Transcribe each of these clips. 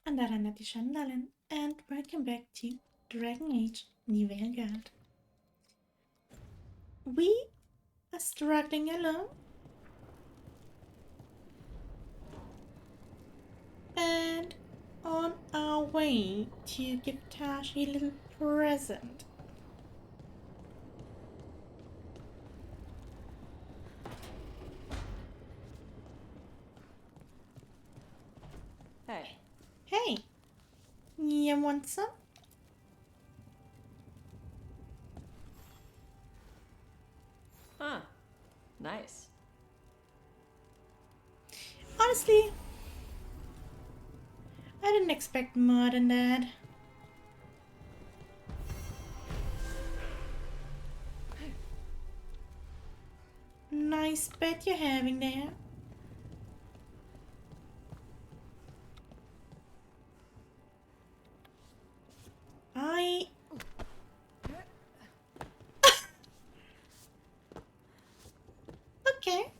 Andaranati Shandalen, and welcome back to Dragon Age Veilguard. We are struggling along, and on our way to give Tash a little present. Hey. Hey, you want some? Huh. Nice. Honestly, I didn't expect more than that. Nice bed you're having there. Okay.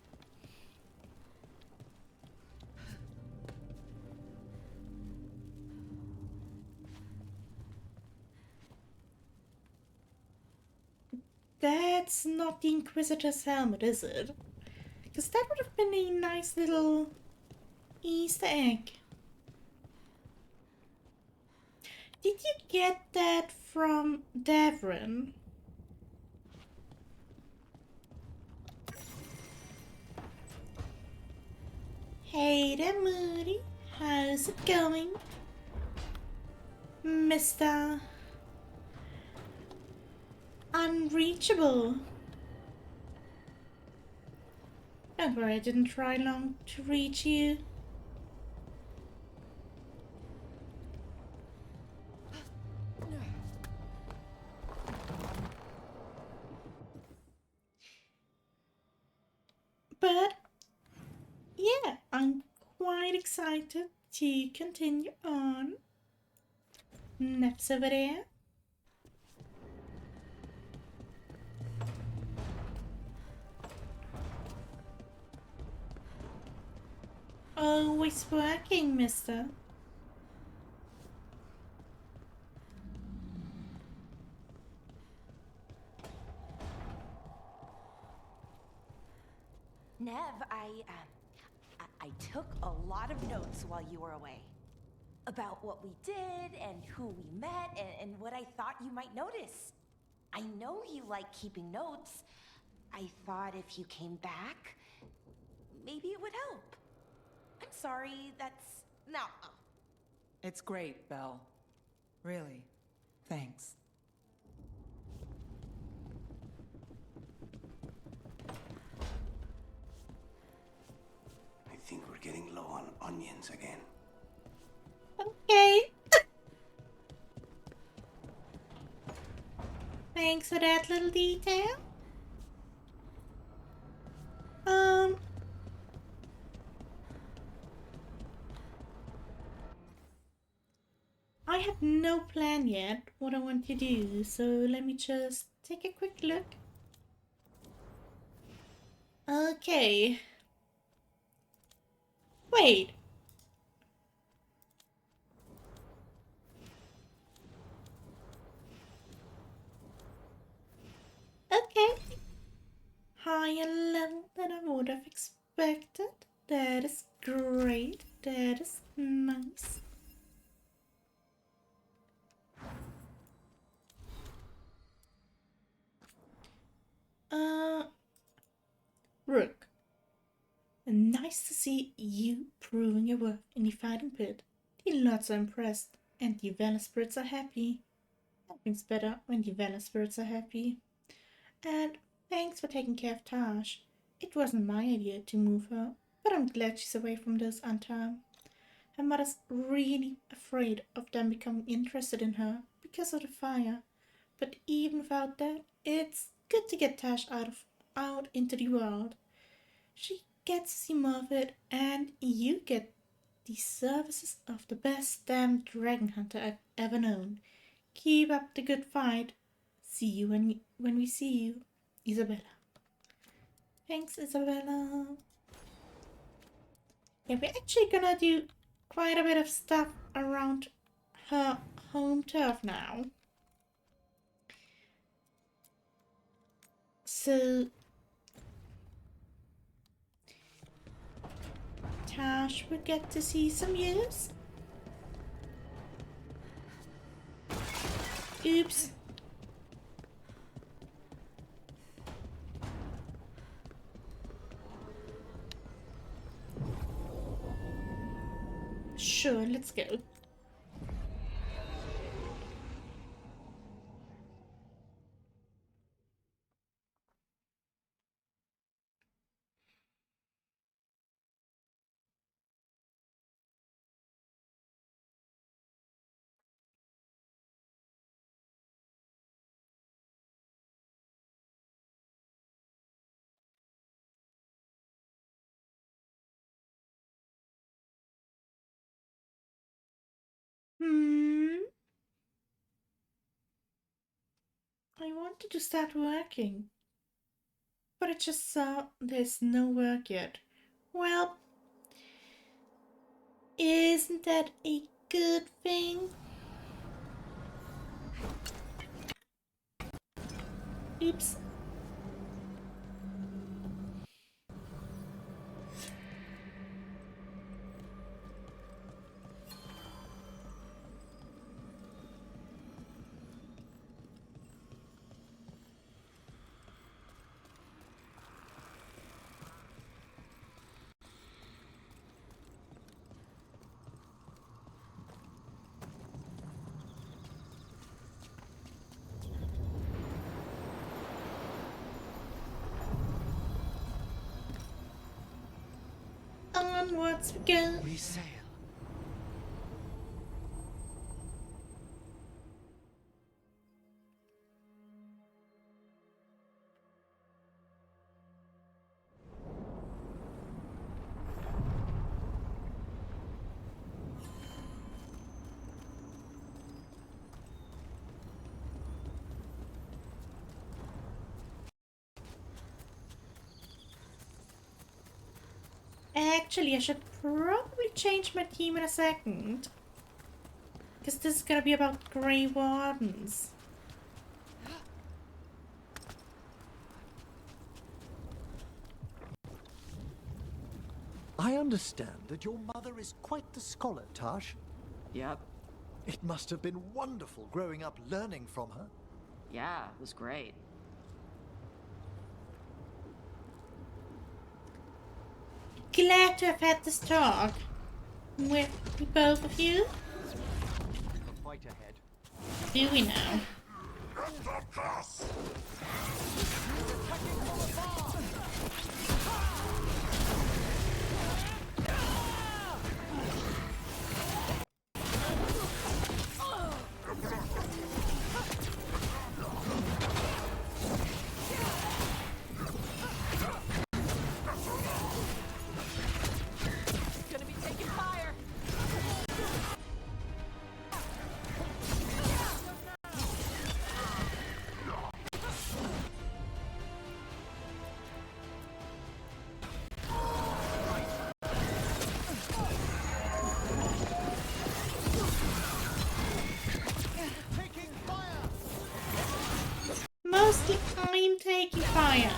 That's not the Inquisitor's helmet, is it? Because that would have been a nice little Easter egg. Did you get that from Davrin? Hey there, Moody. How's it going? Mr. Unreachable. Don't worry, I didn't try long to reach you. But yeah, I'm quite excited to continue on. Naps over there. Always working, mister. Nev, I took a lot of notes while you were away. About what we did, and who we met, and what I thought you might notice. I know you like keeping notes. I thought if you came back, maybe it would help. I'm sorry, that's... No. It's great, Belle. Really. Thanks. I think we're getting low on onions again. Okay. Thanks for that little detail. I have no plan yet what I want to do, so let me just take a quick look. Okay. Wait. Okay. Higher level than I would have expected. That is great. That is nice. Rook. Nice to see you proving your worth in the fighting pit. The Lords are impressed, and the Valor Spirits are happy. Nothing's better when the Valor Spirits are happy. And thanks for taking care of Taj. It wasn't my idea to move her, but I'm glad she's away from this unharmed. Her mother's really afraid of them becoming interested in her because of the fire. But even without that, it's good to get Tash out into the world. She gets to see more of it, and you get the services of the best damn dragon hunter I've ever known. Keep up the good fight. See you when we see you, Isabella. Thanks, Isabella. Yeah, we're actually gonna do quite a bit of stuff around her home turf now. So Tash will get to see some use. Oops. Sure, let's go. I wanted to start working, but I just saw there's no work yet. Well, isn't that a good thing? Oops. Onwards we go. We sail. Actually, I should probably change my team in a second. Because this is gonna be about Grey Wardens. I understand that your mother is quite the scholar, Tash. Yep. It must have been wonderful growing up learning from her. Yeah, it was great. Glad to have had this talk with both of you. A fight ahead. Do we now? Gonna be taking fire. Mostly I'm taking fire.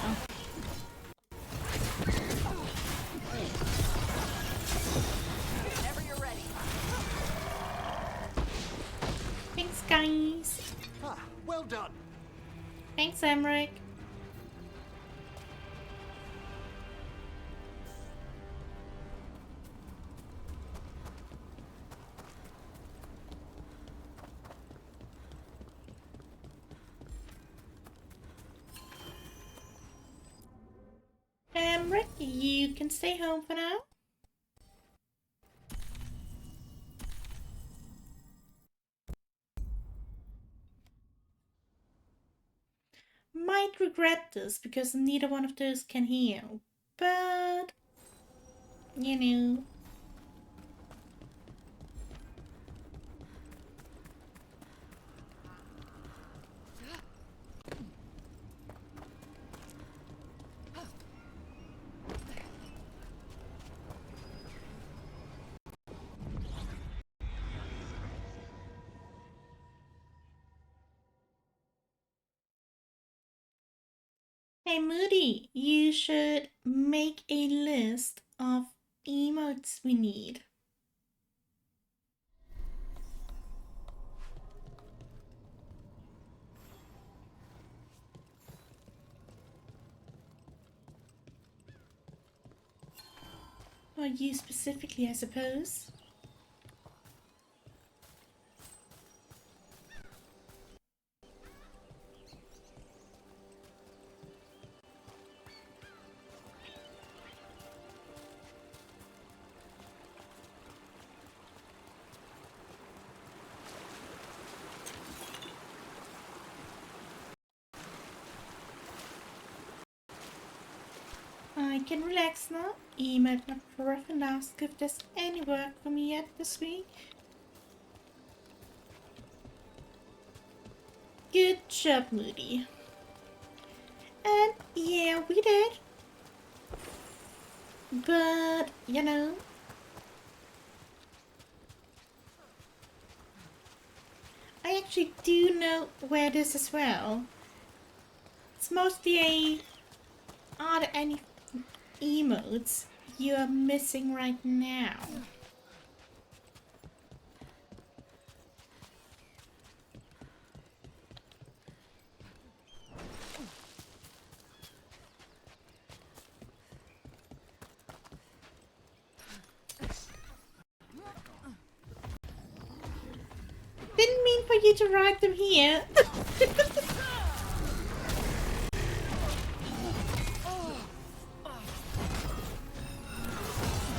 Whenever you're ready. Thanks, guys. Ah, well done. Thanks, Emmerich. Emmerich, you can stay home for now. Might regret this because neither one of those can heal, but you know. Hey Moody, you should make a list of emotes we need. Or you specifically, I suppose. I can relax now. Email my prof and ask if there's any work for me yet this week. Good job, Moody. And yeah, we did. But, you know, I actually do know where it is as well. It's mostly a... Are there any emotes you are missing right now? Didn't mean for you to write them here.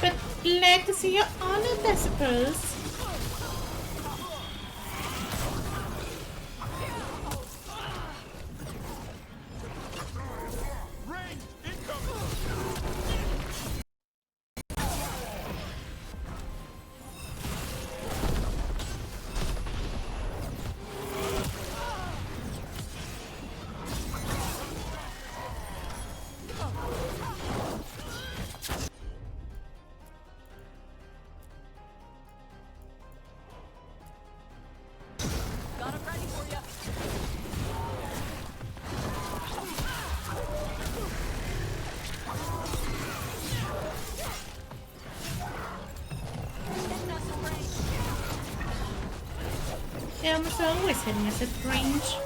But glad to see you're on it, I suppose. Got him ready for you. They're almost always hitting us at range.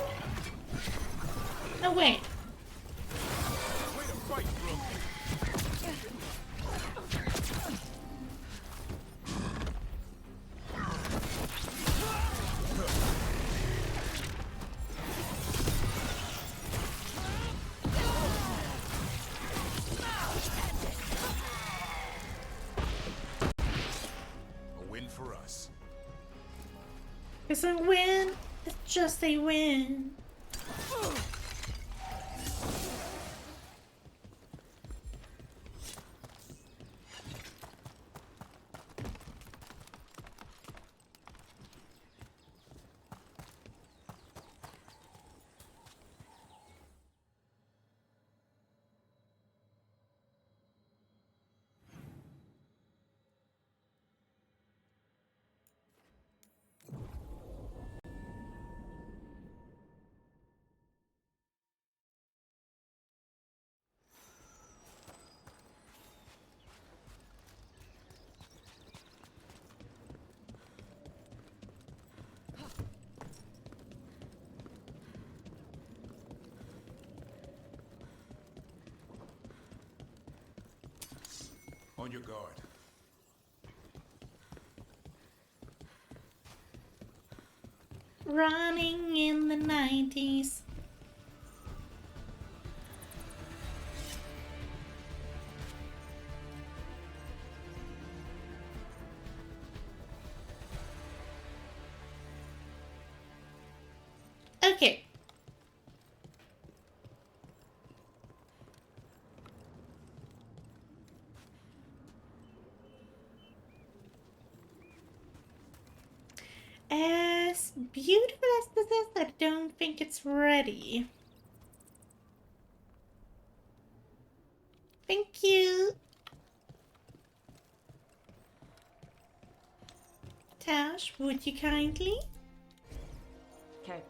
Oh wait. A win for us. It's a win. It's just a win. On your guard. Running in the 90s. Okay. As beautiful as this is, I don't think it's ready. Thank you. Tash, would you kindly? Okay.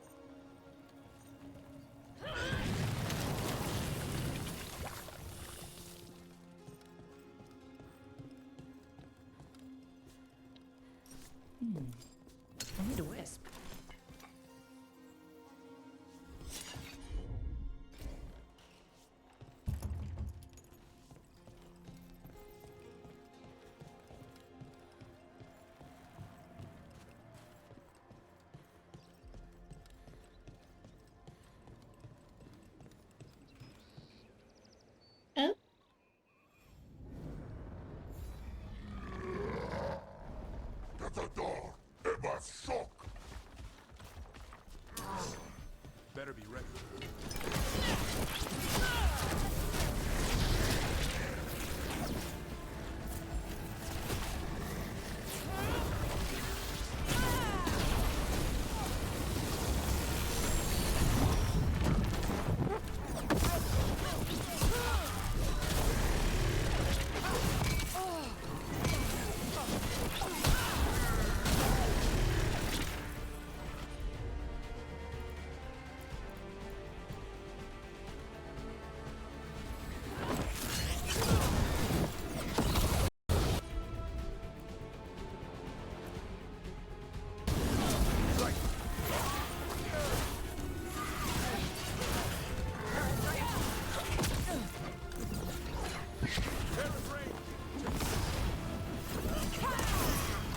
Better be ready.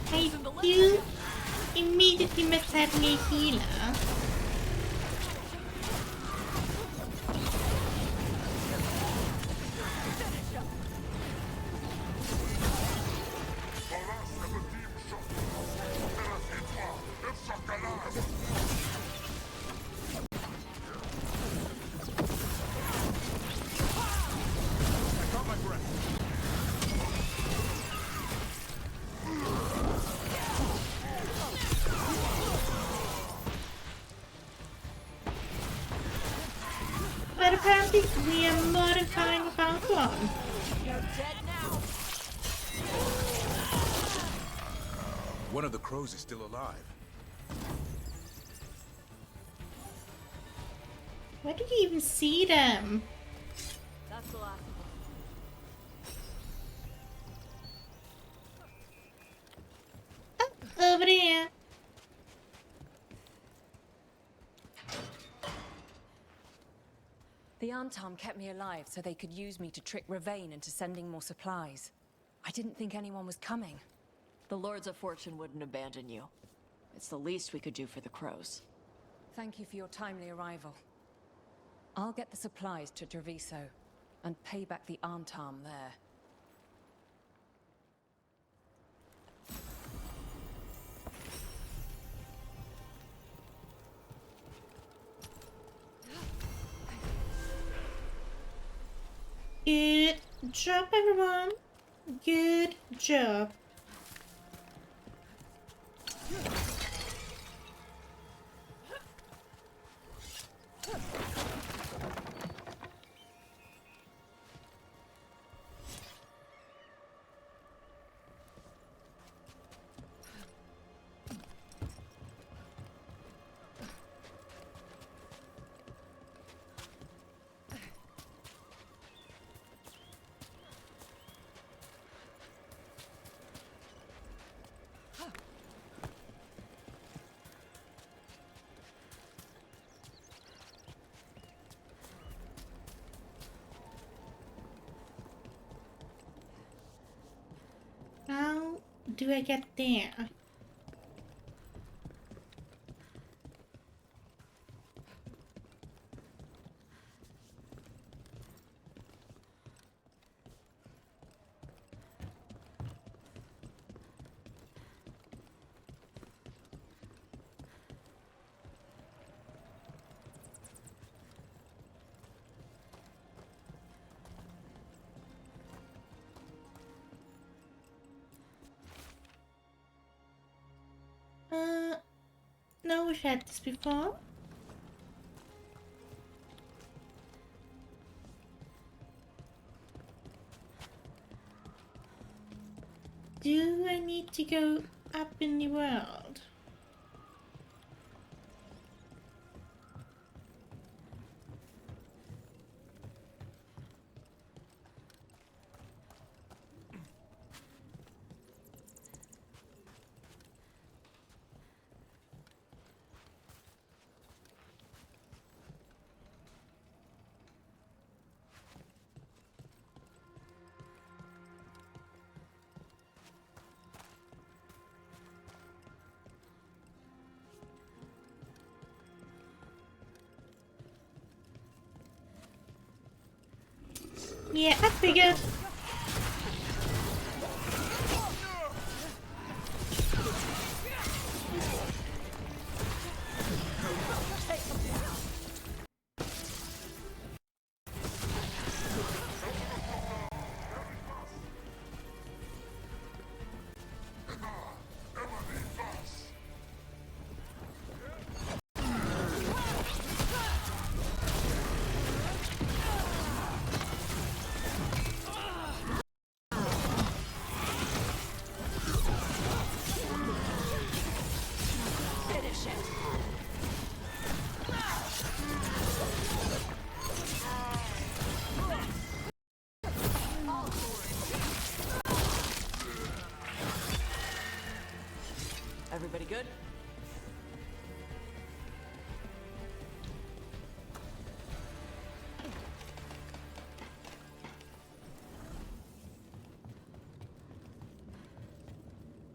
I do immediately miss having a healer. I caught my breath. But apparently we are modifying about one. You're dead now. One of the crows is still alive. Where did you even see them? That's the last one. Oh, over there. The Antam kept me alive so they could use me to trick Rivain into sending more supplies. I didn't think anyone was coming. The Lords of Fortune wouldn't abandon you. It's the least we could do for the crows. Thank you for your timely arrival. I'll get the supplies to Treviso and pay back the Antam there. Good job, everyone. Good job. How do I get there? No, we've had this before. Do I need to go up in the world? Yeah, I figured. Shit. Everybody good?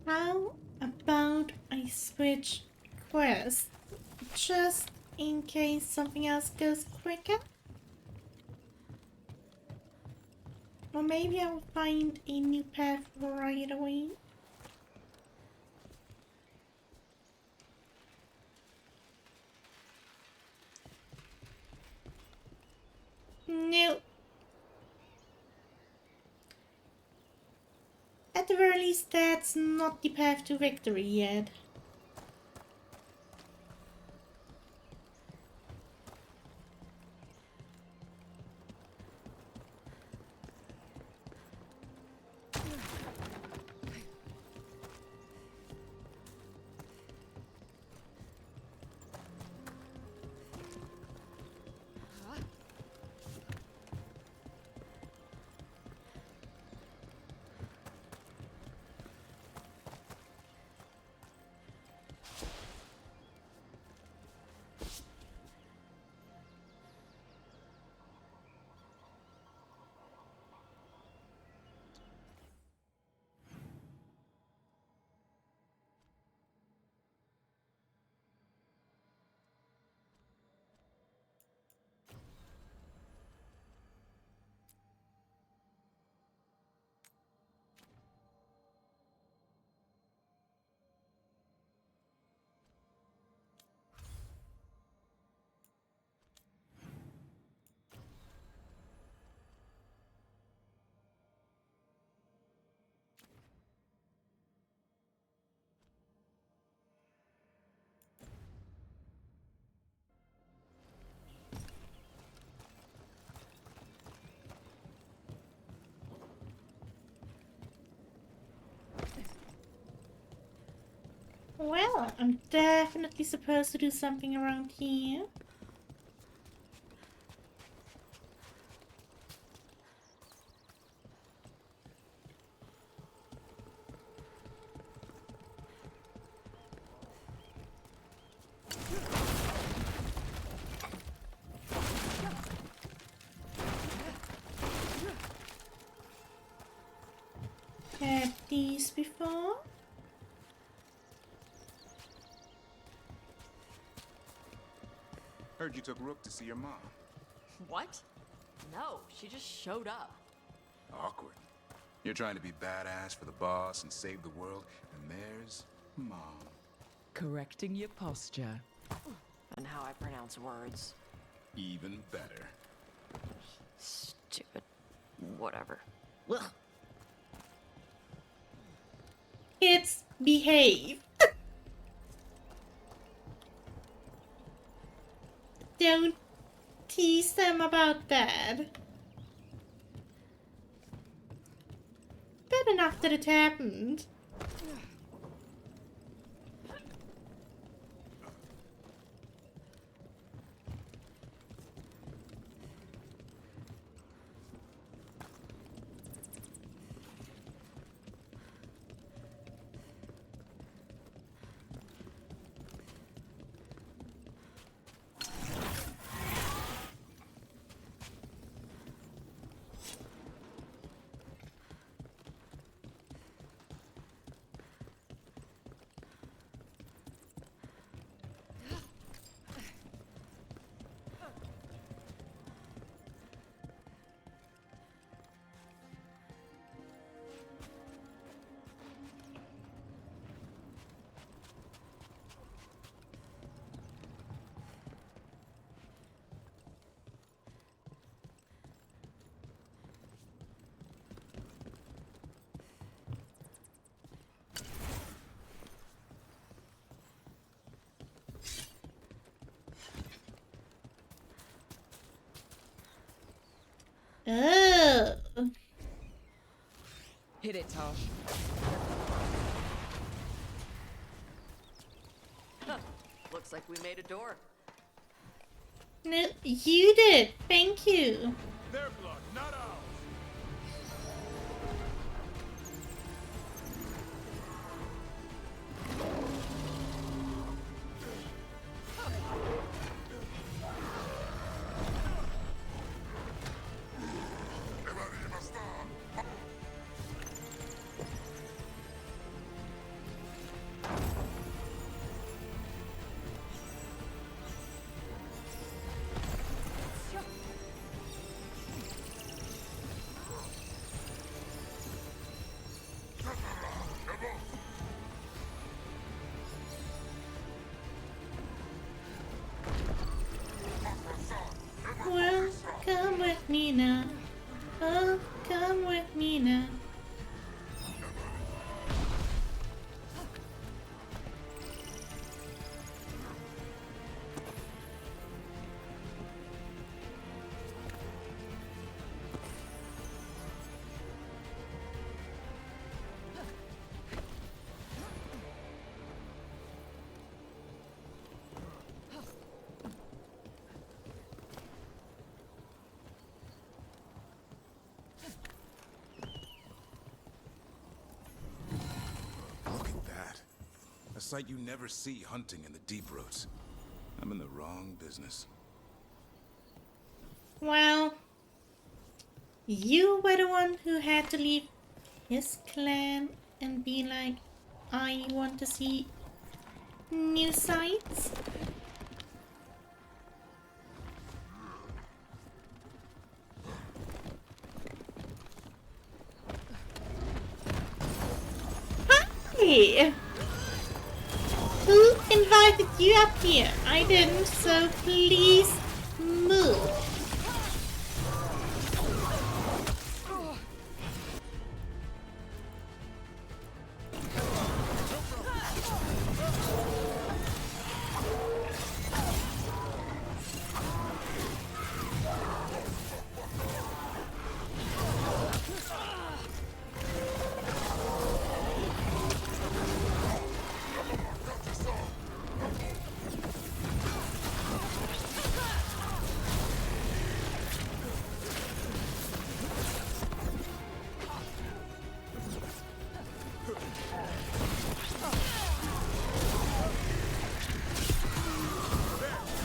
How about I switch quests just in case something else goes quicker? Or maybe I'll find a new path right away. No. At the very least, that's not the path to victory yet. Well, I'm definitely supposed to do something around here. Had these before? Heard you took Rook to see your mom. What? No, she just showed up. Awkward. You're trying to be badass for the boss and save the world, and there's Mom. Correcting your posture. And how I pronounce words. Even better. Stupid. Whatever. Kids, behave. Don't tease them about that. Bad enough that it happened. Oh. Hit it, Tosh. Looks like we made a door. No, you did. Thank you. Their blood, not ours. Well, come with me now. Oh, come with me now. Look at that. A sight you never see hunting in the deep roots. I'm in the wrong business. Well, you were the one who had to leave his clan and be like, I want to see new sights. Hi! Who invited you up here? I didn't, so please move.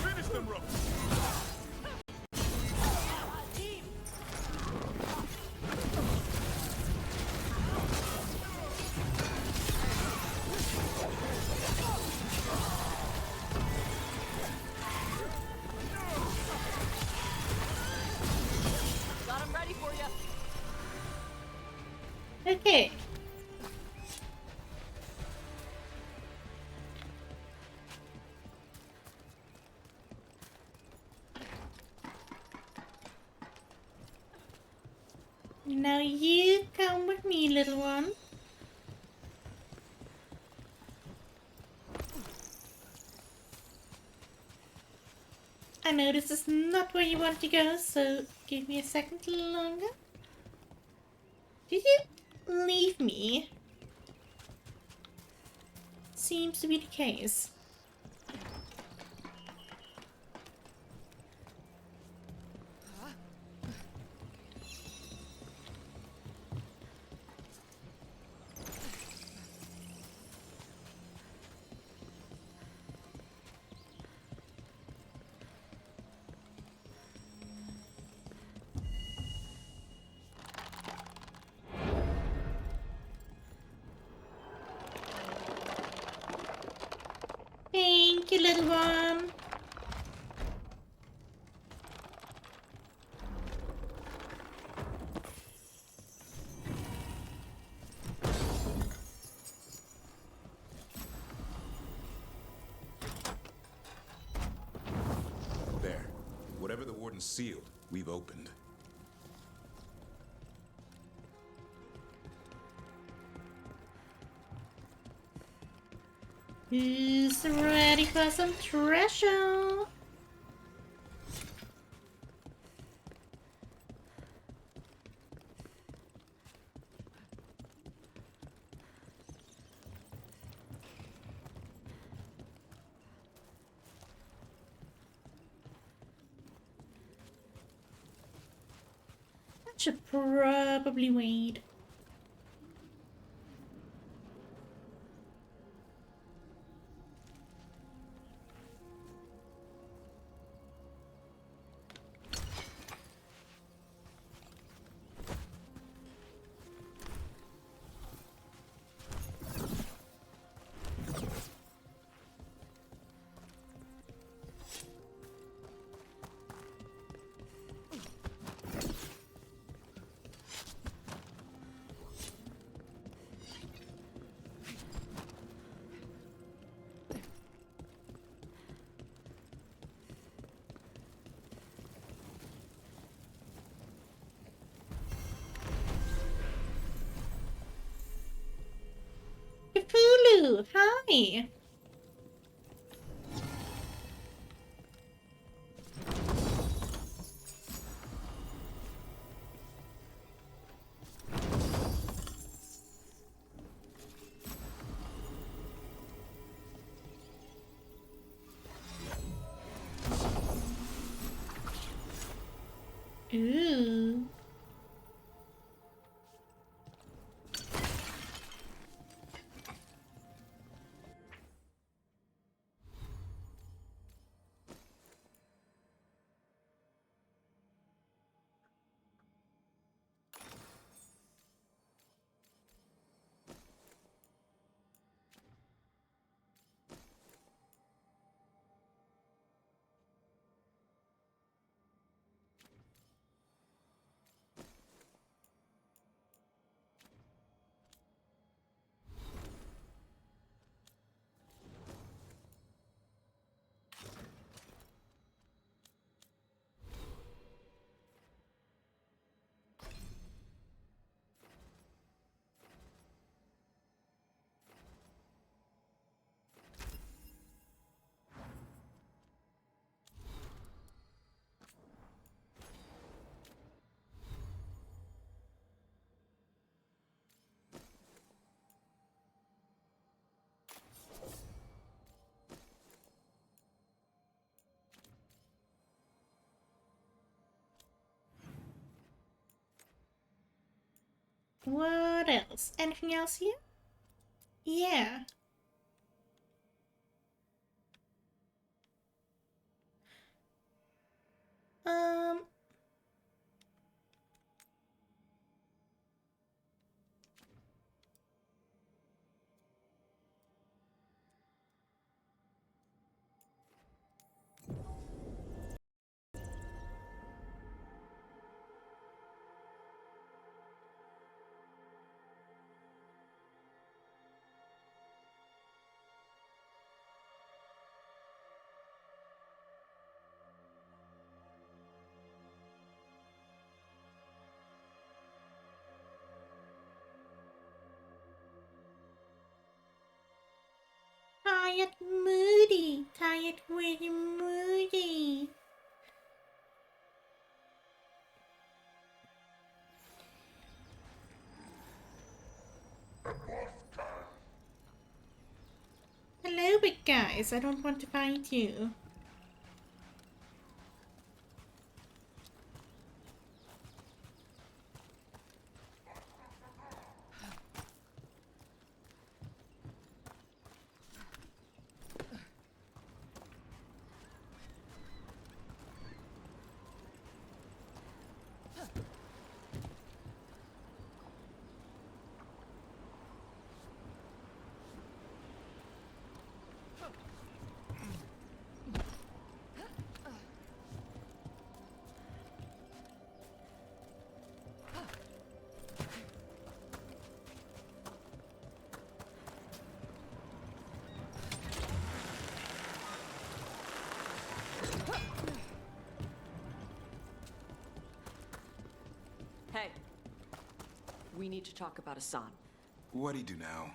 Finish them ropes! Got him ready for you. Okay. Now you come with me, little one. I know this is not where you want to go, so give me a second longer. Did you leave me? Seems to be the case. Thank you, little one. There. Whatever the warden sealed, we've opened. Who's ready for some treasure? should probably wait. Cthulhu, hi! Ooh. What else? Anything else here? Yeah. Um. Tired, moody. Tired, really moody. Hello, big guys. I don't want to fight you. Hey. We need to talk about Hassan. What'd he do now?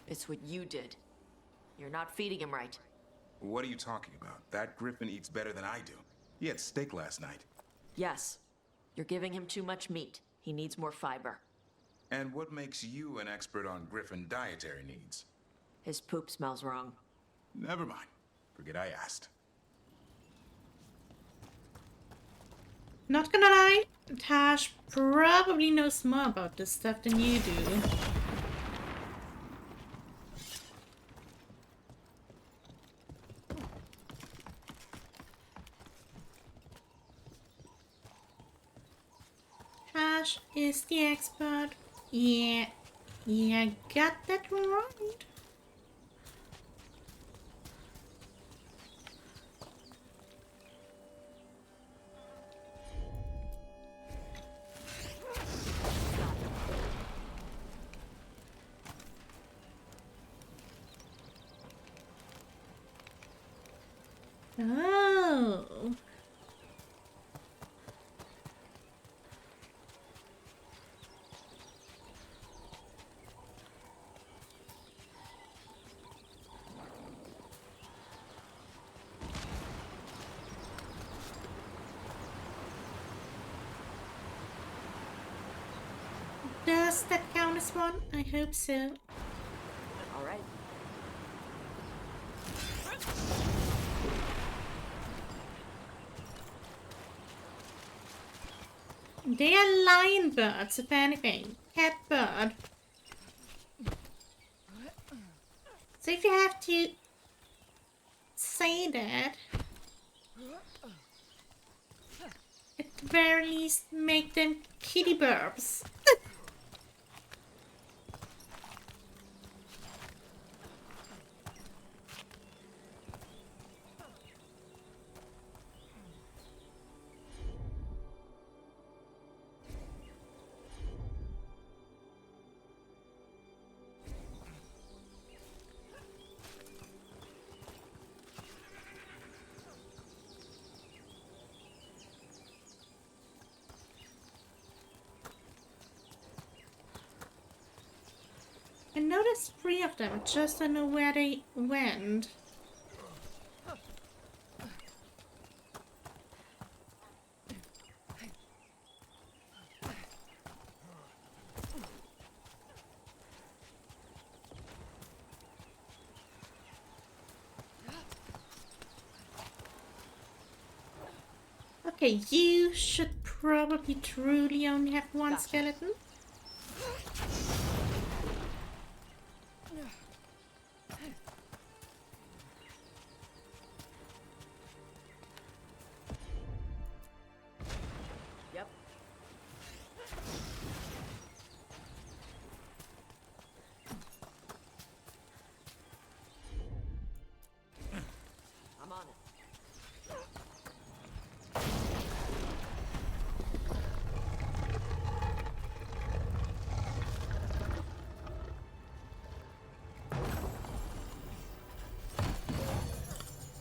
It's what you did. You're not feeding him right. What are you talking about? That griffin eats better than I do. He had steak last night. Yes. You're giving him too much meat. He needs more fiber. And what makes you an expert on griffin dietary needs? His poop smells wrong. Never mind. Forget I asked. Not gonna lie, Tash probably knows more about this stuff than you do. Tash is the expert. Yeah, got that right. Oh. Does that count as one? I hope so. All right. They are lion birds, if anything. Cat bird. So if you have to say that, at the very least make them kitty burbs. I noticed 3 of them, just don't know where they went. Okay, you should probably truly only have one skeleton. Yep. I'm on it.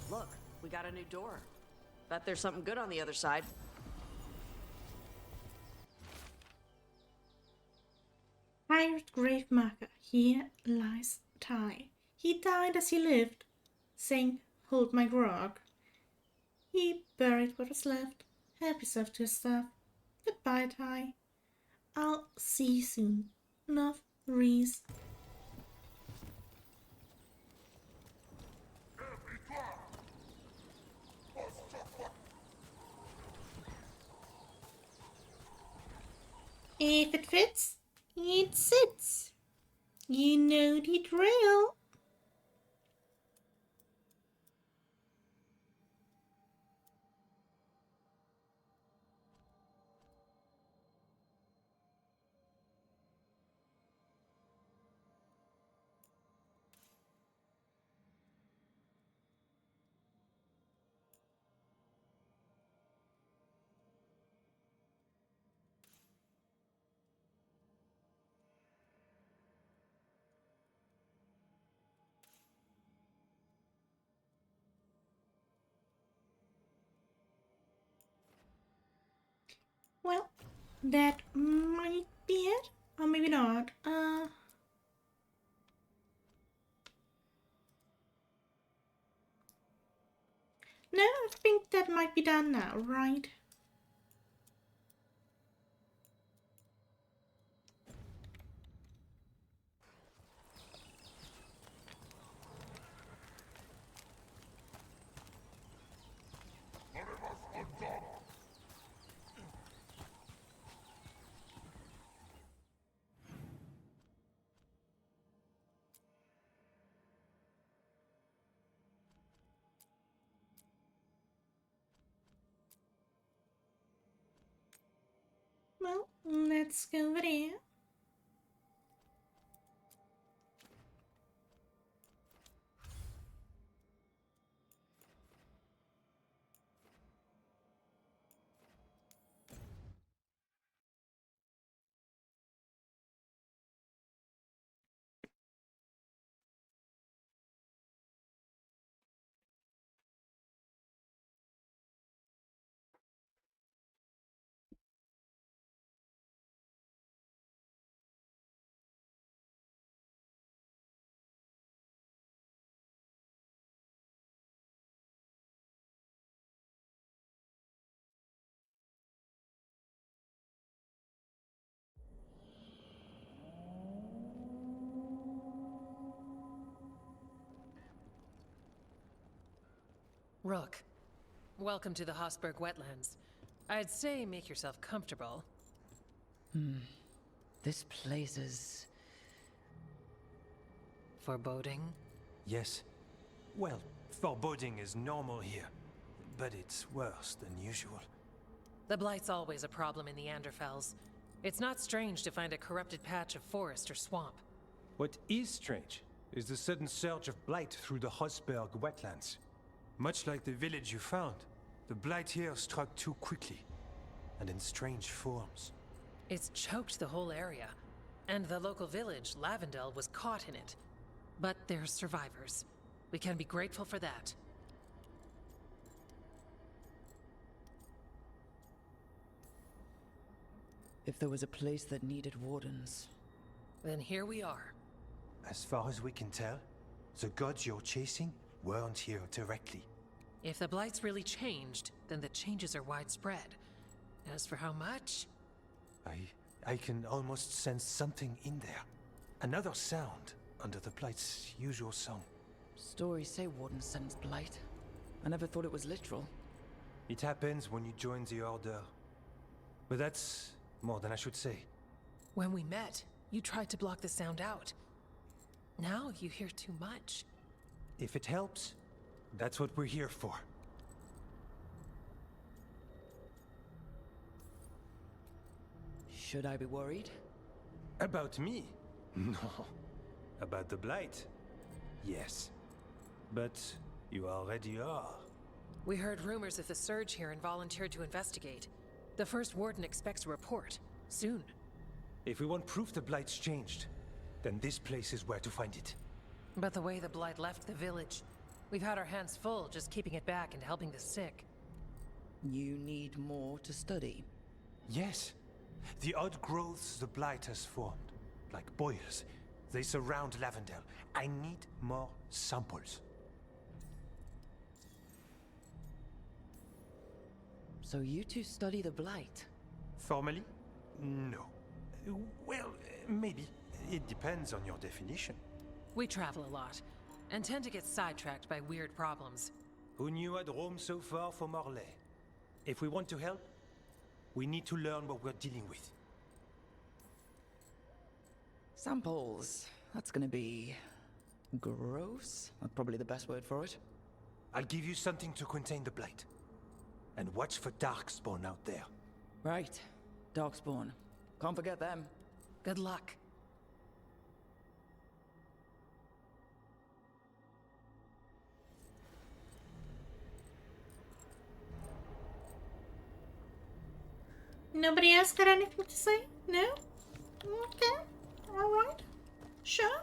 Look, we got a new door. Bet there's something good on the other side. Pirate grave marker. Here lies Ty. He died as he lived, saying, "Hold my grog." He buried what was left. Help yourself to his stuff. Goodbye, Ty. I'll see you soon. Love, Reese. If it fits, it sits. You know the drill. Well, that might be it. Or maybe not. No, I think that might be done now, right? Let's go over there. Rook, welcome to the Hosberg wetlands. I'd say make yourself comfortable. This place is... Foreboding? Yes. Well, foreboding is normal here, but it's worse than usual. The Blight's always a problem in the Anderfels. It's not strange to find a corrupted patch of forest or swamp. What is strange is the sudden surge of blight through the Hosberg wetlands. Much like the village you found, the blight here struck too quickly, and in strange forms. It's choked the whole area, and the local village, Lavendel, was caught in it. But they're survivors. We can be grateful for that. If there was a place that needed wardens... Then here we are. As far as we can tell, the gods you're chasing weren't here directly. If the Blight's really changed, then the changes are widespread. As for how much... I can almost sense something in there. Another sound under the Blight's usual song. Stories say wardens sense blight. I never thought it was literal. It happens when you join the Order. But that's more than I should say. When we met, you tried to block the sound out. Now you hear too much. If it helps, that's what we're here for. Should I be worried? About me? No. About the Blight? Yes. But you already are. We heard rumors of the surge here and volunteered to investigate. The first warden expects a report. Soon. If we want proof the Blight's changed, then this place is where to find it. But the way the Blight left the village, we've had our hands full just keeping it back and helping the sick. You need more to study. Yes. The odd growths the Blight has formed, like boils, they surround Lavendel. I need more samples. So you two study the blight? Formally? No. Well, maybe. It depends on your definition. We travel a lot, and tend to get sidetracked by weird problems. Who knew I'd roam so far from Orlais? If we want to help, we need to learn what we're dealing with. Samples. That's gonna be... gross? That's probably the best word for it. I'll give you something to contain the blight. And watch for Darkspawn out there. Right. Darkspawn. Can't forget them. Good luck. Nobody else got anything to say? No? Okay. Alright. Sure.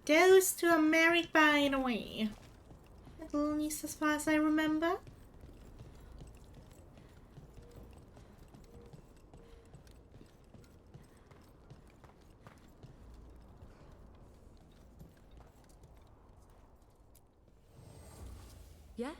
Those two are married, by the way. At least as far as I remember. Yeah?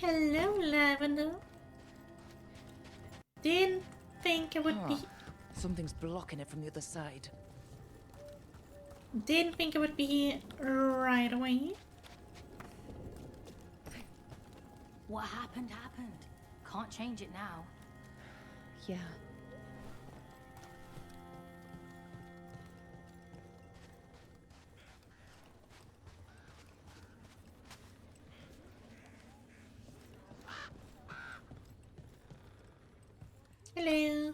Hello, Lavender. Didn't think I would be. Something's blocking it from the other side. Didn't think I would be here right away. What happened, happened. Can't change it now. Yeah. Hello.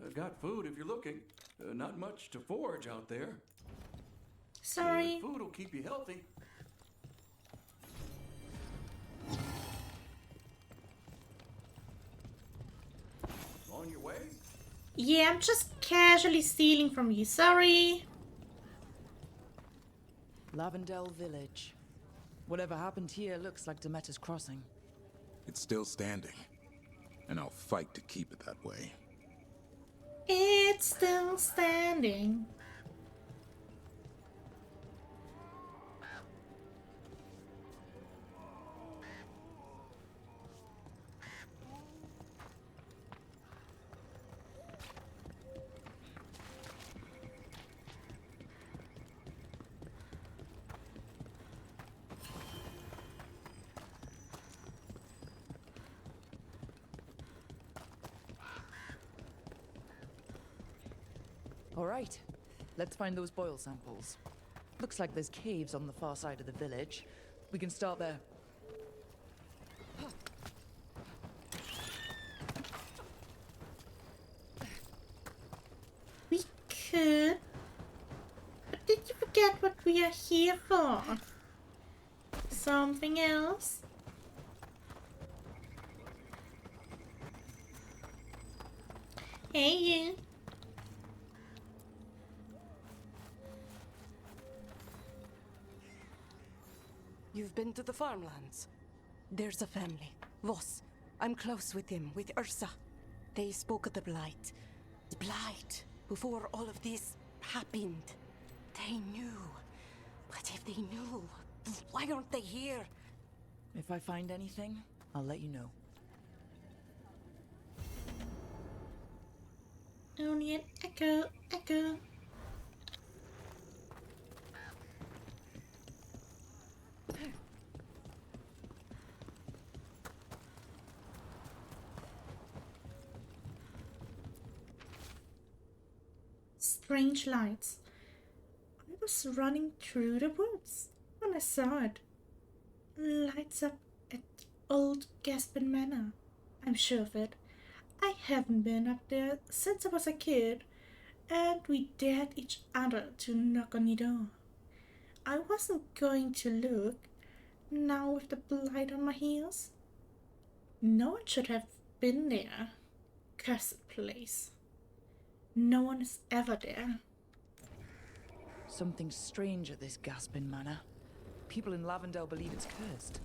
I've got food if you're looking. Not much to forage out there. Sorry. Food will keep you healthy. On your way? Yeah, I'm just casually stealing from you. Sorry. Lavendel Village. Whatever happened here looks like Demeter's Crossing. It's still standing, and I'll fight to keep it that way. It's still standing. All right, let's find those boil samples. Looks like there's caves on the far side of the village. We can start there. We could. But did you forget what we are here for? Something else? Hey, you. You've been to the farmlands. There's a family. Voss. I'm close with him, with Ursa. They spoke of the Blight. The Blight. Before all of this happened. They knew. But if they knew, why aren't they here? If I find anything, I'll let you know. Only an echo. Strange lights. I was running through the woods when I saw it. Lights up at old Gaspin Manor. I'm sure of it. I haven't been up there since I was a kid, and we dared each other to knock on the door. I wasn't going to look, now with the blight on my heels. No one should have been there. Cursed place. No one is ever there. Something strange at this Gaspin Manor. People in Lavendel believe it's cursed.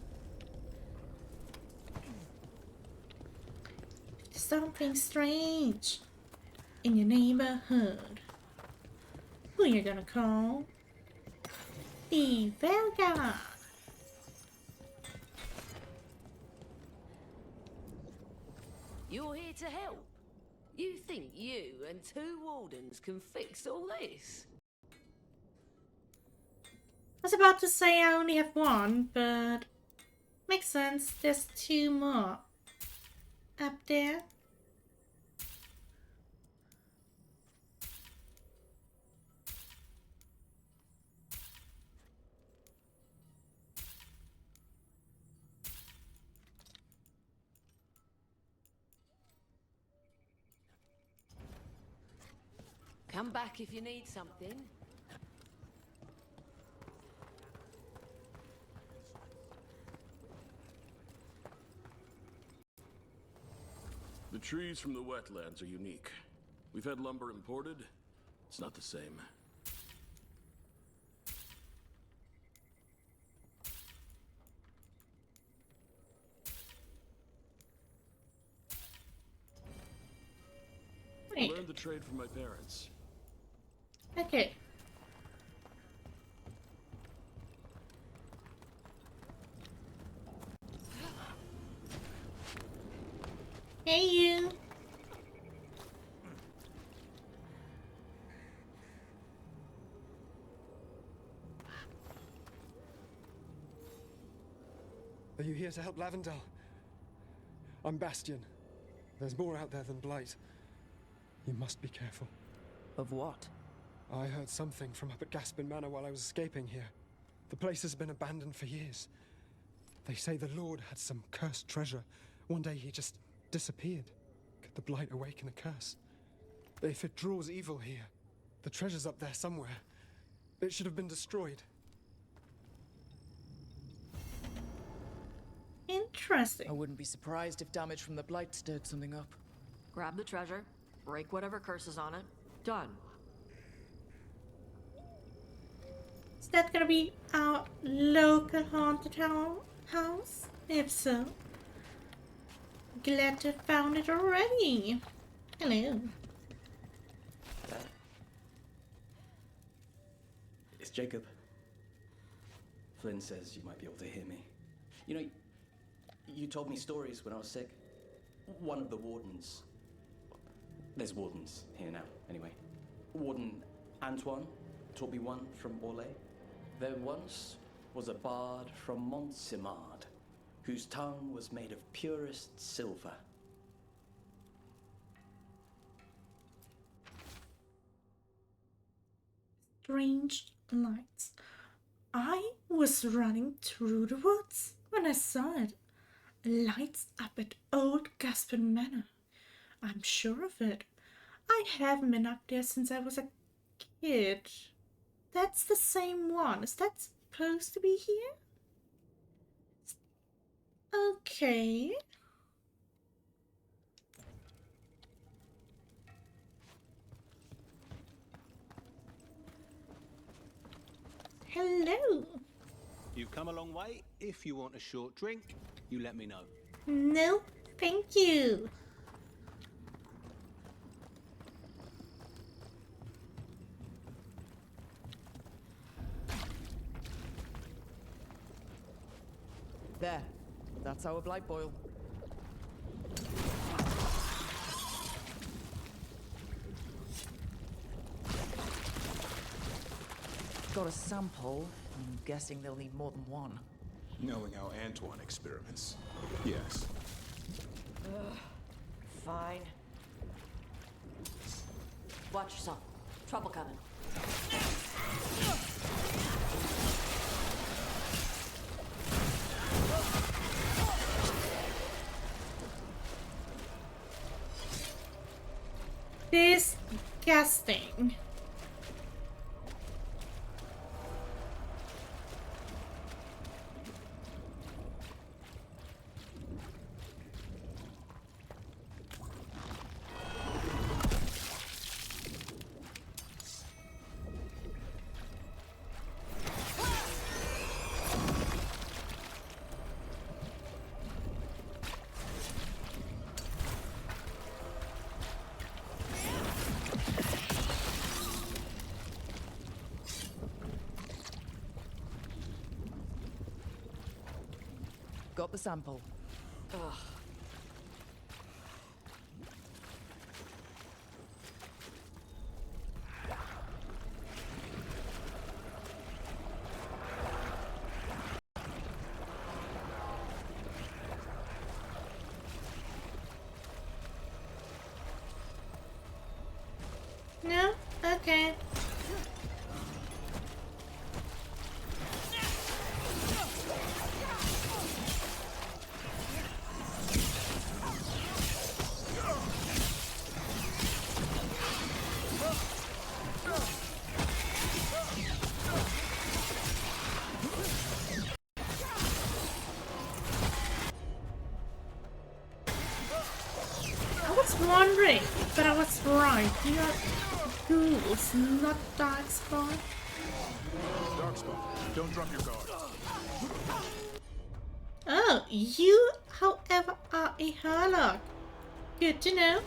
Something strange in your neighborhood. Who you gonna call? The Veilguard. You're here to help? You think you and two wardens can fix all this? I was about to say I only have one, but makes sense. There's two more up there. Come back if you need something. The trees from the wetlands are unique. We've had lumber imported. It's not the same. I learned the trade from my parents. Okay. Hey, you. Are you here to help Lavendel? I'm Bastion. There's more out there than Blight. You must be careful. Of what? I heard something from up at Gaspin Manor while I was escaping here. The place has been abandoned for years. They say the Lord had some cursed treasure. One day he just disappeared. Could the Blight awaken a curse? If it draws evil here, the treasure's up there somewhere. It should have been destroyed. Interesting. I wouldn't be surprised if damage from the Blight stirred something up. Grab the treasure, break whatever curse is on it. Done. Is that gonna be our local haunted house? If so, glad to have found it already. Hello. It's Jacob. Flynn says you might be able to hear me. You know, you told me stories when I was sick. One of the wardens... There's wardens here now, anyway. Warden Antoine taught me one from Orlais. There once was a bard from Montsimard, whose tongue was made of purest silver. Strange lights. I was running through the woods when I saw it. Lights up at old Gaspin Manor. I'm sure of it. I haven't been up there since I was a kid. That's the same one. Is that supposed to be here? Okay. Hello. You've come a long way. If you want a short drink, you let me know. No, thank you. There. That's our Blight boil. Got a sample. I'm guessing they'll need more than one. Knowing how Antoine experiments. Yes. Fine. Watch yourself. Trouble coming. Disgusting. Got the sample. Ugh. No? Okay. I was wondering, but I was right. You are ghouls, not darkspawn. Darkspawn, don't drop your guard. Oh, you, however, are a Harlock. Good to know.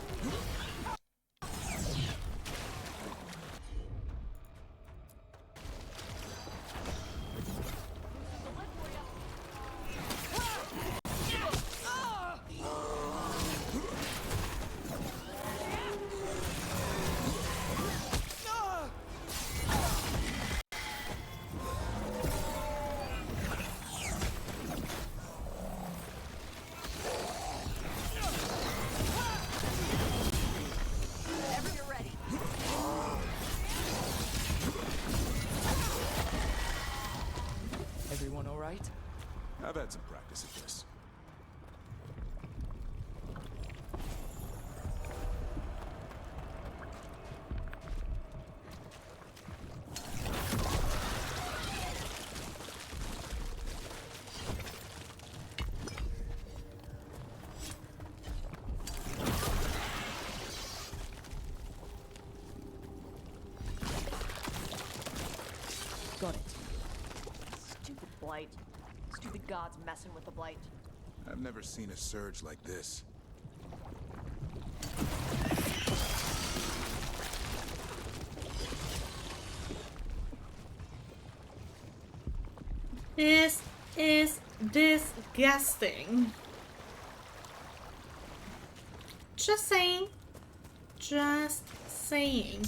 I've had some practice at this. Got it. Stupid blight. Stupid gods messing with the blight. I've never seen a surge like this. This is disgusting. Just saying. Just saying.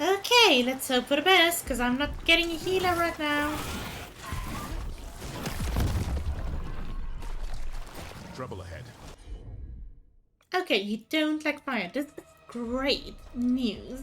Okay, let's hope for the best, because I'm not getting a healer right now. Trouble ahead. Okay, you don't like fire. This is great news.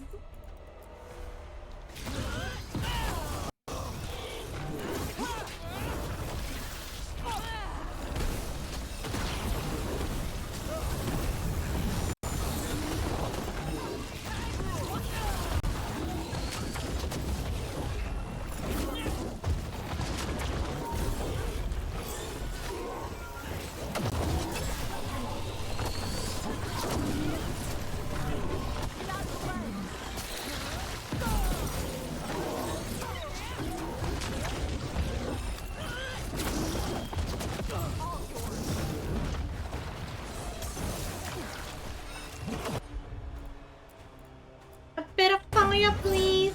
A bit of fire, please.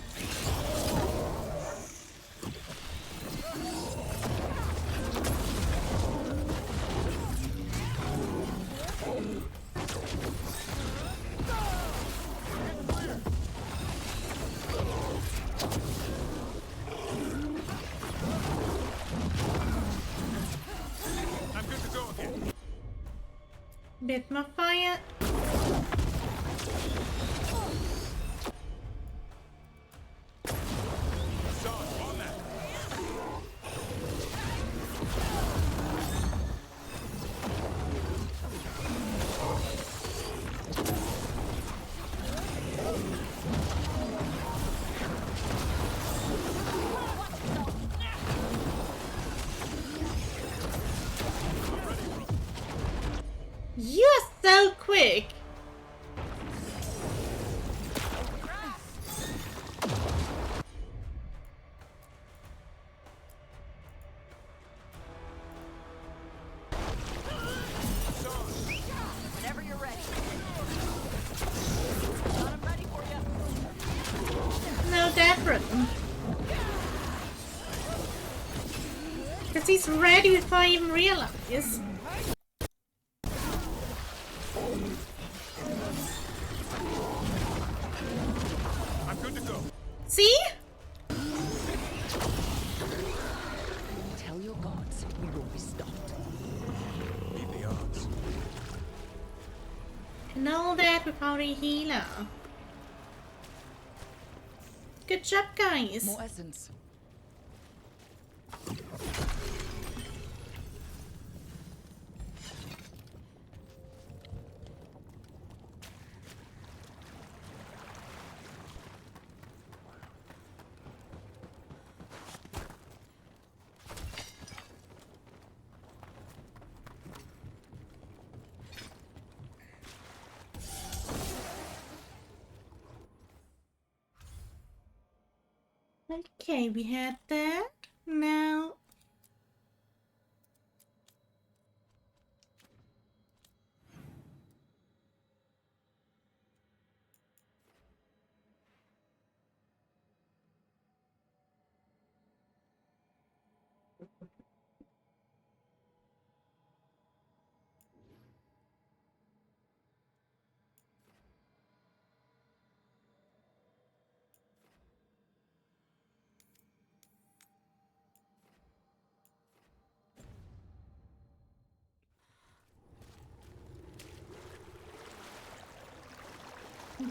I'm good to go again. Bit more fire. You're so quick. Whenever you're ready. I'm ready for you. No different. Because he's ready before I even realize. I'm good to go. See? Tell your gods we won't be stopped. Beat the odds. And all that without a healer. Good job, guys. More essence. Okay, we had that. Now.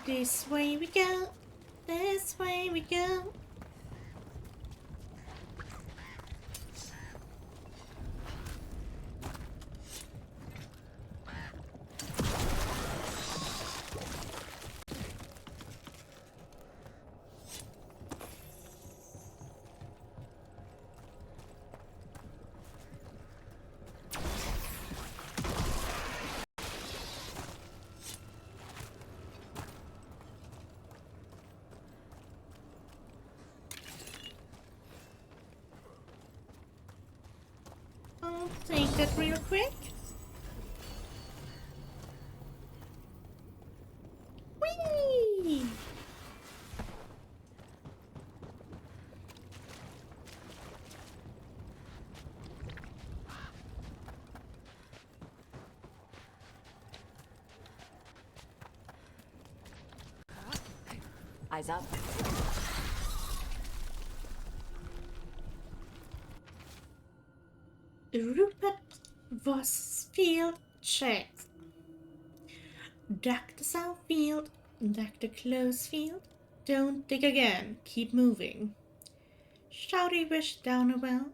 This way we go. This way we go. I'll take that real quick. Whee! Eyes up. Rupert was field checked. Dr. Southfield, Dr. Closefield, don't dig again, keep moving. Shouty wished down a well,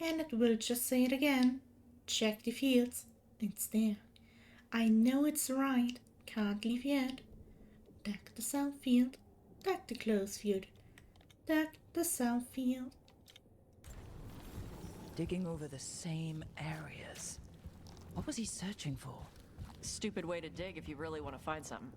and it will just say it again. Check the fields, it's there. I know it's right, can't leave yet. Dr. Southfield, Dr. Closefield, Dr. Southfield. Digging over the same areas. What was he searching for? Stupid way to dig if you really want to find something.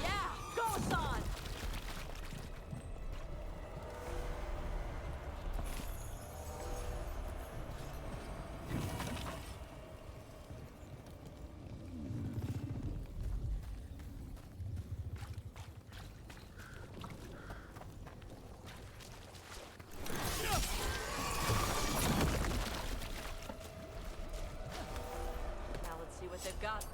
Yeah, go, son! Now let's see what they've got.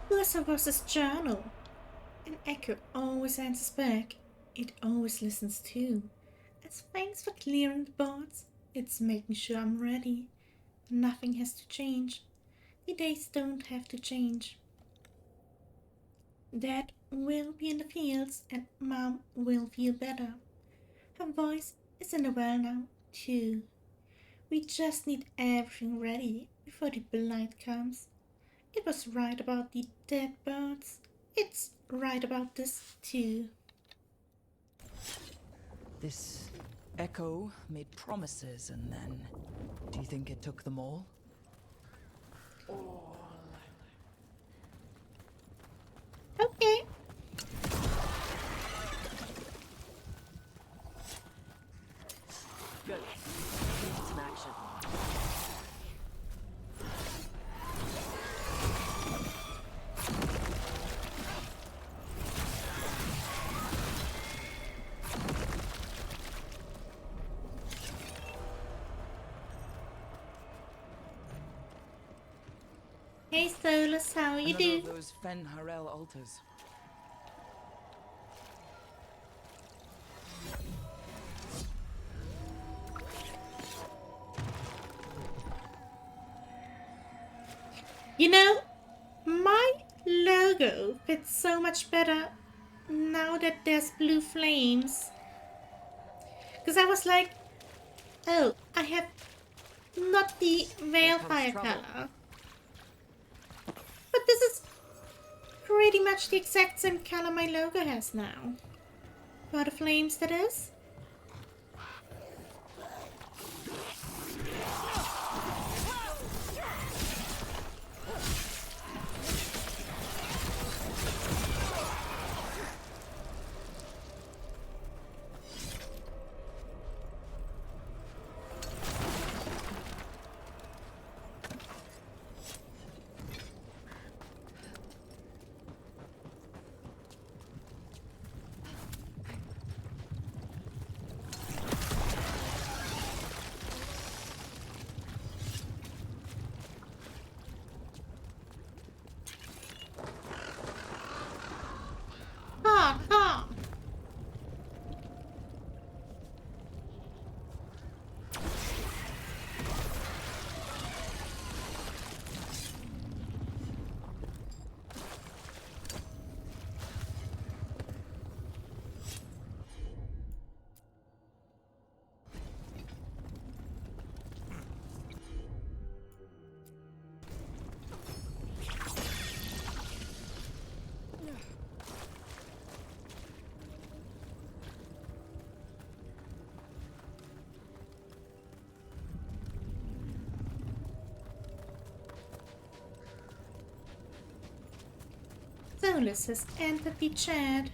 Listen was his journal. An echo always answers back. It always listens too. As thanks for clearing the boards, it's making sure I'm ready. Nothing has to change. The days don't have to change. Dad will be in the fields and Mom will feel better. Her voice is in the well now, too. We just need everything ready before the blight comes. It was right about the dead birds. It's right about this, too. This echo made promises and then... Do you think it took them all? Okay. Good. Some action. Hey Solus, how you Another do? of those Fen Harel altars. You know, my logo fits so much better now that there's blue flames. Because I was like, oh, I have not the Veilfire color. But this is pretty much the exact same color my logo has now. For the flames, that is. Solus has entered the chat.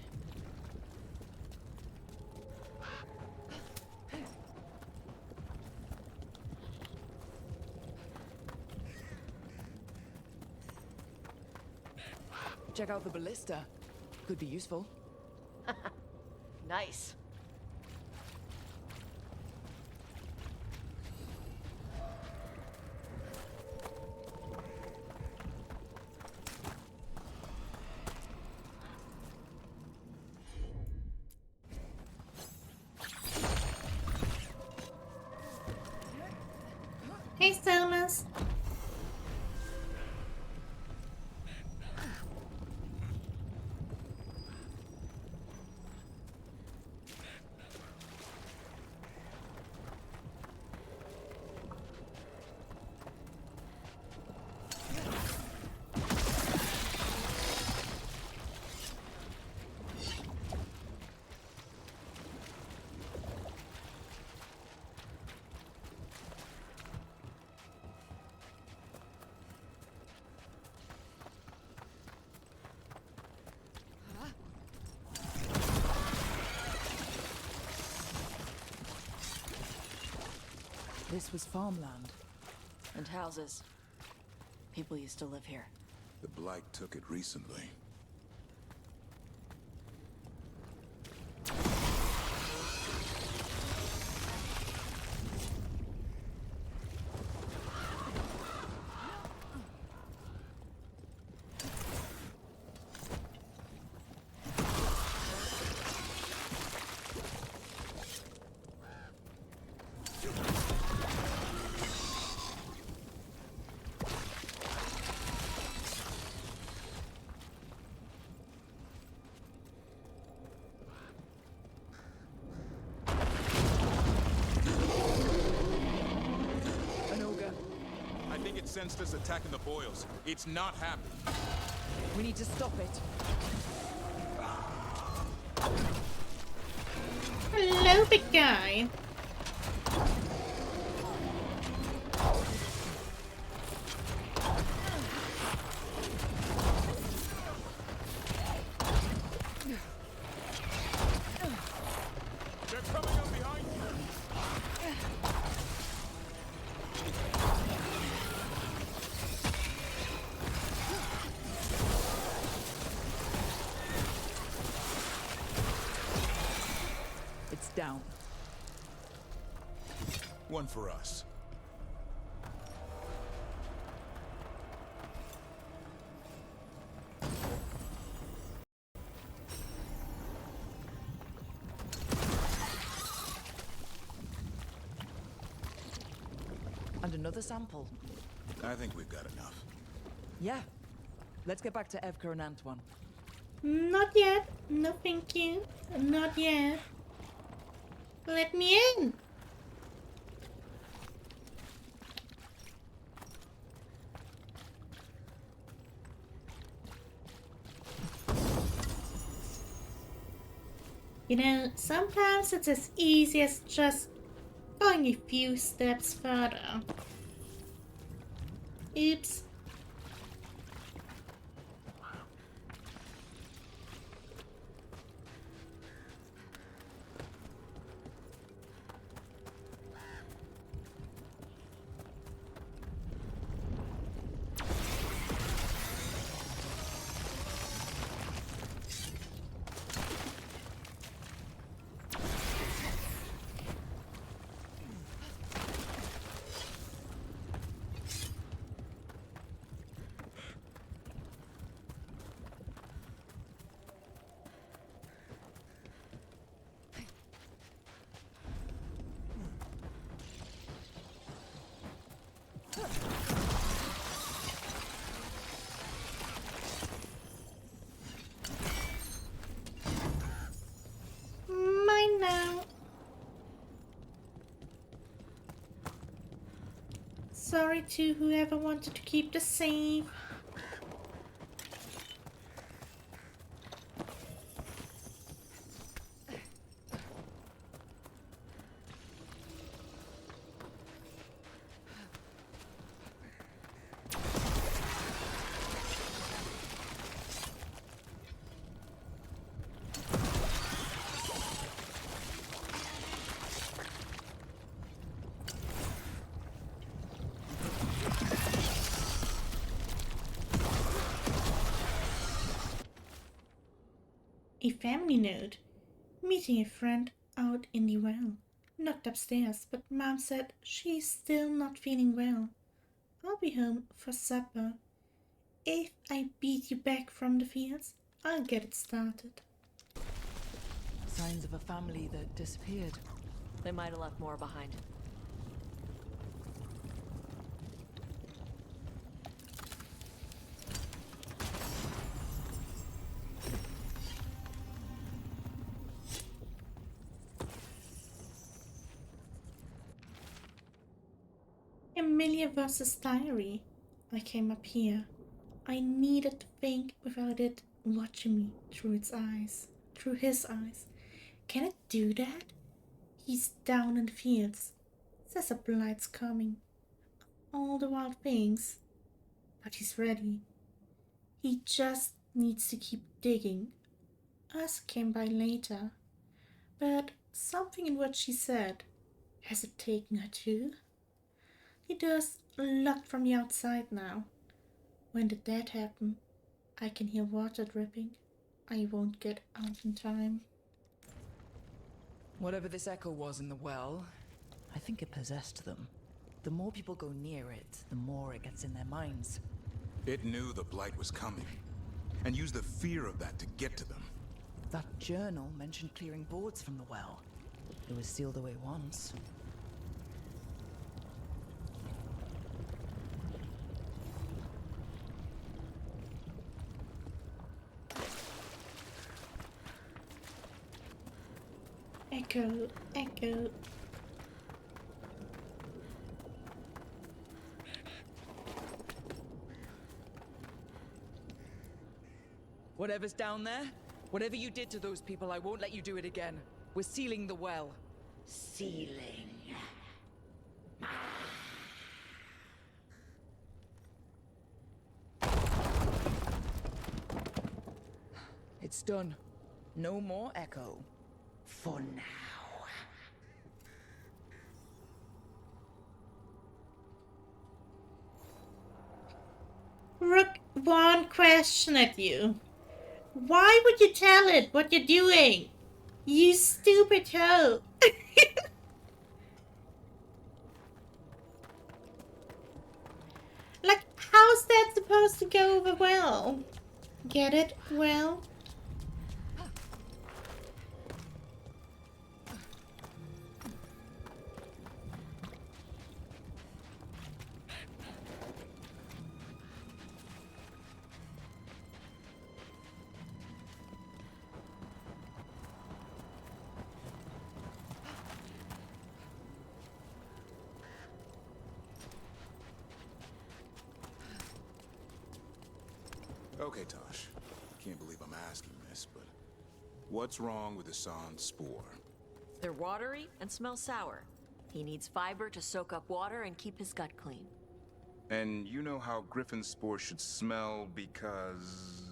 Check out the ballista. Could be useful. Nice. Hey, Solus. This was farmland. And houses. People used to live here. The Blight took it recently. Sensed us attacking the boils. It's not happy. We need to stop it. Hello, big guy. They're coming up behind you. Down. One for us. And another sample. I think we've got enough. Yeah. Let's get back to Evka and Antoine. Not yet. No, thank you. Not yet. Let me in! You know, sometimes it's as easy as just going a few steps further. Oops. Mine now. Sorry to whoever wanted to keep the save. A family note. Meeting a friend out in the well. Knocked upstairs, but Mom said she's still not feeling well. I'll be home for supper. If I beat you back from the fields, I'll get it started. Signs of a family that disappeared. They might have left more behind. Emilia Voss's diary. I came up here. I needed to think without it watching me through its eyes. Through his eyes. Can it do that? He's down in the fields. Says a blight's coming. All the wild things. But he's ready. He just needs to keep digging. Us came by later. But something in what she said. Has it taken her too? The door's locked from the outside now. When did that happen? I can hear water dripping. I won't get out in time. Whatever this echo was in the well, I think it possessed them. The more people go near it, the more it gets in their minds. It knew the Blight was coming, and used the fear of that to get to them. That journal mentioned clearing boards from the well. It was sealed away once. Echo, echo. Whatever's down there, whatever you did to those people, I won't let you do it again. We're sealing the well. Sealing. It's done. No more echo. For now. Rook, one question at you. Why would you tell it what you're doing? You stupid hoe. Like, how's that supposed to go over well? Get it? Well? Okay, Tosh. Can't believe I'm asking this, but what's wrong with Hassan's spore? They're watery and smell sour. He needs fiber to soak up water and keep his gut clean. And you know how Griffin's spore should smell because...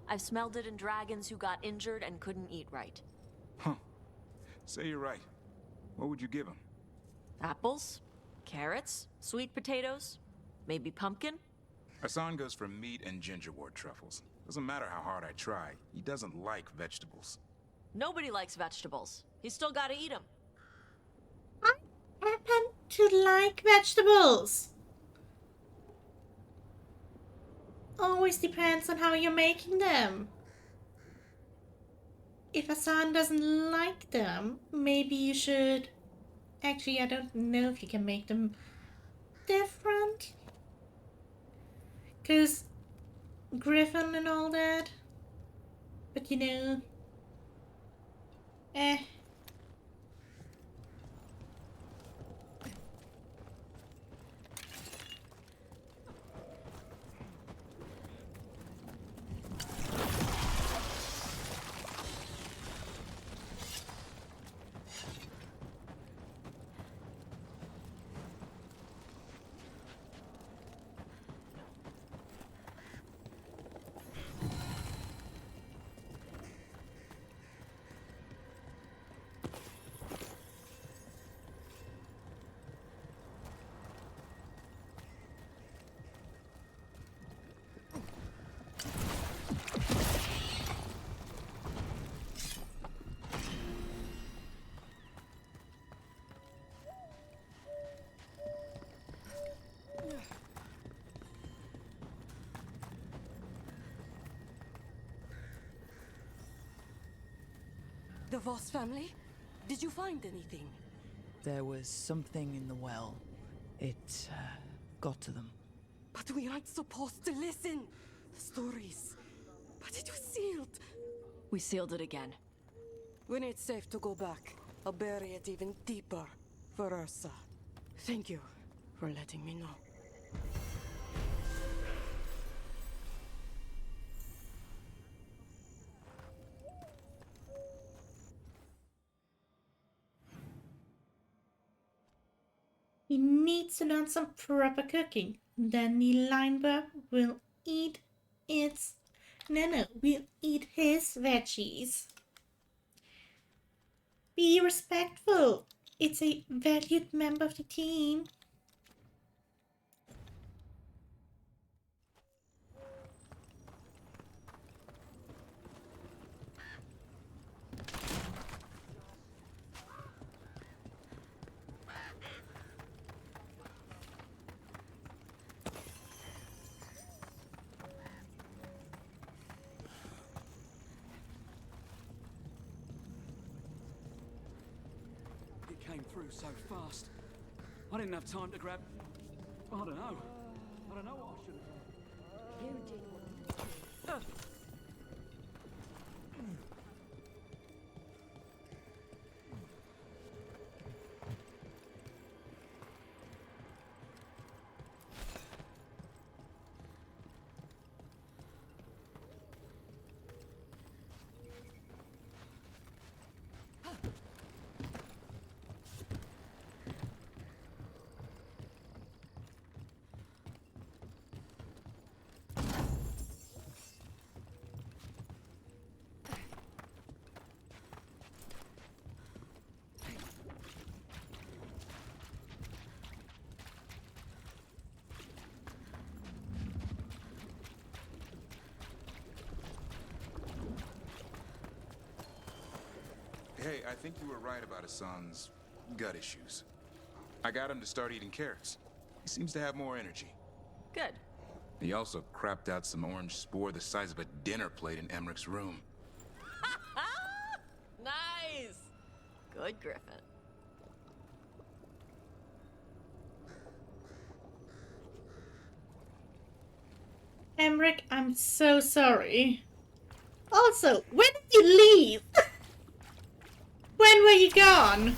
I've smelled it in dragons who got injured and couldn't eat right. Huh. Say you're right. What would you give him? Apples, carrots, sweet potatoes, maybe pumpkin. Hassan goes for meat and gingerwort truffles. Doesn't matter how hard I try, he doesn't like vegetables. Nobody likes vegetables. He's still gotta eat them. I happen to like vegetables. Always depends on how you're making them. If Hassan doesn't like them, maybe you should... Actually, I don't know if you can make them different. 'Cause Griffin and all that. But you know... The Voss family? Did you find anything? There was something in the well. It got to them. But we aren't supposed to listen. The stories. But it was sealed. We sealed it again. When it's safe to go back, I'll bury it even deeper for Ursa. Thank you for letting me know. He needs to learn some proper cooking. Then the Lineberg will eat its... No, we'll eat his veggies. Be respectful. It's a valued member of the team. Came through so fast. I didn't have time to grab... I don't know. I don't know what I should have done. You did what you did. Hey, I think you were right about Hassan's gut issues. I got him to start eating carrots. He seems to have more energy. Good. He also crapped out some orange spore the size of a dinner plate in Emmerich's room. Nice! Good, Griffin. Emmerich, I'm so sorry. Also, when did you leave? When were you gone?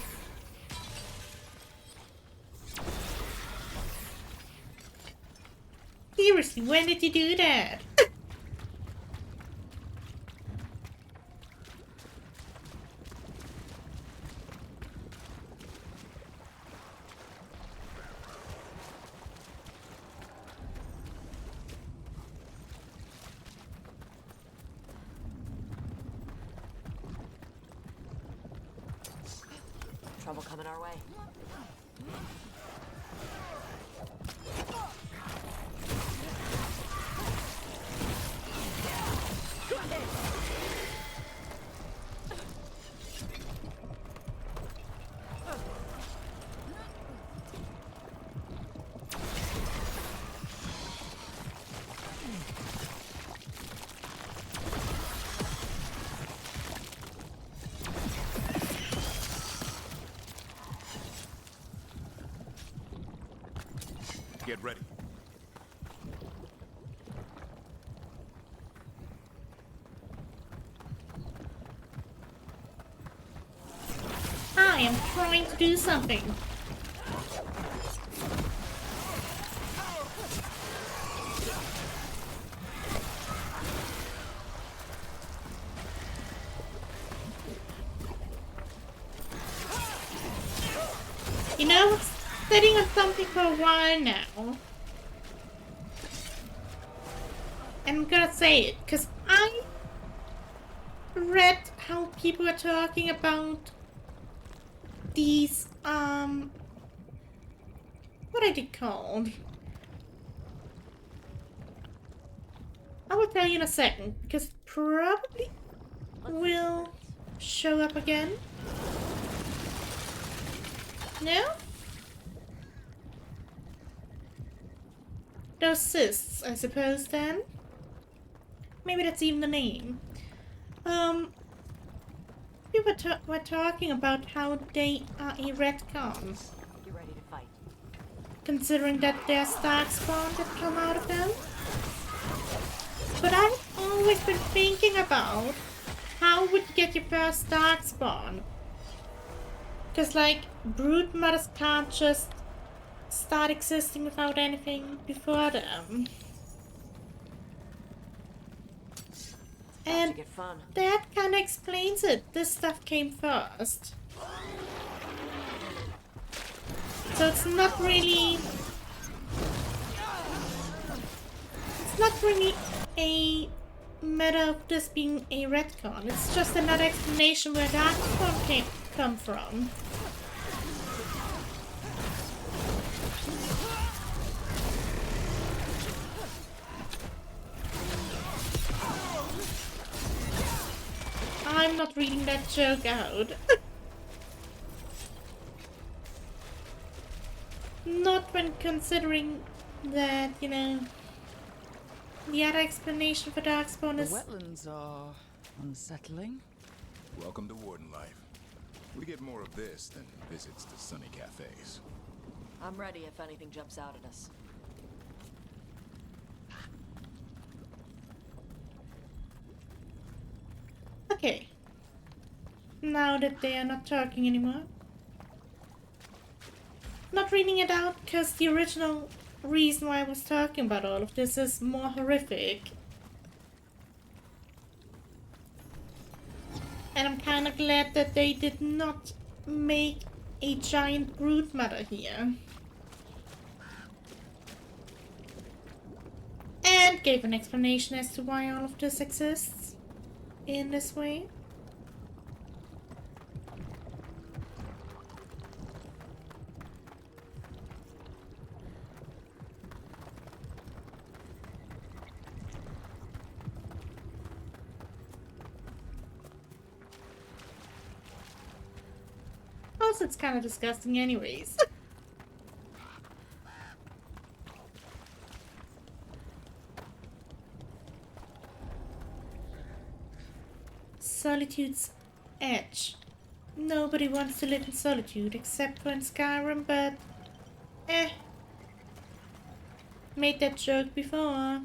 Seriously, when did you do that? Trouble coming our way. Get ready. I am trying to do something. You know, sitting on something for a while now. And I'm gonna say it, because I read how people are talking about these, what are they called? I will tell you in a second, because it probably will show up again. No? Those cysts, I suppose, then? Maybe that's even the name. we were talking about how they are a retcon, You ready to fight? considering that there's darkspawn that come out of them. But I've always been thinking about how would you get your first darkspawn? Because, like, brood mothers can't just start existing without anything before them. And get fun. that kind of explains it. This stuff came first. So it's not really a matter of this being a retcon. It's just another explanation where Darkspawn come from. I'm not reading that joke out. Not when considering that, you know, the other explanation for Darkspawn is... The wetlands are unsettling. Welcome to Warden life. We get more of this than visits to sunny cafes. I'm ready if anything jumps out at us. Okay. Now that they are not talking anymore. Not reading it out because the original reason why I was talking about all of this is more horrific. And I'm kind of glad that they did not make a giant brood mother here. And gave an explanation as to why all of this exists in this way. Also, it's kind of disgusting anyways. Solitude's edge. Nobody wants to live in solitude except for in Skyrim, but made that joke before.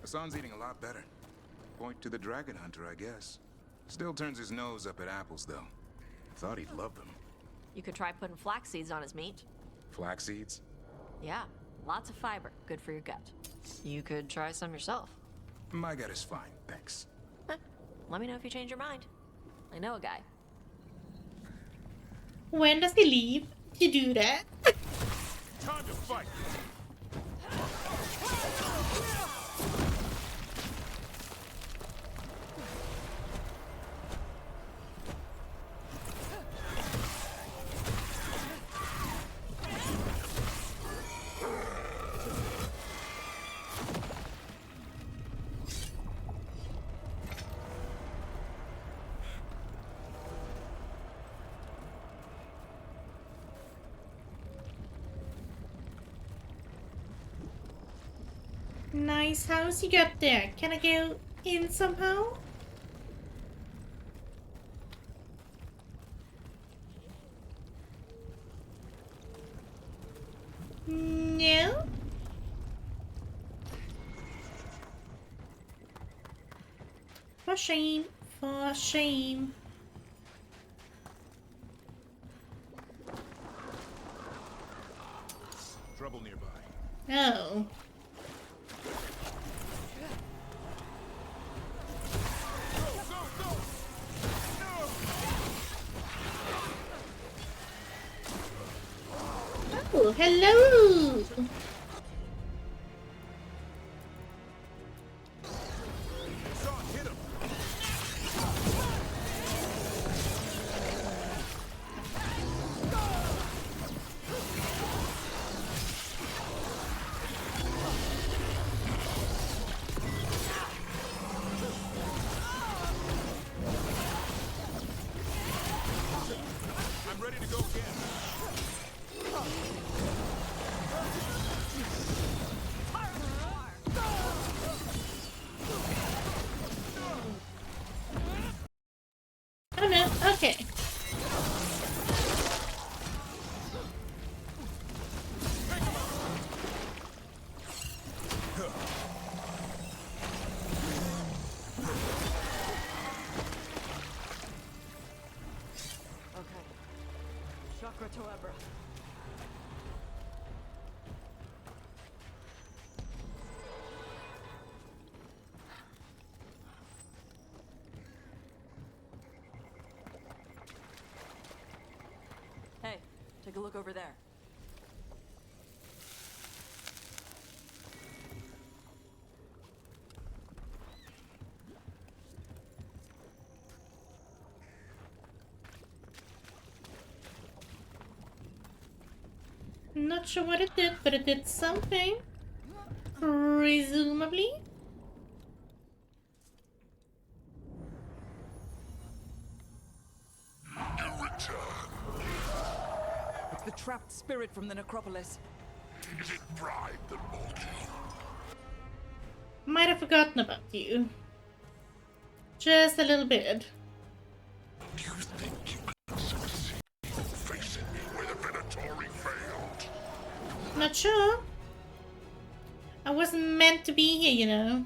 Hassan's eating a lot better. Point to the dragon hunter, I guess. Still turns his nose up at apples, though. Thought he'd love them. You could try putting flax seeds on his meat. Flax seeds? Yeah, lots of fiber, good for your gut. You could try some yourself. My gut is fine, thanks. Let me know if you change your mind. I know a guy. When does he leave to do that? Time to fight! Nice house you got there. Can I go in somehow? No? For shame. For shame. Trouble nearby. Oh. Oh, hello! I'm ready to go again. Take a look over there. Not sure what it did, but it did something. Presumably. It's the trapped spirit from the necropolis. Is it bribed the mortal? Might have forgotten about you. Just a little bit. Do you think you can succeed facing me where the Venatori failed? Not sure. I wasn't meant to be here, you know.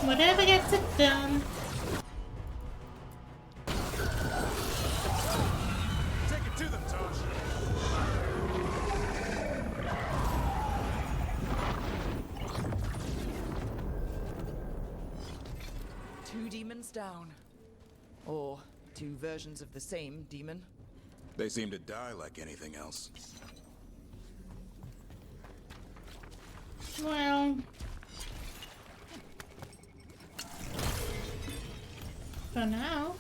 Whatever gets it done. Take it to them, Tosh. Two demons down. Or two versions of the same demon. They seem to die like anything else. Well, for now.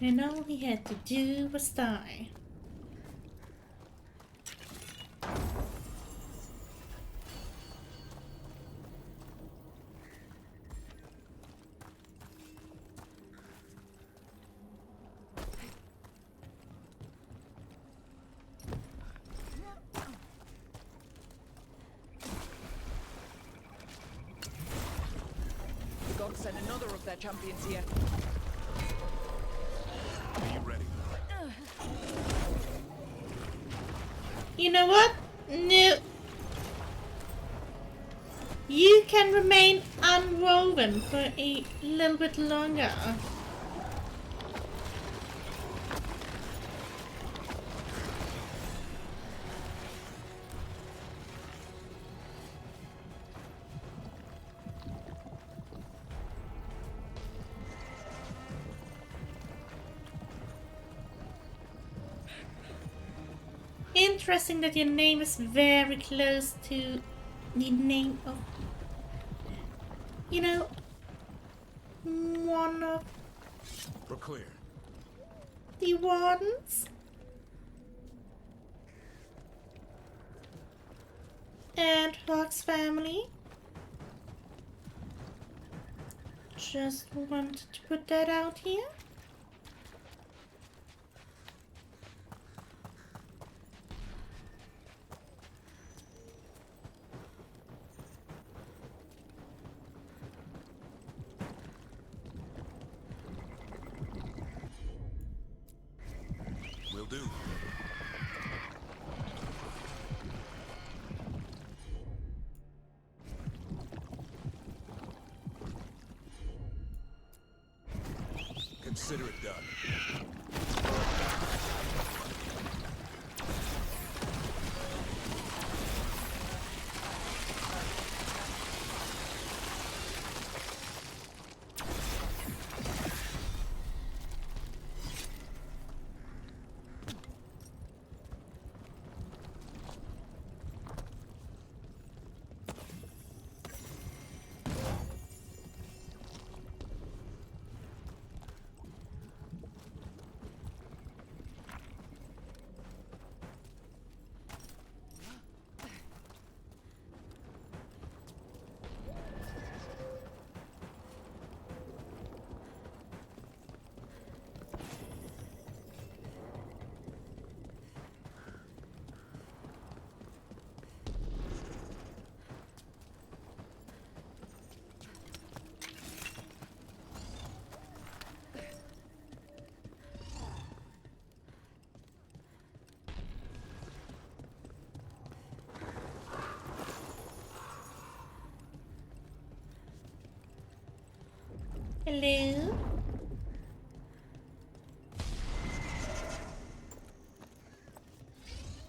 And all we had to do was die. The gods sent another of their champions here. Are you ready? You know what? No. You can remain unwoven for a little bit longer. Interesting that your name is very close to the name of, you know, one of We're clear. the wardens. And Hawk's family. Just wanted to put that out here. Will do. Consider it done. Hello?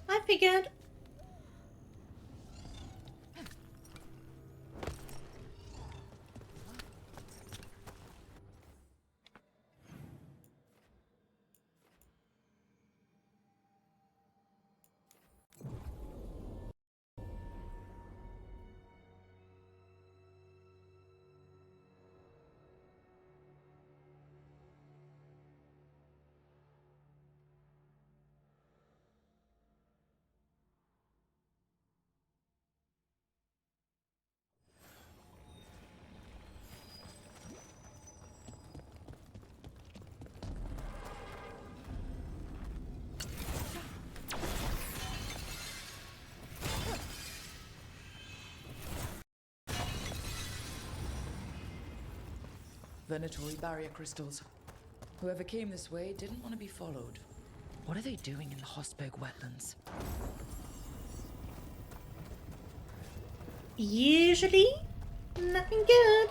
I figured. Venatory barrier crystals. Whoever came this way didn't want to be followed. What are they doing in the Hosberg wetlands? Usually, nothing good.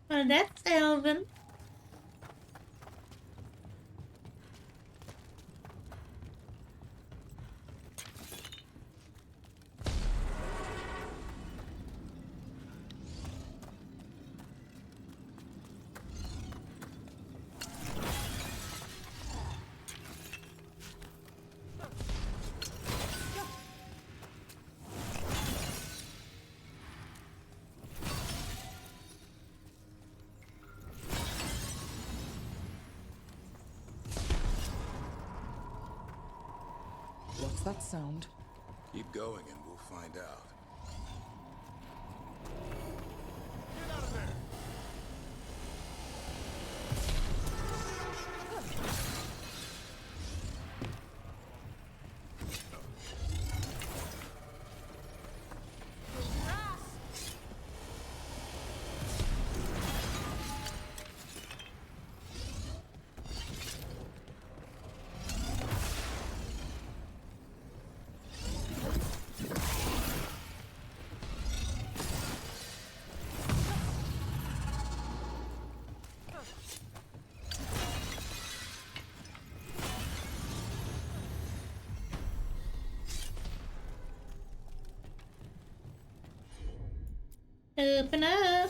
Well, that's Elvin. What's that sound? Keep going and we'll find out. Open up.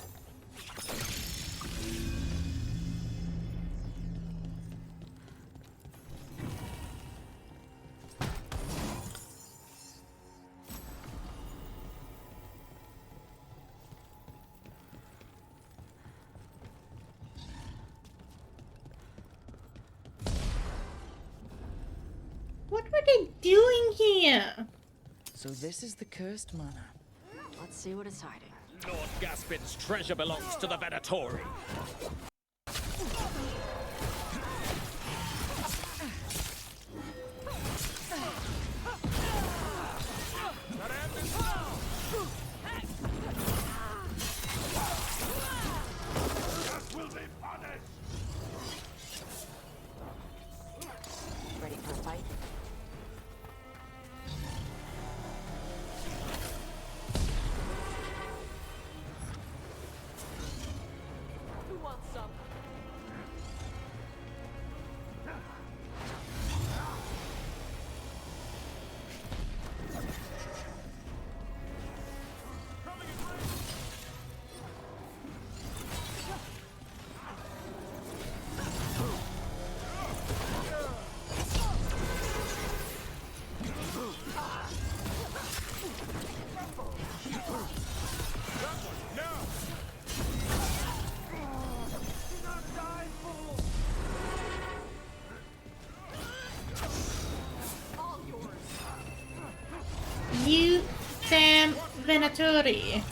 they doing here? So this is the cursed manor. Let's see what it's hiding. Lord Gaspin's treasure belongs to the Venatori. Ready for a fight? Who wants some? You damn Venatori.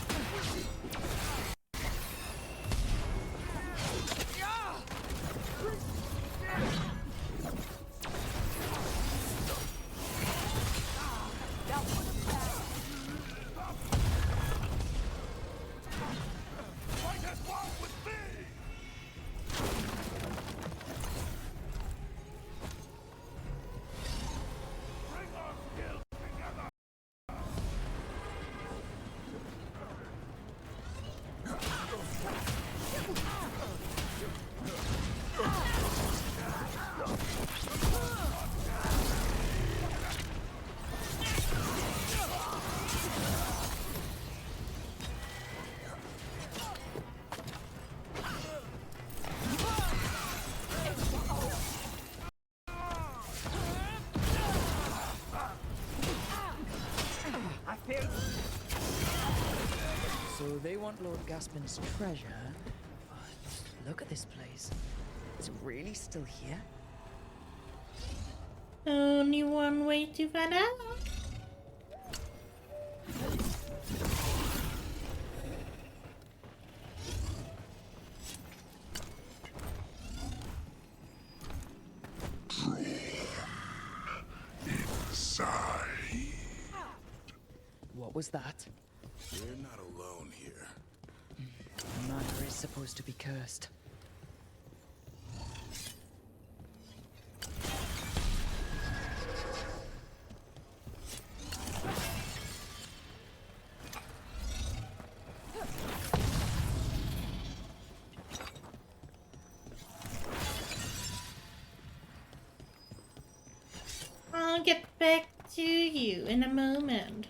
So they want Lord Gaspin's treasure. But look at this place. Is it really still here? Only one way to find out. Inside. What was that? We're not alone here. The manor is supposed to be cursed. I'll get back to you in a moment.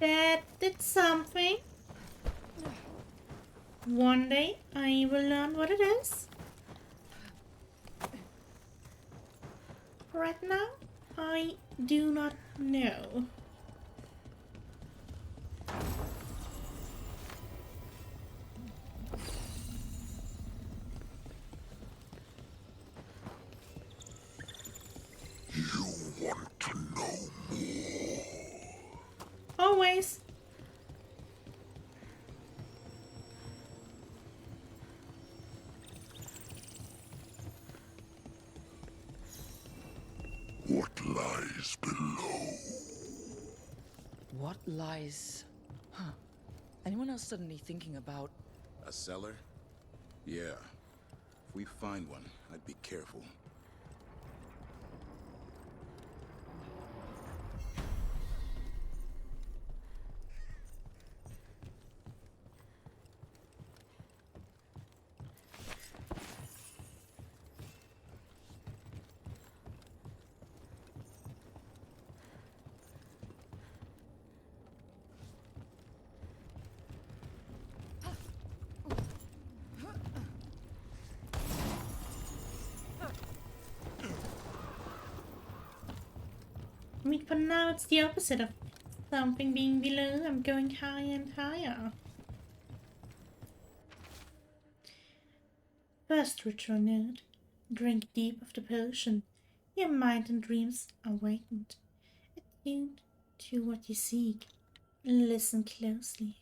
That did something. One day I will learn what it is. Right now, I do not know. You want to know more? Always. What lies below? What lies... Huh. Anyone else suddenly thinking about... A cellar? Yeah. If we find one, I'd be careful. I mean, for now it's the opposite of something being below. I'm going higher and higher. First ritual note. Drink deep of the potion. Your mind and dreams are awakened. Attuned to what you seek. Listen closely.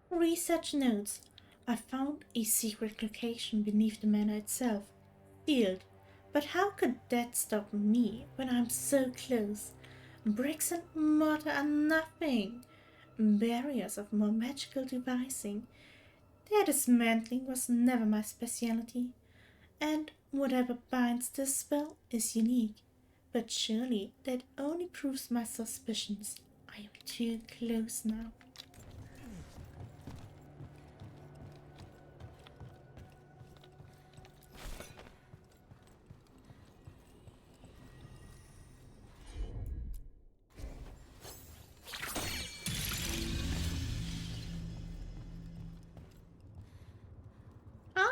Research notes. I found a secret location beneath the manor itself. Sealed. But how could that stop me when I'm so close? Bricks and mortar are nothing. Barriers of more magical devising. Their dismantling was never my specialty. And whatever binds this spell is unique. But surely that only proves my suspicions. I am too close now.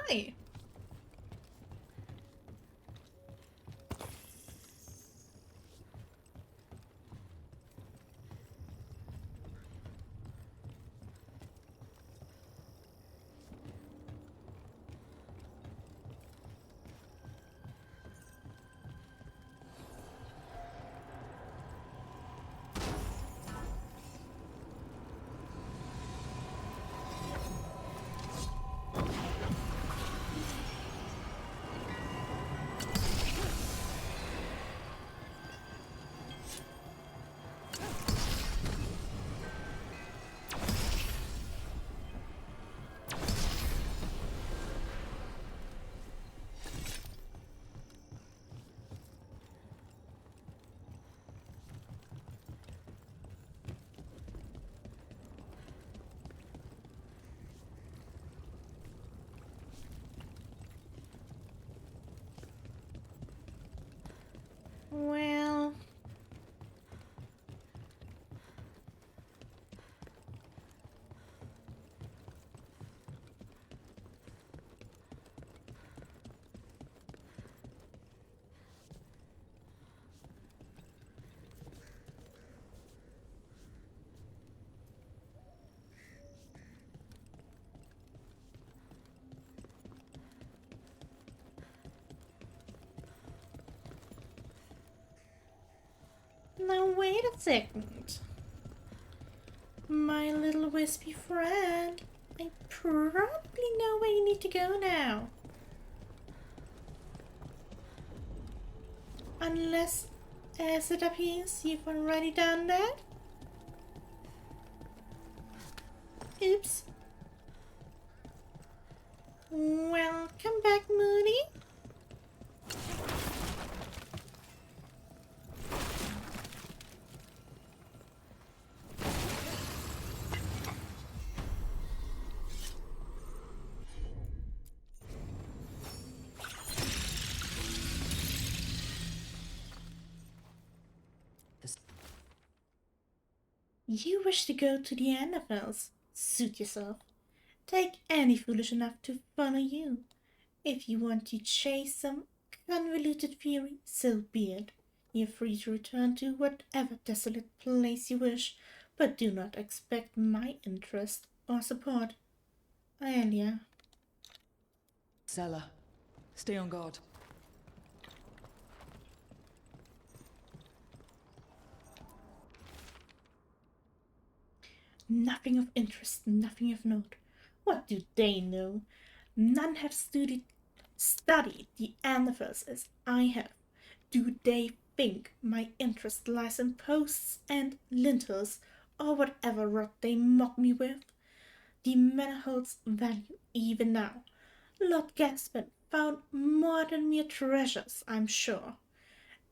Hi! Well... Now wait a second. My little wispy friend, I probably know where you need to go now. Unless, as it appears, you've already done that? Oops. Welcome back, Moody. You wish to go to the NFLs. Suit yourself. Take any foolish enough to follow you. If you want to chase some convoluted theory, so be it. You're free to return to whatever desolate place you wish, but do not expect my interest or support. Aelia. Zella, stay on guard. Nothing of interest, nothing of note. What do they know? None have studied the universe as I have. Do they think my interest lies in posts and lintels, or whatever rot they mock me with? The manor holds value even now. Lord Gaspin found more than mere treasures, I'm sure.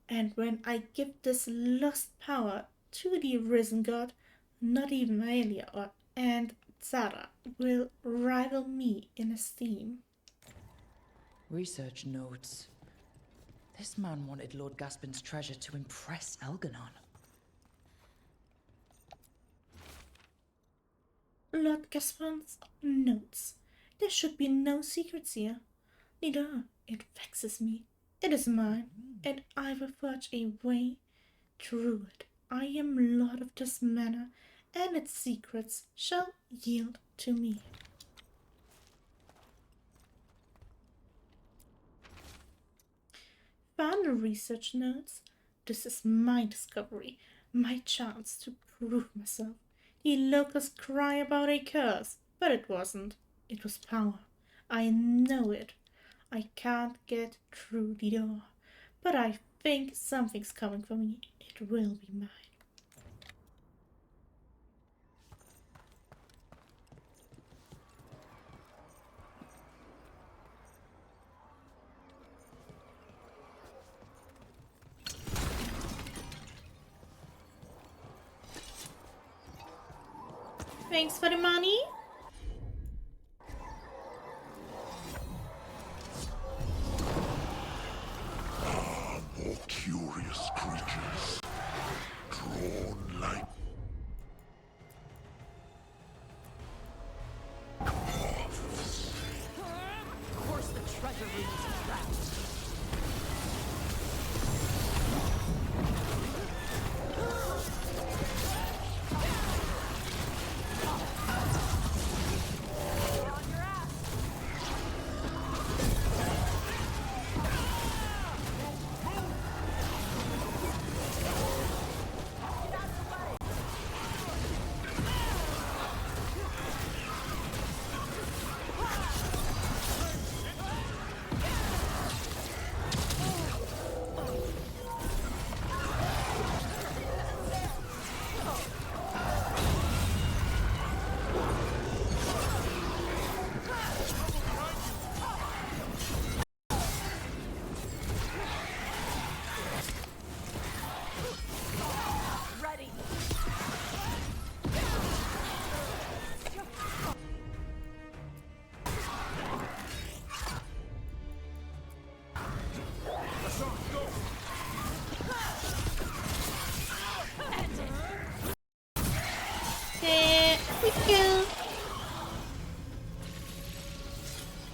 And when I give this lost power to the risen god, not even Aelia or Aunt Zara will rival me in esteem. Research notes. This man wanted Lord Gaspin's treasure to impress Elganon. Lord Gaspin's notes. There should be no secrets here. Neither. It vexes me. It is mine, and I will forge a way through it. I am lord of this manor, and its secrets shall yield to me. Found the research notes. This is my discovery, my chance to prove myself. The locals cry about a curse, but it wasn't. It was power. I know it. I can't get through the door, but I think something's coming for me. It will be mine. Thanks for the money. More curious creatures, drawn like moths. Of course the treasure room is trapped.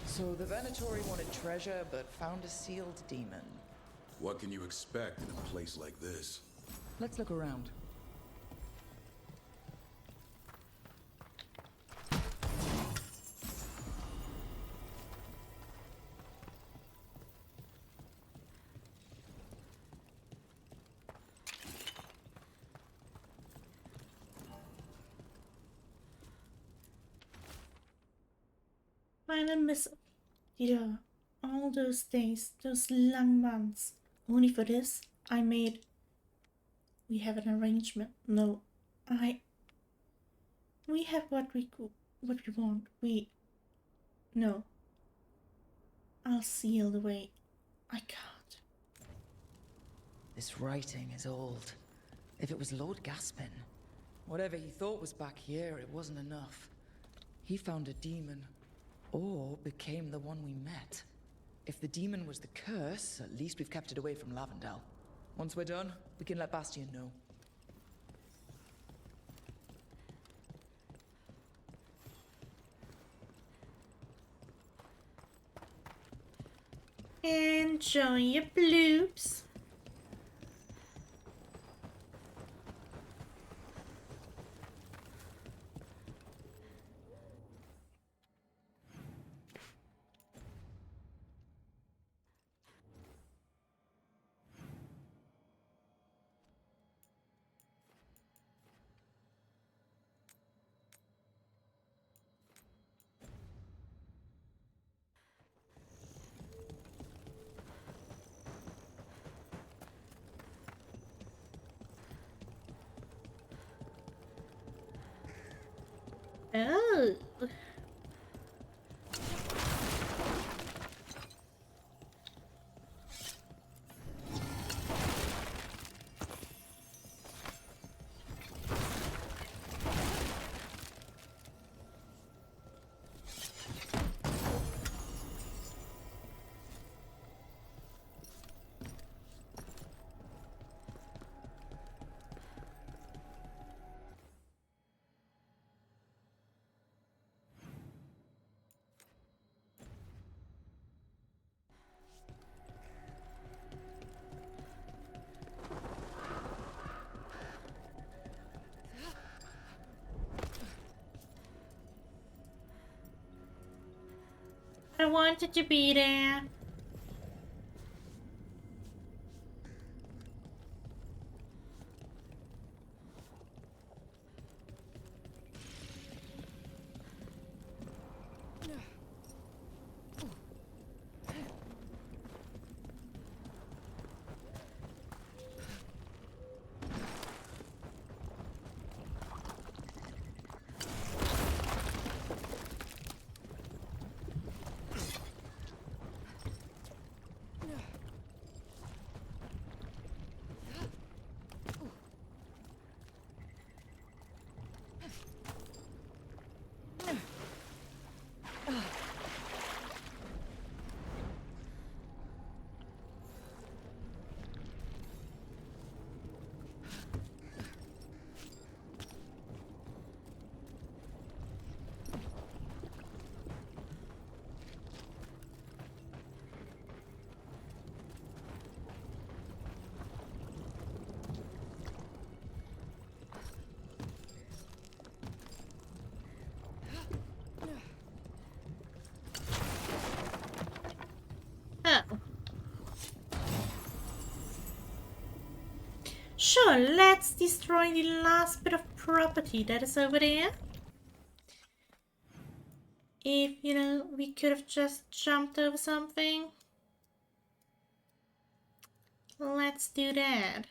So the Venatori wanted treasure, but found a sealed demon. What can you expect in a place like this? Let's look around. Final missive. Yeah, all those days, those long months. Only for this, I made. We have an arrangement. No, we have what we want. No. I'll seal the way. I can't. This writing is old. If it was Lord Gaspin, whatever he thought was back here, it wasn't enough. He found a demon, or became the one we met. If the demon was the curse, at least we've kept it away from Lavendel. Once we're done, we can let Bastion know. Enjoy your bloops. Oh. I wanted to be there. Sure, let's destroy the last bit of property that is over there. If, you know, we could have just jumped over something. Let's do that.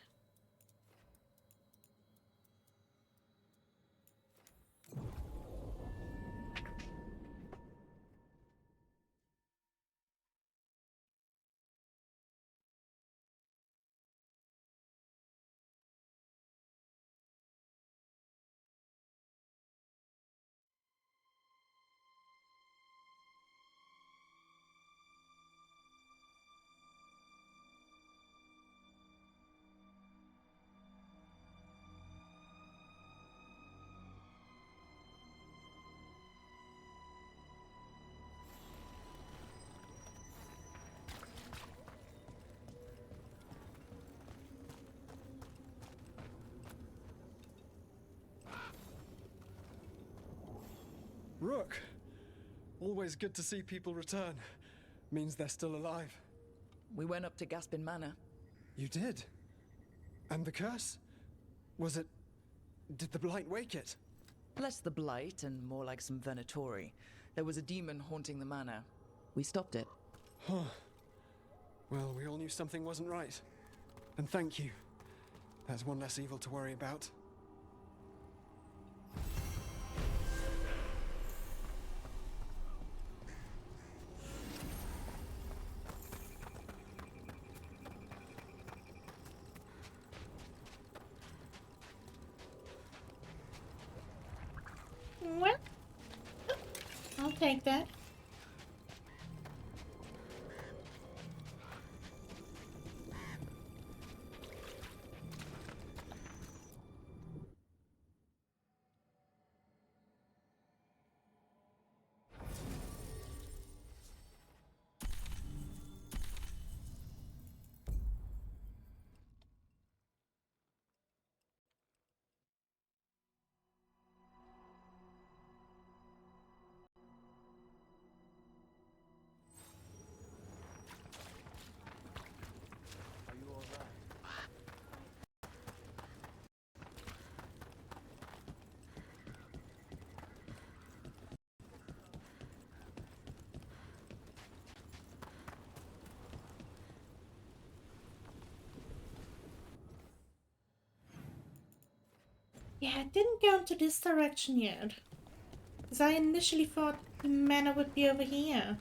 Rook! Always good to see people return. Means they're still alive. We went up to Gaspin Manor. You did? And the curse? Was it... Did the Blight wake it? Less the Blight and more like some Venatori. There was a demon haunting the manor. We stopped it. Huh. Well, we all knew something wasn't right. And thank you. That's one less evil to worry about. Well, I'll take that. Yeah, I didn't go into this direction yet. Because I initially thought the manor would be over here.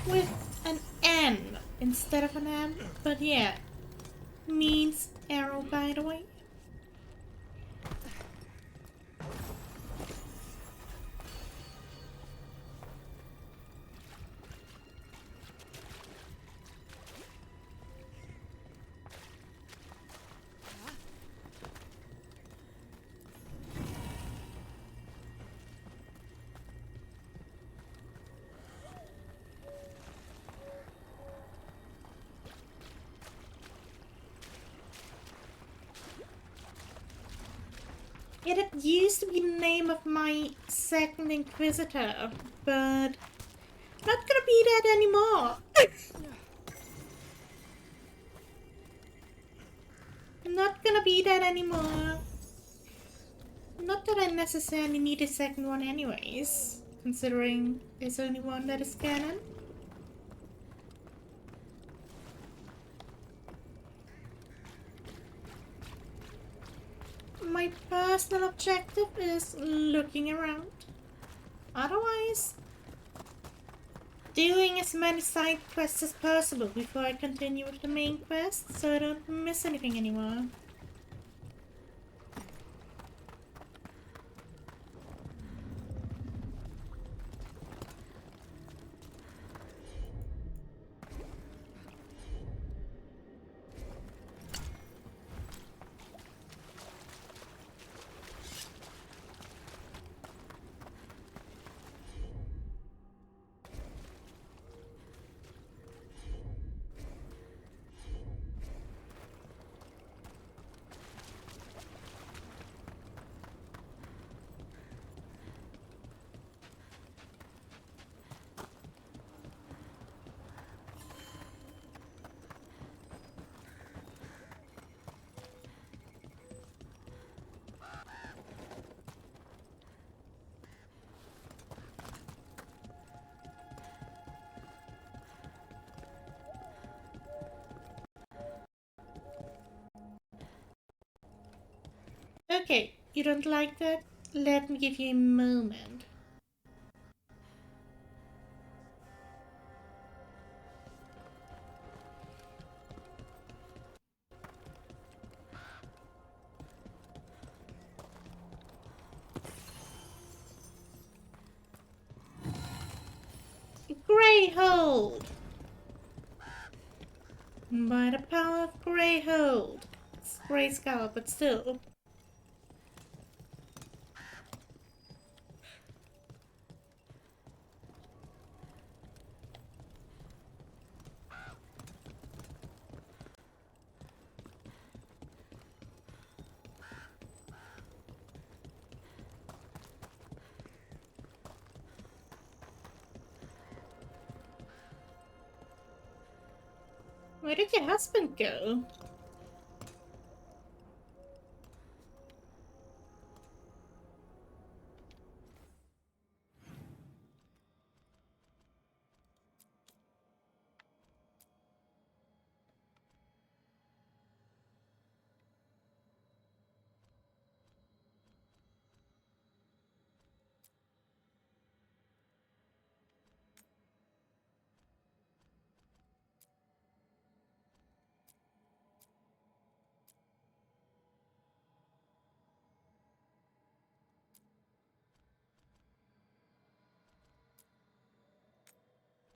With an N instead of an M, but yeah, means arrow by the way. Yeah, that used to be the name of my second Inquisitor, but not gonna be that anymore. Not gonna be that anymore. Not that I necessarily need a second one anyways, considering there's only one that is canon. My personal objective is looking around. Otherwise, doing as many side quests as possible before I continue with the main quest, so I don't miss anything anymore. Okay, you don't like that? Let me give you a moment. Greyhold! By the power of Greyhold. It's Greyskull, but still. Where did your husband go?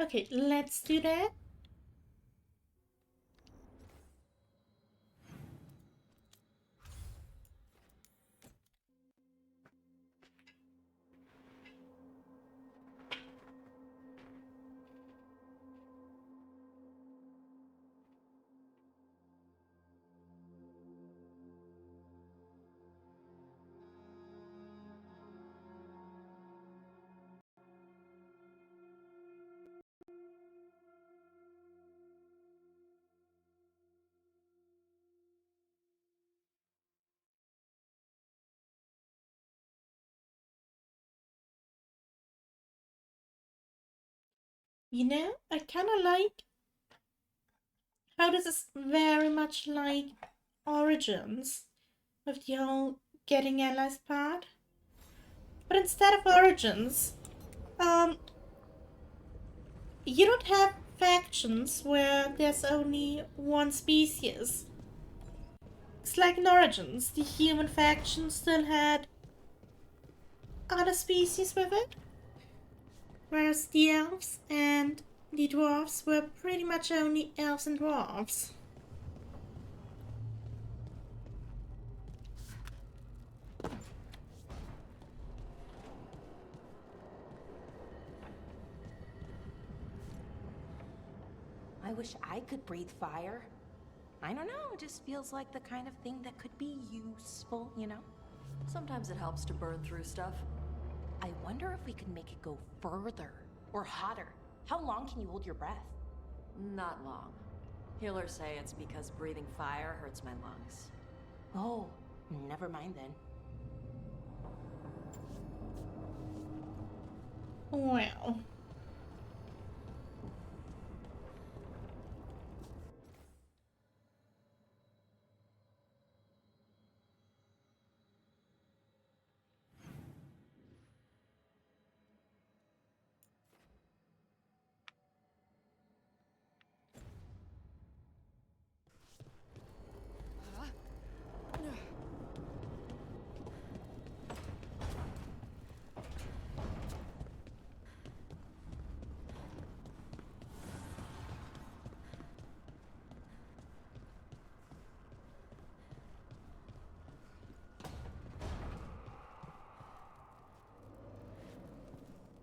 Okay, let's do that. You know, I kind of like how this is very much like Origins, with the whole getting allies part. But instead of Origins, you don't have factions where there's only one species. It's like in Origins, the human faction still had other species with it, whereas the elves and the dwarves were pretty much only elves and dwarves. I wish I could breathe fire. I don't know, it just feels like the kind of thing that could be useful, you know? Sometimes it helps to burn through stuff. I wonder if we could make it go further or hotter. How long can you hold your breath? Not long. Healers say it's because breathing fire hurts my lungs. Oh, never mind then. Well.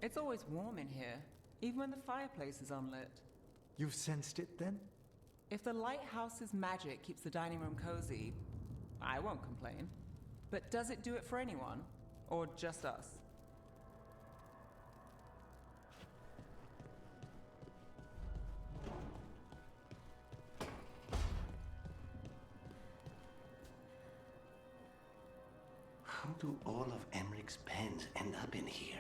It's always warm in here, even when the fireplace is unlit. You've sensed it then? If the lighthouse's magic keeps the dining room cozy, I won't complain. But does it do it for anyone? Or just us? How do all of Emmeric's pens end up in here?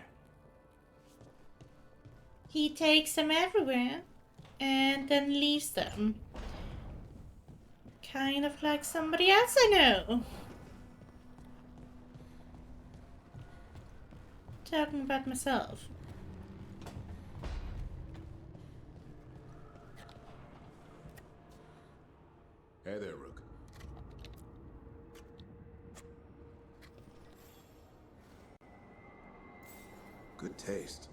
He takes them everywhere and then leaves them. Kind of like somebody else I know. Talking about myself. Hey there, Rook. Good taste.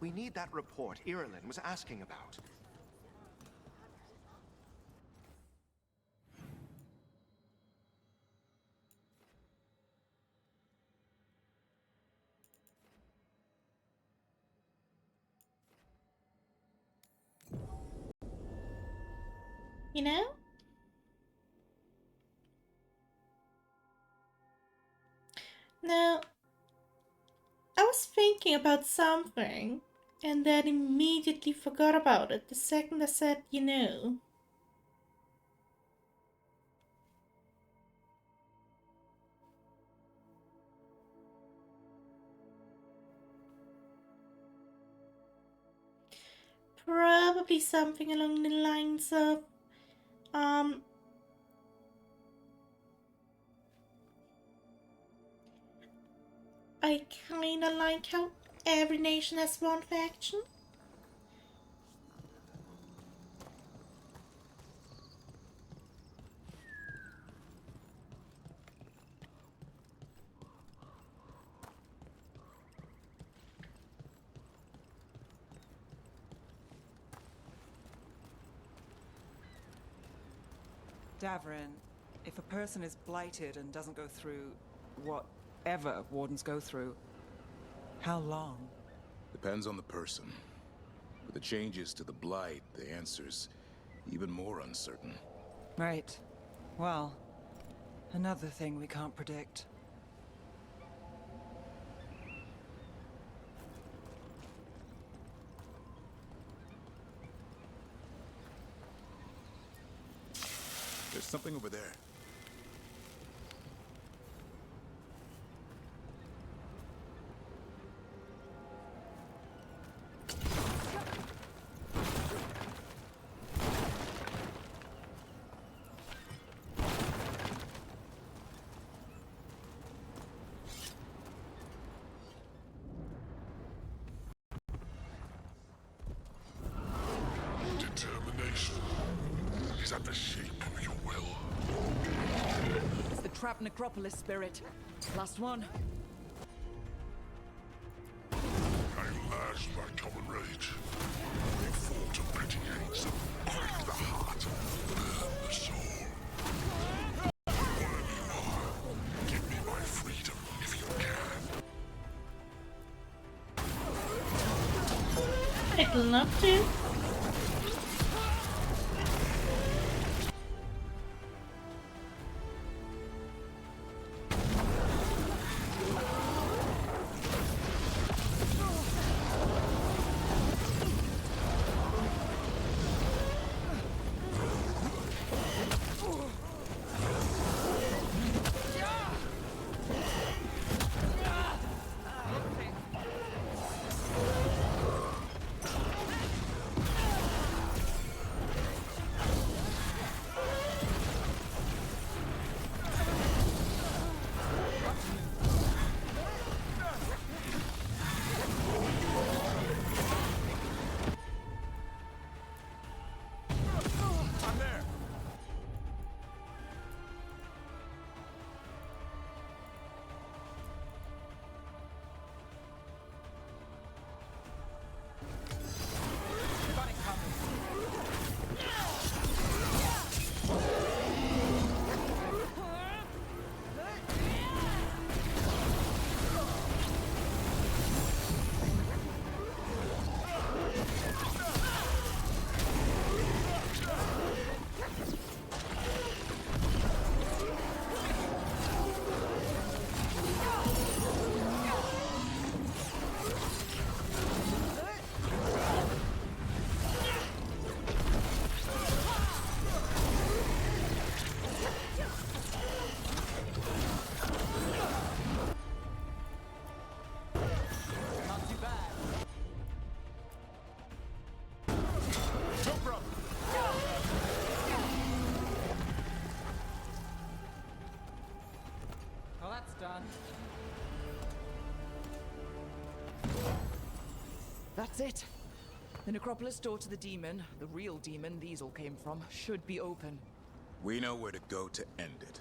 We need that report Irilyn was asking about. You know? Now, I was thinking about something and then immediately forgot about it the second I said, you know. Probably something along the lines of, I kinda like how every nation has one faction. Davrin, if a person is blighted and doesn't go through whatever wardens go through, how long? Depends on the person. With the changes to the blight, the answer's even more uncertain. Right. Well, another thing we can't predict. There's something over there. Determination is at the shape of your will. It's the trapped necropolis spirit. Last one. I lash my common rage. We fought a petty hates, crack the heart, burn the soul. Whatever you are, give me my freedom if you can. I'd love to. That's it. The necropolis door to the demon, the real demon these all came from, should be open. We know where to go to end it.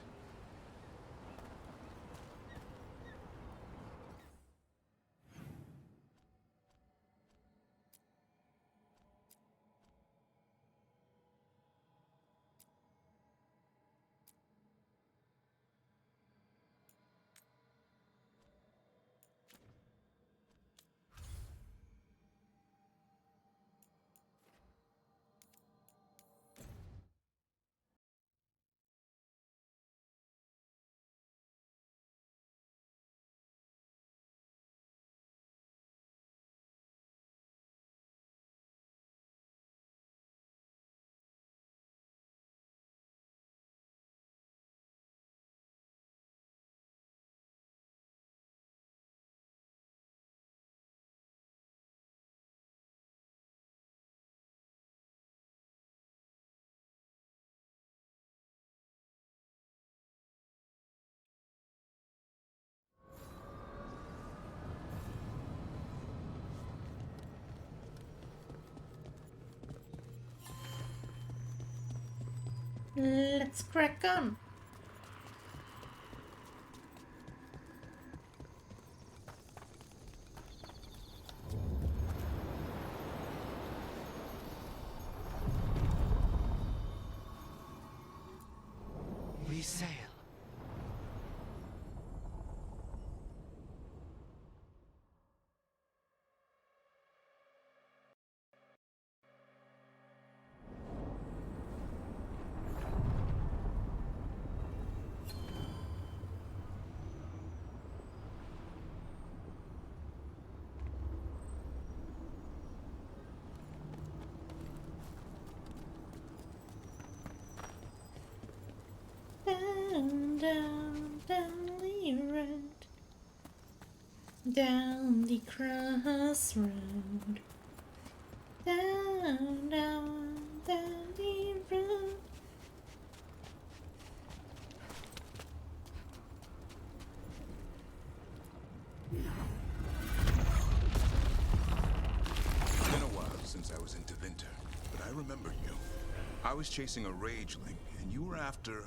Let's crack on. We sail. Down, down, down the road. Down the crossroad. Down, down, down the road. It's been a while since I was in Tevinter, but I remember you. I was chasing a rageling, and you were after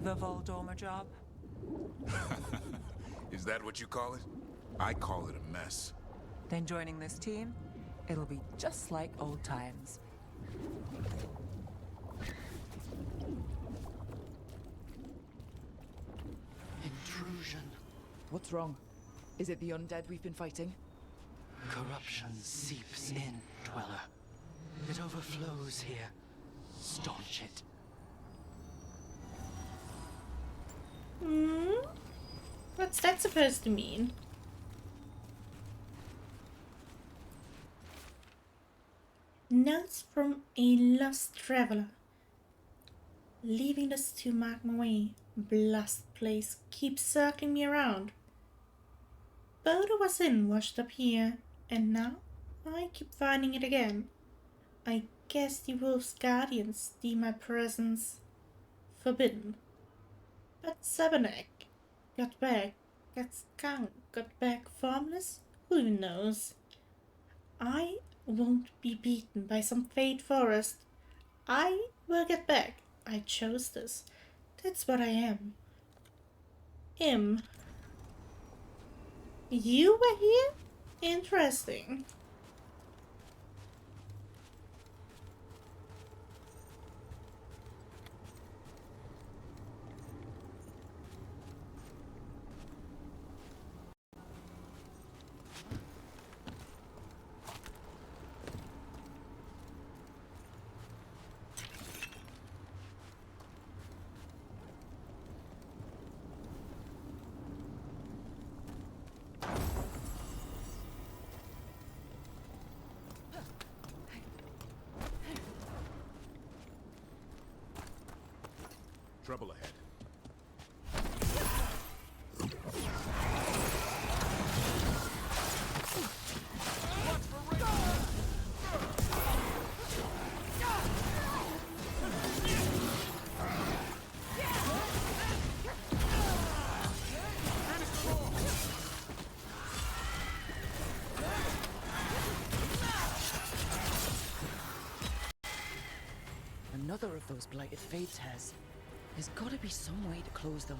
The Voldormer job? Is that what you call it? I call it a mess. Then joining this team, it'll be just like old times. Intrusion. What's wrong? Is it the undead we've been fighting? Corruption seeps in, Dweller. It overflows here. Staunch it. What's that supposed to mean? Notes from a lost traveler. Leaving this to mark my way. Blast place keeps circling me around. Boat I was in washed up here, and now I keep finding it again. I guess the wolf's guardians deem my presence forbidden. But Saberneck got back, got skunk, got back formless? Who even knows? I won't be beaten by some fate forest. I will get back. I chose this. That's what I am. You were here? Interesting. Trouble ahead. Another of those blighted fate tears. There's gotta be some way to close them.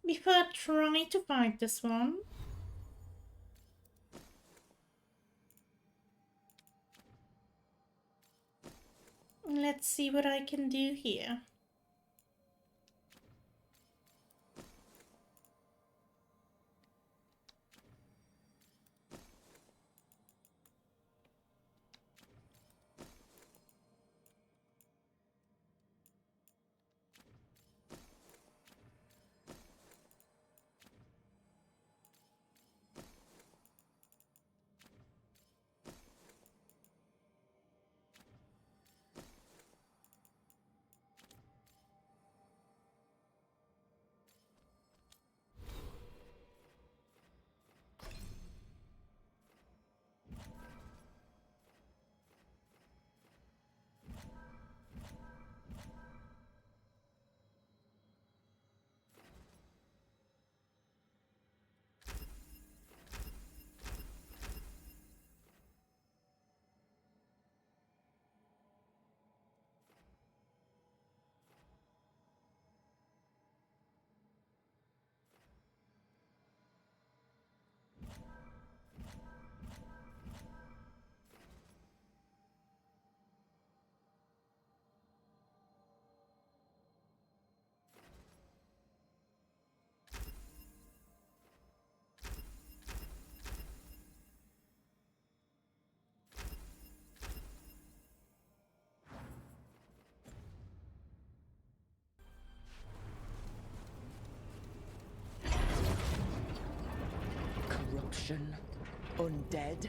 Before trying to fight this one, let's see what I can do here. corruption, undead.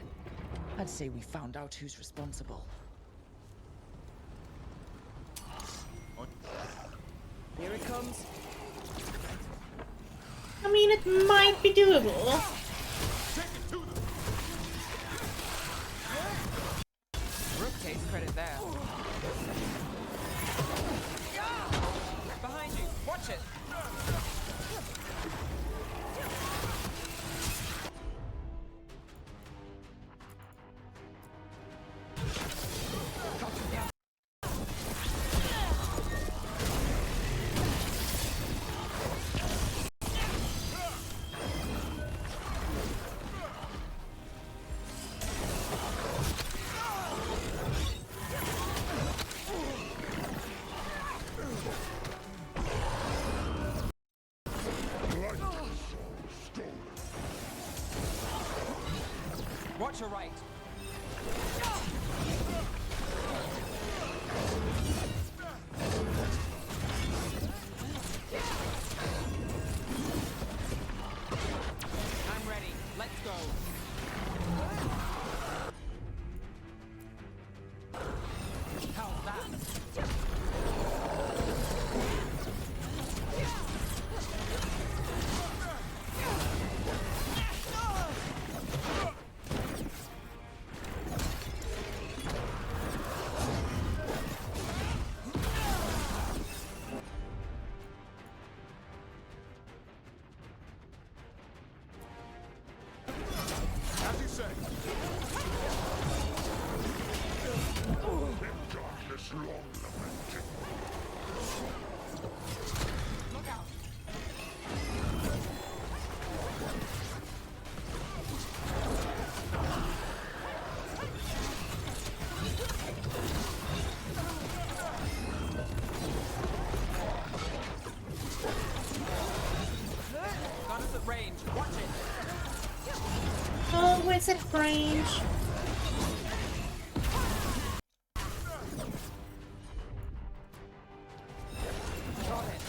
I'd say we found out who's responsible. Here it comes. I mean, it might be doable. Rook takes credit there. Behind you, watch it. Watch your right. I'm ready. Let's go. How's that? As you say. Darkness long lamented. Look out. Gunners at range. Watch it. Oh, where's that range? Got it.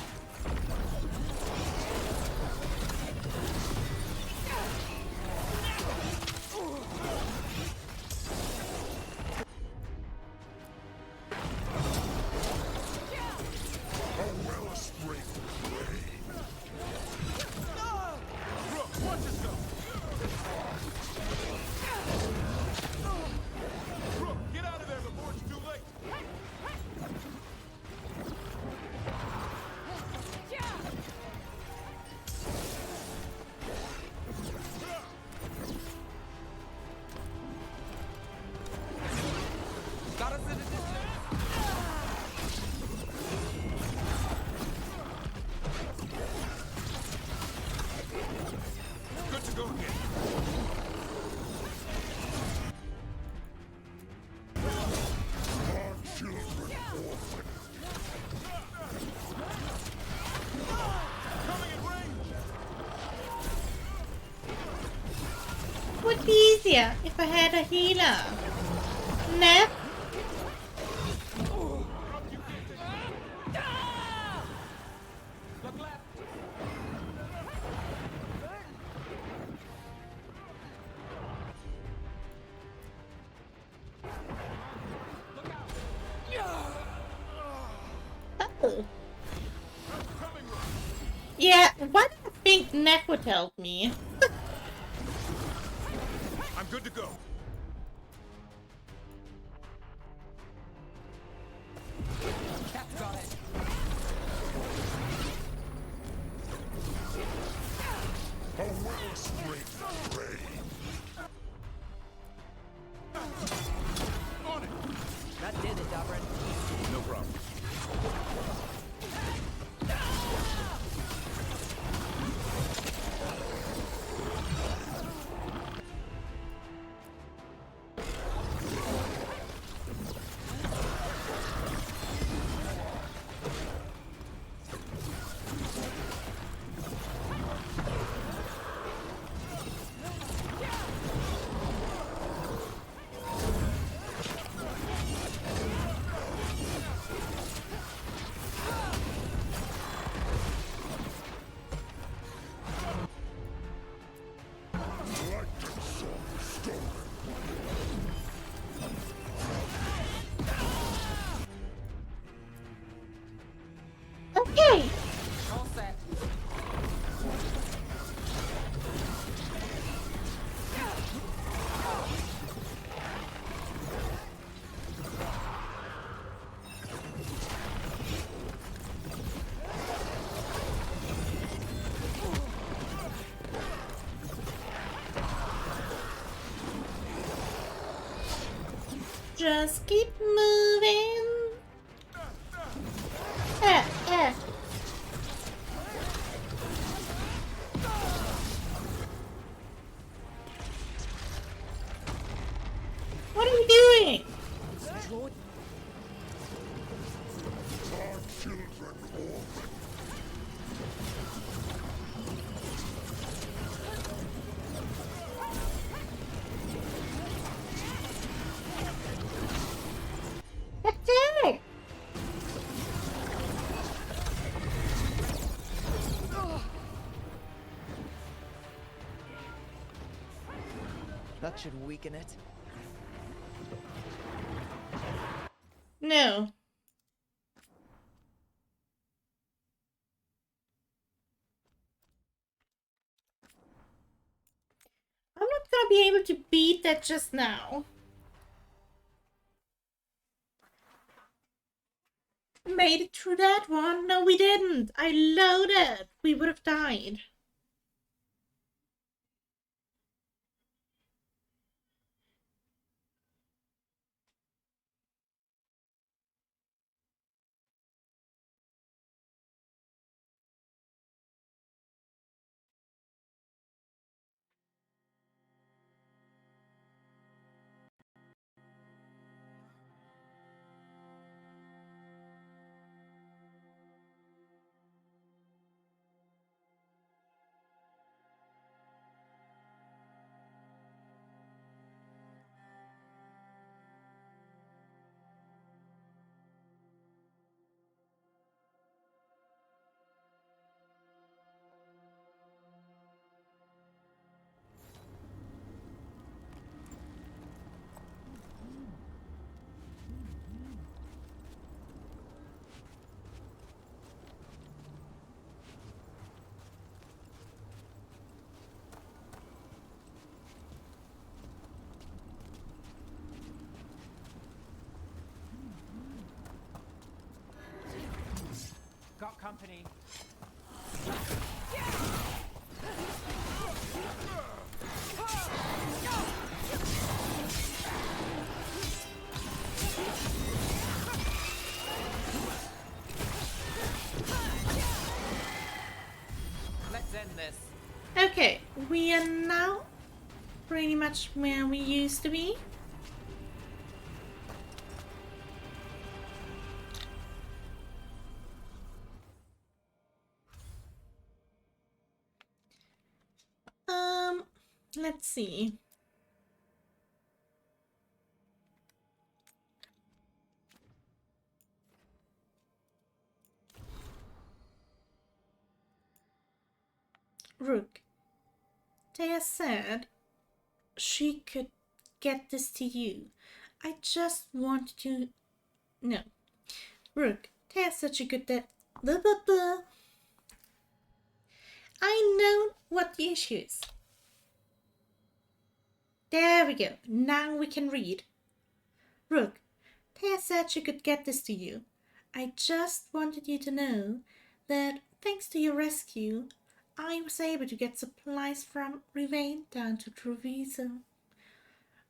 A well-sprinkled blade. Rook, watch yourself! Rook, get out of there before it's too late! Got us at a distance. Good to go again. Our children orphaned. Coming in range! Would be easier if I had a healer. Nah. Look left. Oh. Yeah, why do I think Neck would help me? I'm good to go. Cat's got it. A well-sprinkled blade. On it! That did it, Dobrin. No problem. Just keep moving. What are you doing? Attack! That should weaken it. No. I'm not gonna be able to beat that just now. Made it through that one? No, we didn't. I loaded. We would have died. Got company. Let's end this. Okay, we are now pretty much where we used to be. Let's see. Rook. Taya said she could get this to you. I just want to... No. Rook. Taya said she could that... I know what the issue is. There we go. Now we can read. Rook. Taya said she could get this to you. I just wanted you to know that thanks to your rescue, I was able to get supplies from Rivain down to Treviso.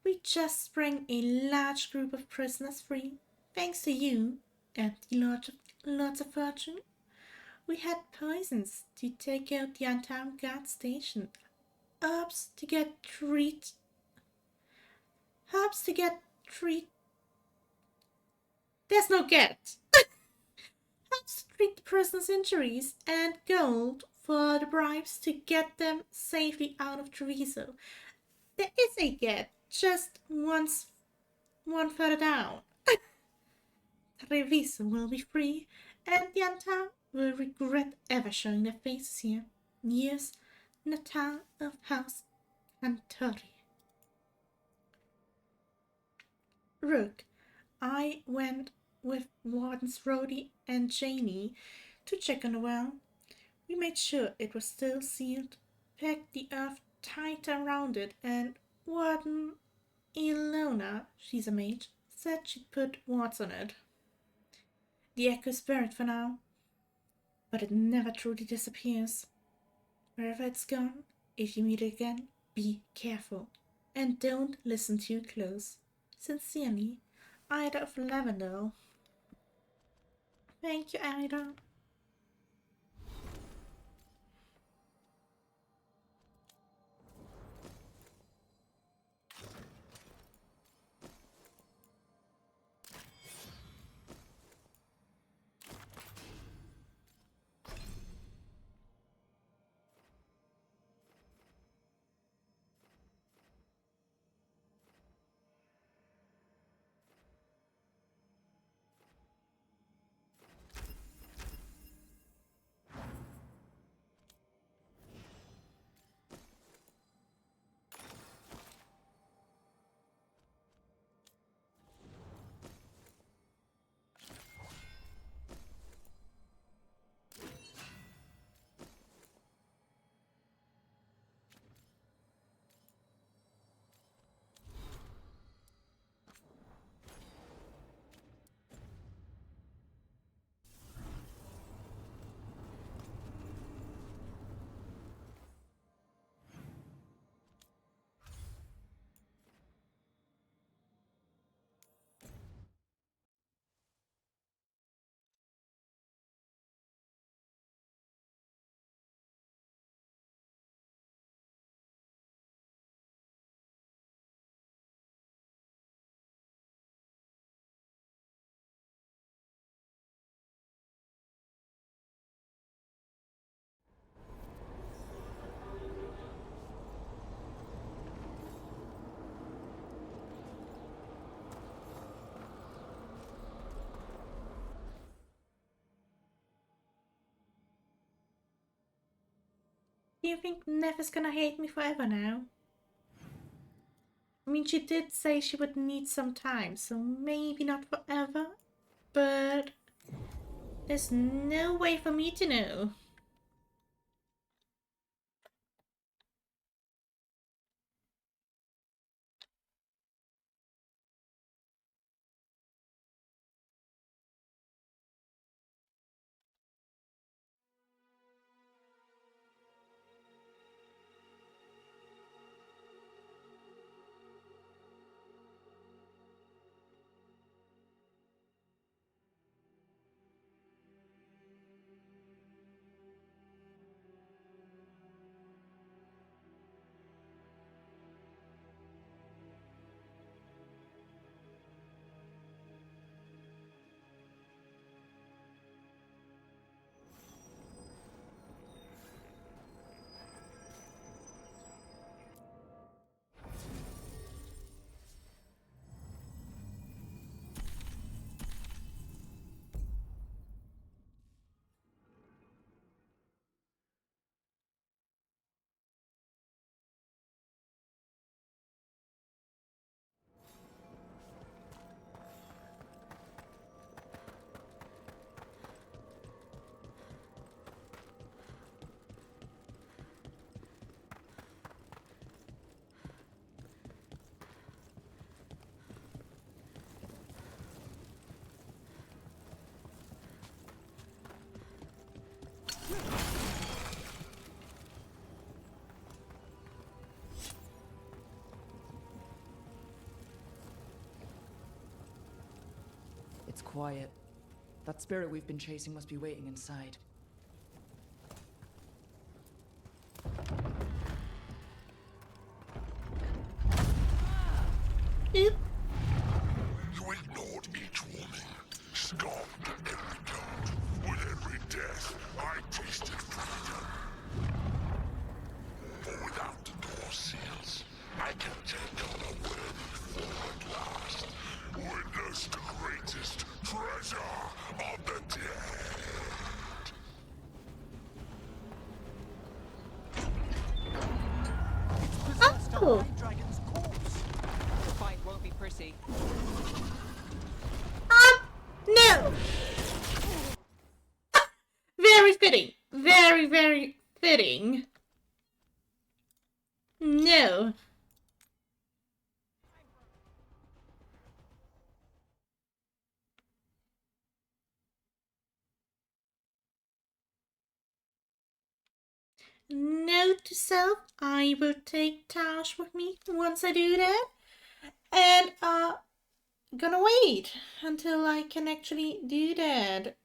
We just sprang a large group of prisoners free, thanks to you and lots of fortune. We had poisons to take out the untown guard station, herbs to get treat. There's no get. Herbs to treat the prisoners' injuries and gold for the bribes to get them safely out of Treviso. There is a get, just one further down. Treviso will be free, and the untown will regret ever showing their faces here. Yes, Natal of House Cantori. Rook, I went with Wardens Rhodey and Janie to check on the well. We made sure it was still sealed, packed the earth tight around it, and Warden Ilona, she's a mage, said she'd put wards on it. The echo is buried for now, but it never truly disappears. Wherever it's gone, if you meet it again, be careful and don't listen too close. Sincerely, Ida of Lavendel. Thank you, Ida. Do you think Nev is gonna hate me forever now? I mean, she did say she would need some time, so maybe not forever, but there's no way for me to know. It's quiet. That spirit we've been chasing must be waiting inside. Oop. You ignored each warning, scoffed at every taunt. With every death, I tasted freedom. For without the door seals, I can take on a worthy foe at last. Witness the greatest treasure of the dead. Oh! Dragon's corpse. The fight won't be pretty. No! Very fitting. Very, very fitting. No. Note to self, I will take Tash with me once I do that. And, gonna wait until I can actually do that.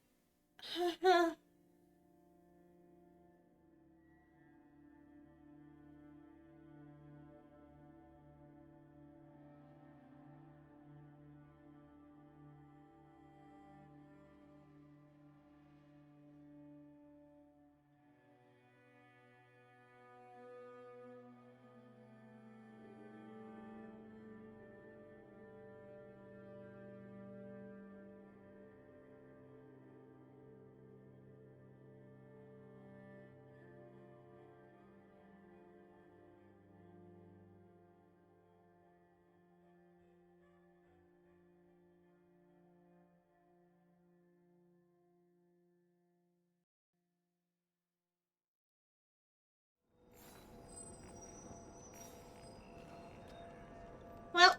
Well,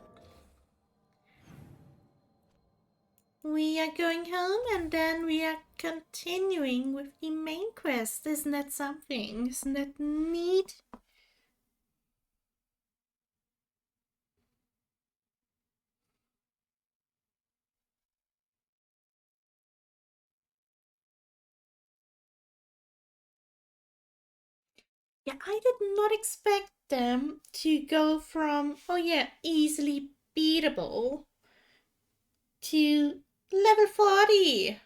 we are going home and then we are continuing with the main quest. Isn't that something? Isn't that neat? Yeah, I did not expect them to go from, oh yeah, easily beatable to level 40.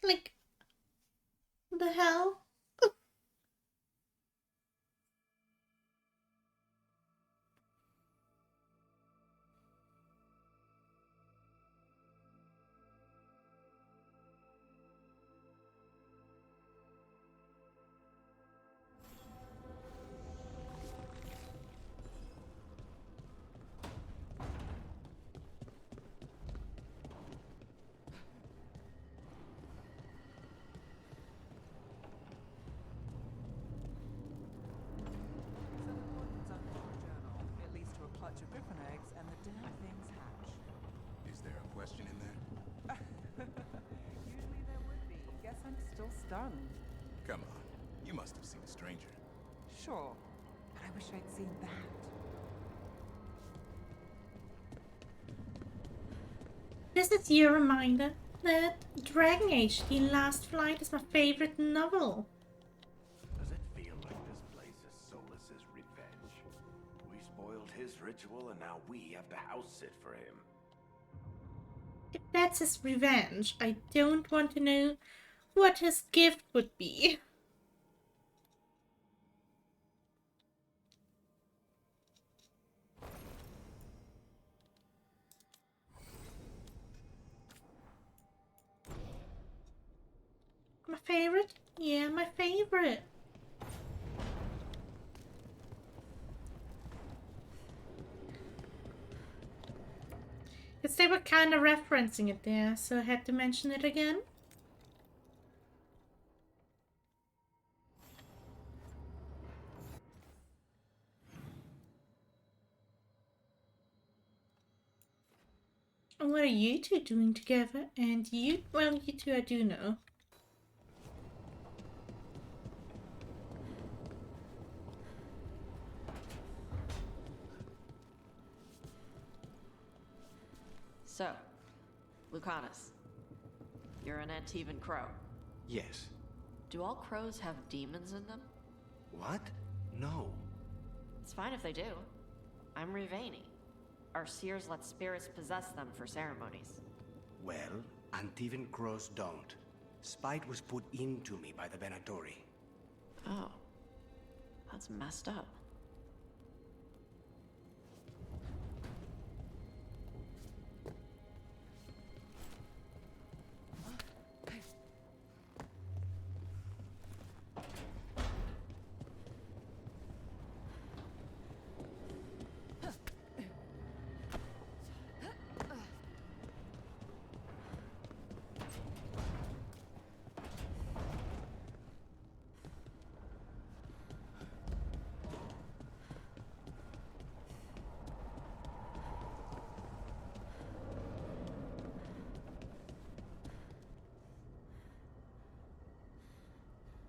Like, the hell? It leads to a clutch of griffin eggs, and the damn things hatch. Is there a question in there? Usually there would be. Guess I'm still stunned. Come on. You must have seen a stranger. Sure, but I wish I'd seen that. This is your reminder that Dragon Age, The Last Flight, is my favorite novel. Does it feel like this place is Solus's revenge? We spoiled his ritual and now we have to house sit for him. If that's his revenge, I don't want to know what his gift would be. My favorite? Yeah, my favorite. Because they were kind of referencing it there, so I had to mention it again. And what are you two doing together? And you, well, you two I do know. So, Lucanus, you're an Antivan crow. Yes. Do all crows have demons in them? What? No. It's fine if they do. I'm Rivaini. Our seers let spirits possess them for ceremonies. Well, Antivan crows don't. Spite was put into me by the Venatori. Oh. That's messed up.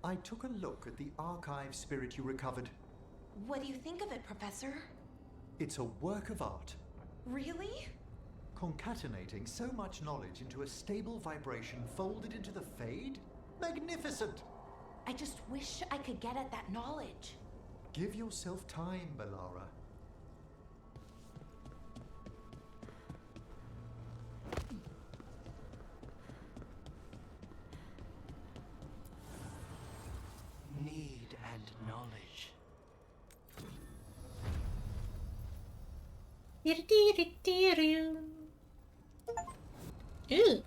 I took a look at the archive spirit you recovered. What do you think of it, Professor? It's a work of art. Really? Concatenating so much knowledge into a stable vibration folded into the Fade? Magnificent! I just wish I could get at that knowledge. Give yourself time, Balara. Need and knowledge. Ew.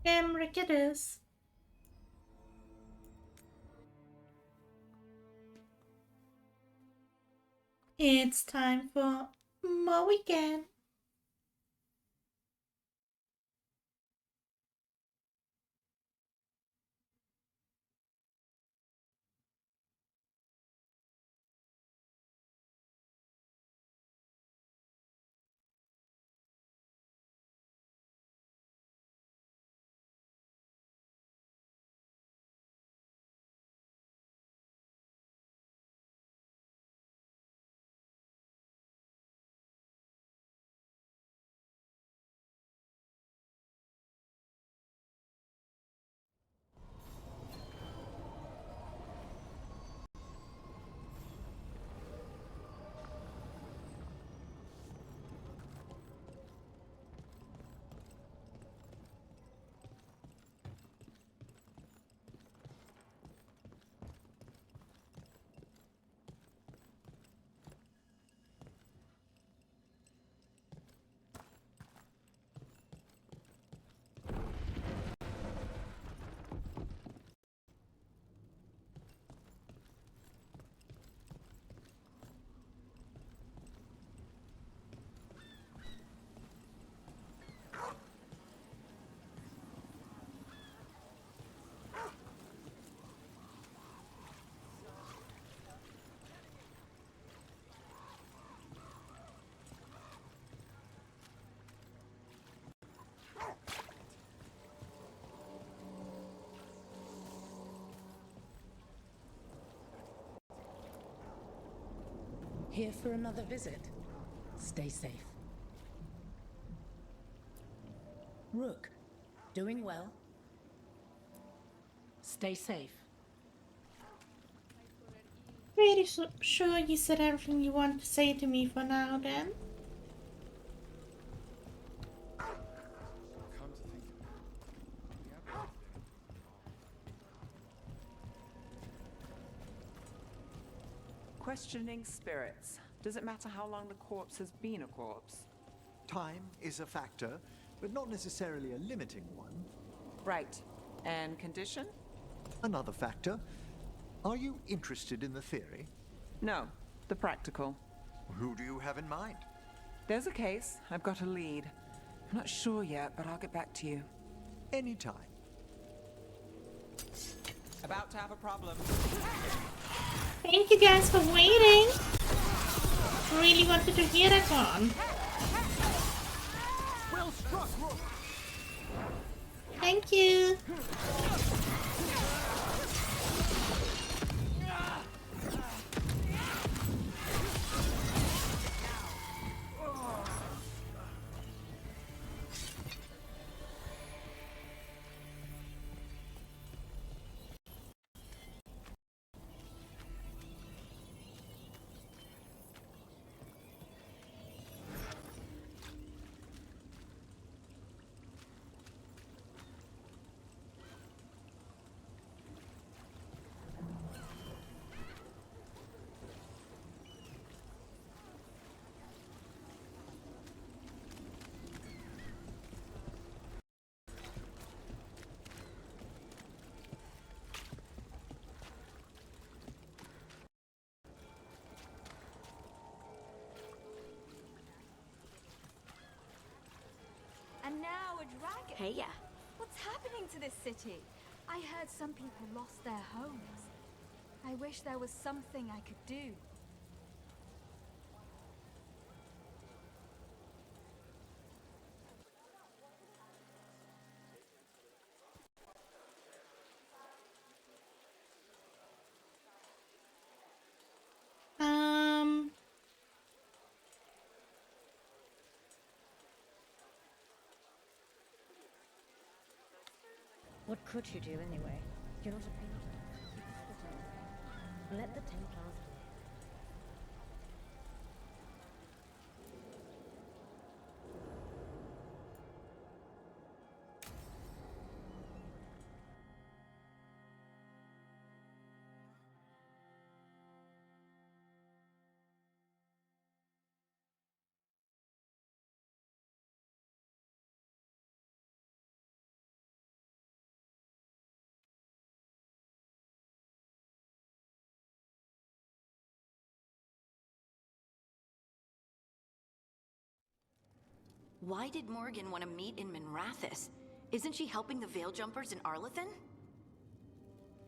Emmerich it is. It's time for more weekend. Here for another visit? Stay safe. Rook, doing well? Stay safe. Pretty sure you said everything you want to say to me for now, then? Questioning spirits. Does it matter how long the corpse has been a corpse? Time is a factor, but not necessarily a limiting one. Right. And condition? Another factor. Are you interested in the theory? No, the practical. Who do you have in mind? There's a case. I've got a lead. I'm not sure yet, but I'll get back to you. Anytime. About to have a problem. Thank you guys for waiting. Really wanted to hear that one. Well struck, Rook. Thank you. dragon. Hey, yeah. What's happening to this city? I heard some people lost their homes. I wish there was something I could do. What could you do anyway? You're not a painter. You could split out. Let the Templars do it. Why did Morgan want to meet in Minrathous? Isn't she helping the Veil Jumpers in Arlathan?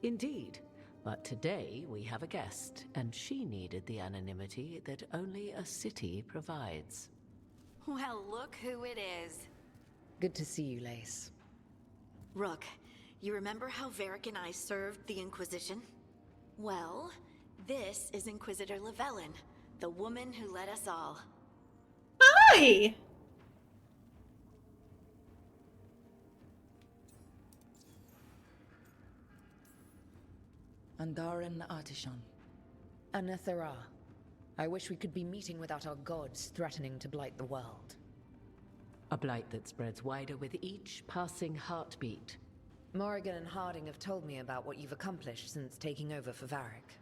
Indeed. But today we have a guest, and she needed the anonymity that only a city provides. Well, look who it is. Good to see you, Lace. Rook, you remember how Varric and I served the Inquisition? Well, this is Inquisitor Llewellyn, the woman who led us all. Hi! Andaran Artishan. Anethera. I wish we could be meeting without our gods threatening to blight the world. A blight that spreads wider with each passing heartbeat. Morrigan and Harding have told me about what you've accomplished since taking over for Varric.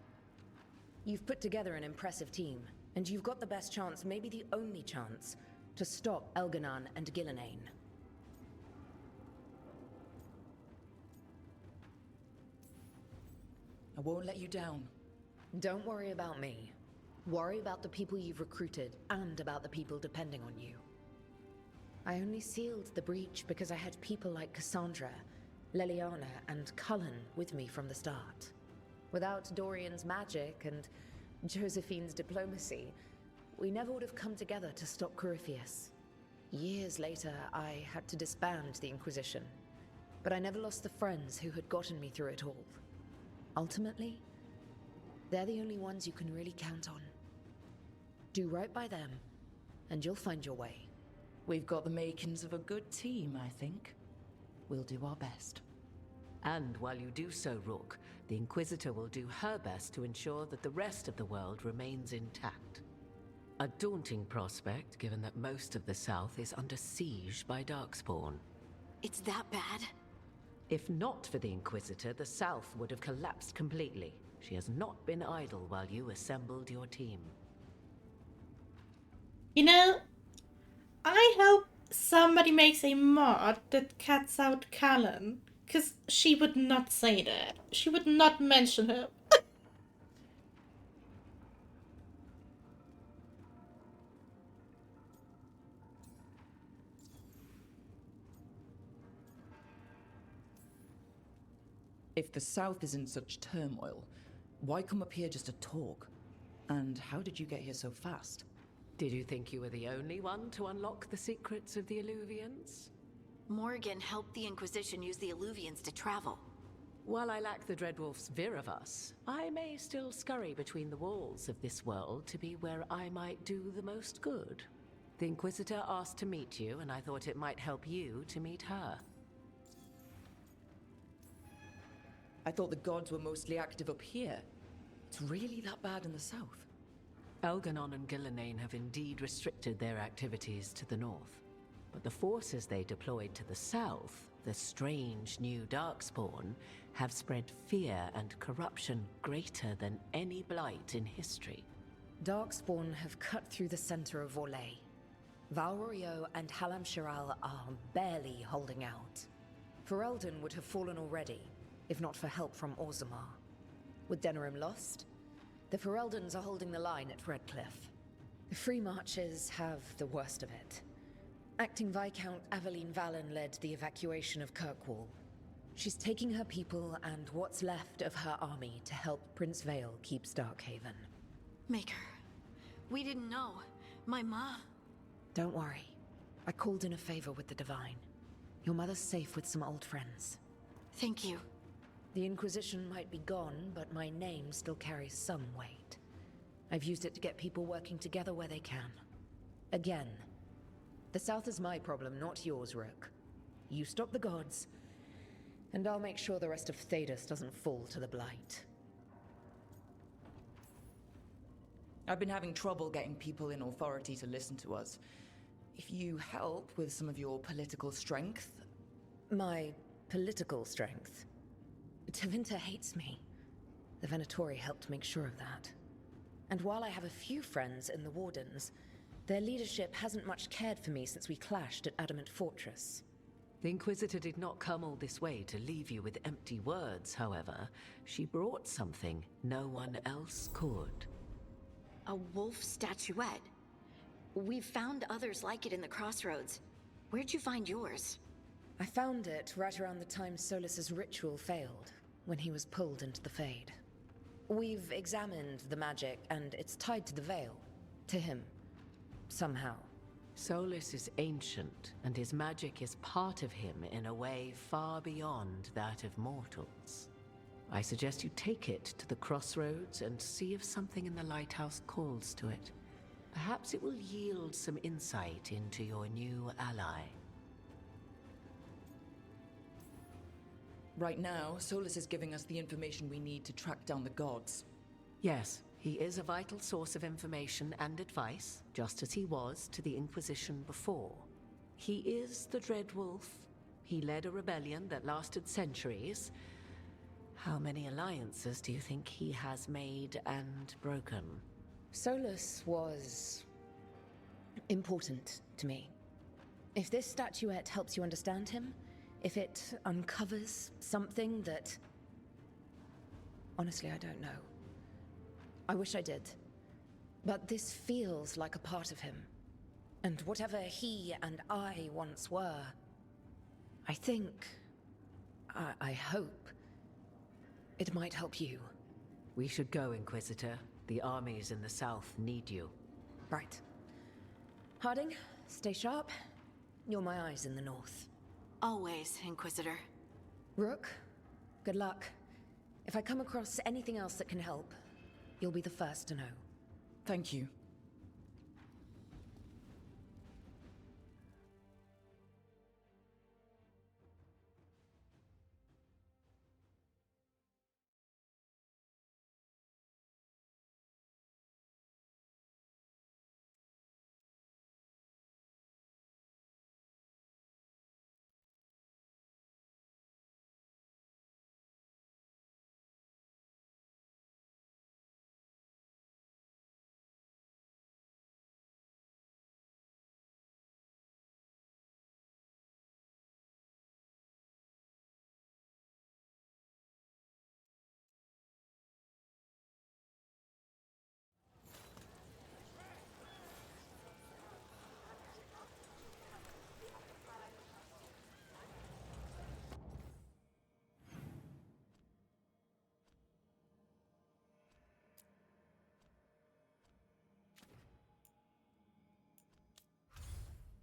You've put together an impressive team, and you've got the best chance, maybe the only chance, to stop Elganon and Gillenane. I won't let you down. Don't worry about me. Worry about the people you've recruited, and about the people depending on you. I only sealed the breach because I had people like Cassandra, Leliana, and Cullen with me from the start. Without Dorian's magic and Josephine's diplomacy, we never would have come together to stop Corypheus. Years later, I had to disband the Inquisition, but I never lost the friends who had gotten me through it all. Ultimately, they're the only ones you can really count on. Do right by them, and you'll find your way. We've got the makings of a good team, I think. We'll do our best. And while you do so, Rook, the Inquisitor will do her best to ensure that the rest of the world remains intact. A daunting prospect, given that most of the South is under siege by Darkspawn. It's that bad? If not for the Inquisitor, the South would have collapsed completely. She has not been idle while you assembled your team. You know, I hope somebody makes a mod that cuts out Cullen, because she would not say that. She would not mention her. If the South is in such turmoil, why come up here just to talk? And how did you get here so fast? Did you think you were the only one to unlock the secrets of the Illuvians? Morgan helped the Inquisition use the Illuvians to travel. While I lack the Dreadwolf's Viravus, I may still scurry between the walls of this world to be where I might do the most good. The Inquisitor asked to meet you, and I thought it might help you to meet her. I thought the gods were mostly active up here. It's really that bad in the south? Elganon and Gillenane have indeed restricted their activities to the north. But the forces they deployed to the south, the strange new Darkspawn, have spread fear and corruption greater than any blight in history. Darkspawn have cut through the center of Vorlay. Valrorio and Halam Shiral are barely holding out. Ferelden would have fallen already, if not for help from Orzammar. With Denerim lost, the Fereldans are holding the line at Redcliffe. The Free Marches have the worst of it. Acting Viscount Aveline Valen led the evacuation of Kirkwall. She's taking her people and what's left of her army to help Prince Vale keep Starkhaven. Maker, we didn't know. My ma... Don't worry. I called in a favor with the Divine. Your mother's safe with some old friends. Thank you. The Inquisition might be gone, but my name still carries some weight. I've used it to get people working together where they can. Again, the South is my problem, not yours, Rook. You stop the gods, and I'll make sure the rest of Thedas doesn't fall to the Blight. I've been having trouble getting people in authority to listen to us. If you help with some of your political strength... My political strength? Tevinter hates me. The Venatori helped make sure of that. And while I have a few friends in the Wardens, their leadership hasn't much cared for me since we clashed at Adamant Fortress. The Inquisitor did not come all this way to leave you with empty words, however. She brought something no one else could. A wolf statuette. We've found others like it in the crossroads. Where'd you find yours? I found it right around the time Solus's ritual failed, when he was pulled into the Fade. We've examined the magic, and it's tied to the Veil. To him. Somehow. Solus is ancient, and his magic is part of him in a way far beyond that of mortals. I suggest you take it to the crossroads and see if something in the lighthouse calls to it. Perhaps it will yield some insight into your new ally. Right now, Solus is giving us the information we need to track down the gods. Yes, he is a vital source of information and advice, just as he was to the Inquisition before. He is the Dread Wolf. He led a rebellion that lasted centuries. How many alliances do you think he has made and broken? Solus was... important to me. If this statuette helps you understand him, if it uncovers something that... Honestly, I don't know. I wish I did. But this feels like a part of him. And whatever he and I once were, I think... I hope... it might help you. We should go, Inquisitor. The armies in the south need you. Right. Harding, stay sharp. You're my eyes in the north. Always, Inquisitor. Rook, good luck. If I come across anything else that can help, you'll be the first to know. Thank you.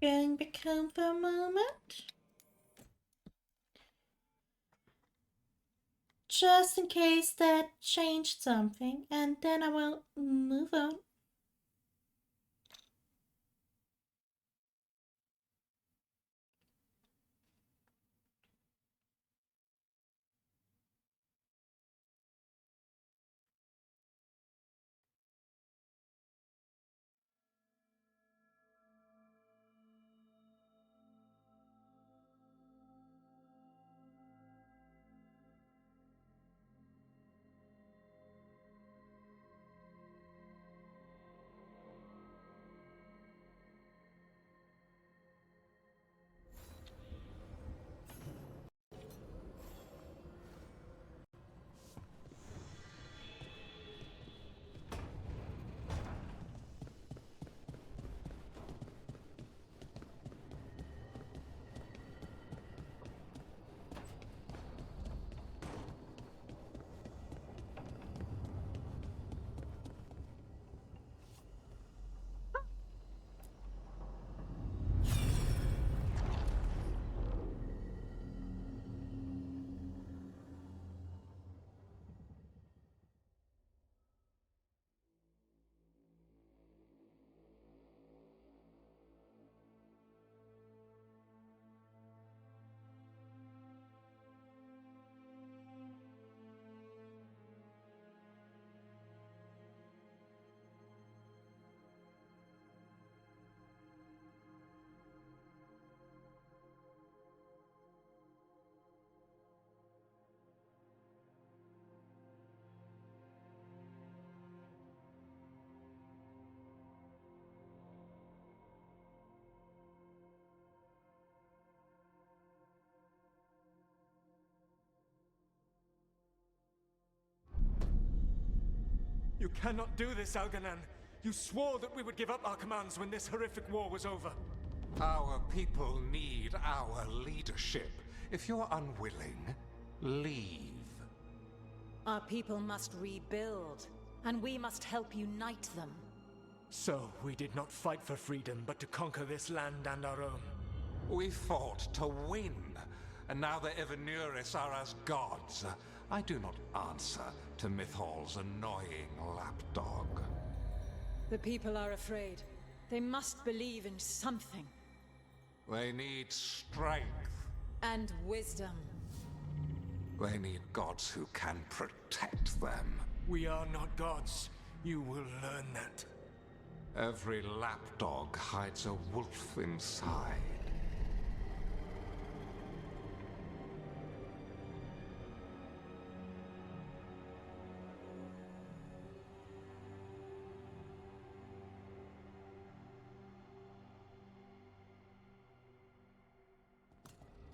Going back home for a moment. Just in case that changed something, and then I will move on. You cannot do this, Algernon. You swore that we would give up our commands when this horrific war was over. Our people need our leadership. If you're unwilling, leave. Our people must rebuild, and we must help unite them. So, we did not fight for freedom, but to conquer this land and our own. We fought to win, and now the Evanuris are as gods. I do not answer to Mythal's annoying lapdog. The people are afraid. They must believe in something. They need strength. And wisdom. They need gods who can protect them. We are not gods. You will learn that. Every lapdog hides a wolf inside.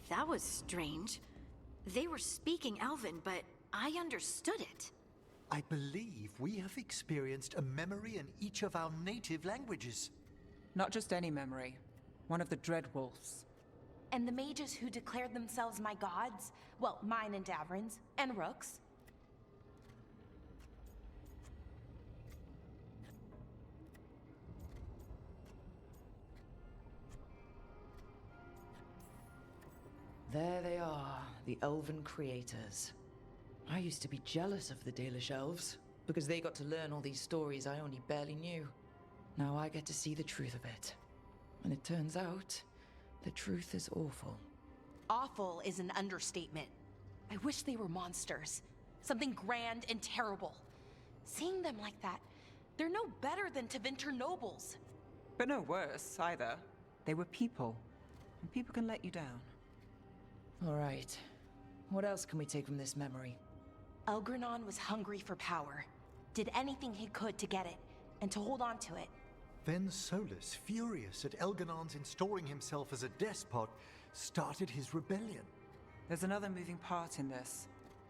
That was strange. They were speaking Elven, but I understood it. I believe we have experienced a memory in each of our native languages. Not just any memory. One of the Dreadwolves. And the mages who declared themselves my gods? Well, mine and Davrin's, and Rook's. There they are, the Elven creators. I used to be jealous of the Dalish elves, because they got to learn all these stories I only barely knew. Now I get to see the truth of it. And it turns out, the truth is awful. Awful is an understatement. I wish they were monsters. Something grand and terrible. Seeing them like that, they're no better than Tevinter nobles. But no worse, either. They were people. And people can let you down. All right. What else can we take from this memory? Elgranon was hungry for power. Did anything he could to get it, and to hold on to it. Then Solus, furious at Elganon's installing himself as a despot, started his rebellion. There's another moving part in this.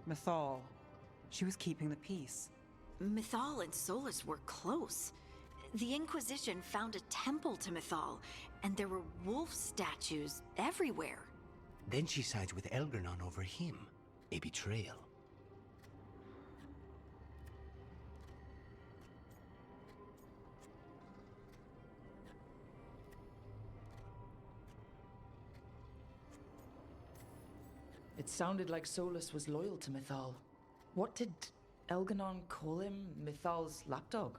Mythal. She was keeping the peace. Mythal and Solus were close. The Inquisition found a temple to Mythal, and there were wolf statues everywhere. Then she sides with Elgranon over him. A betrayal. It sounded like Solus was loyal to Mythal. What did Elganon call him? Mythal's lapdog?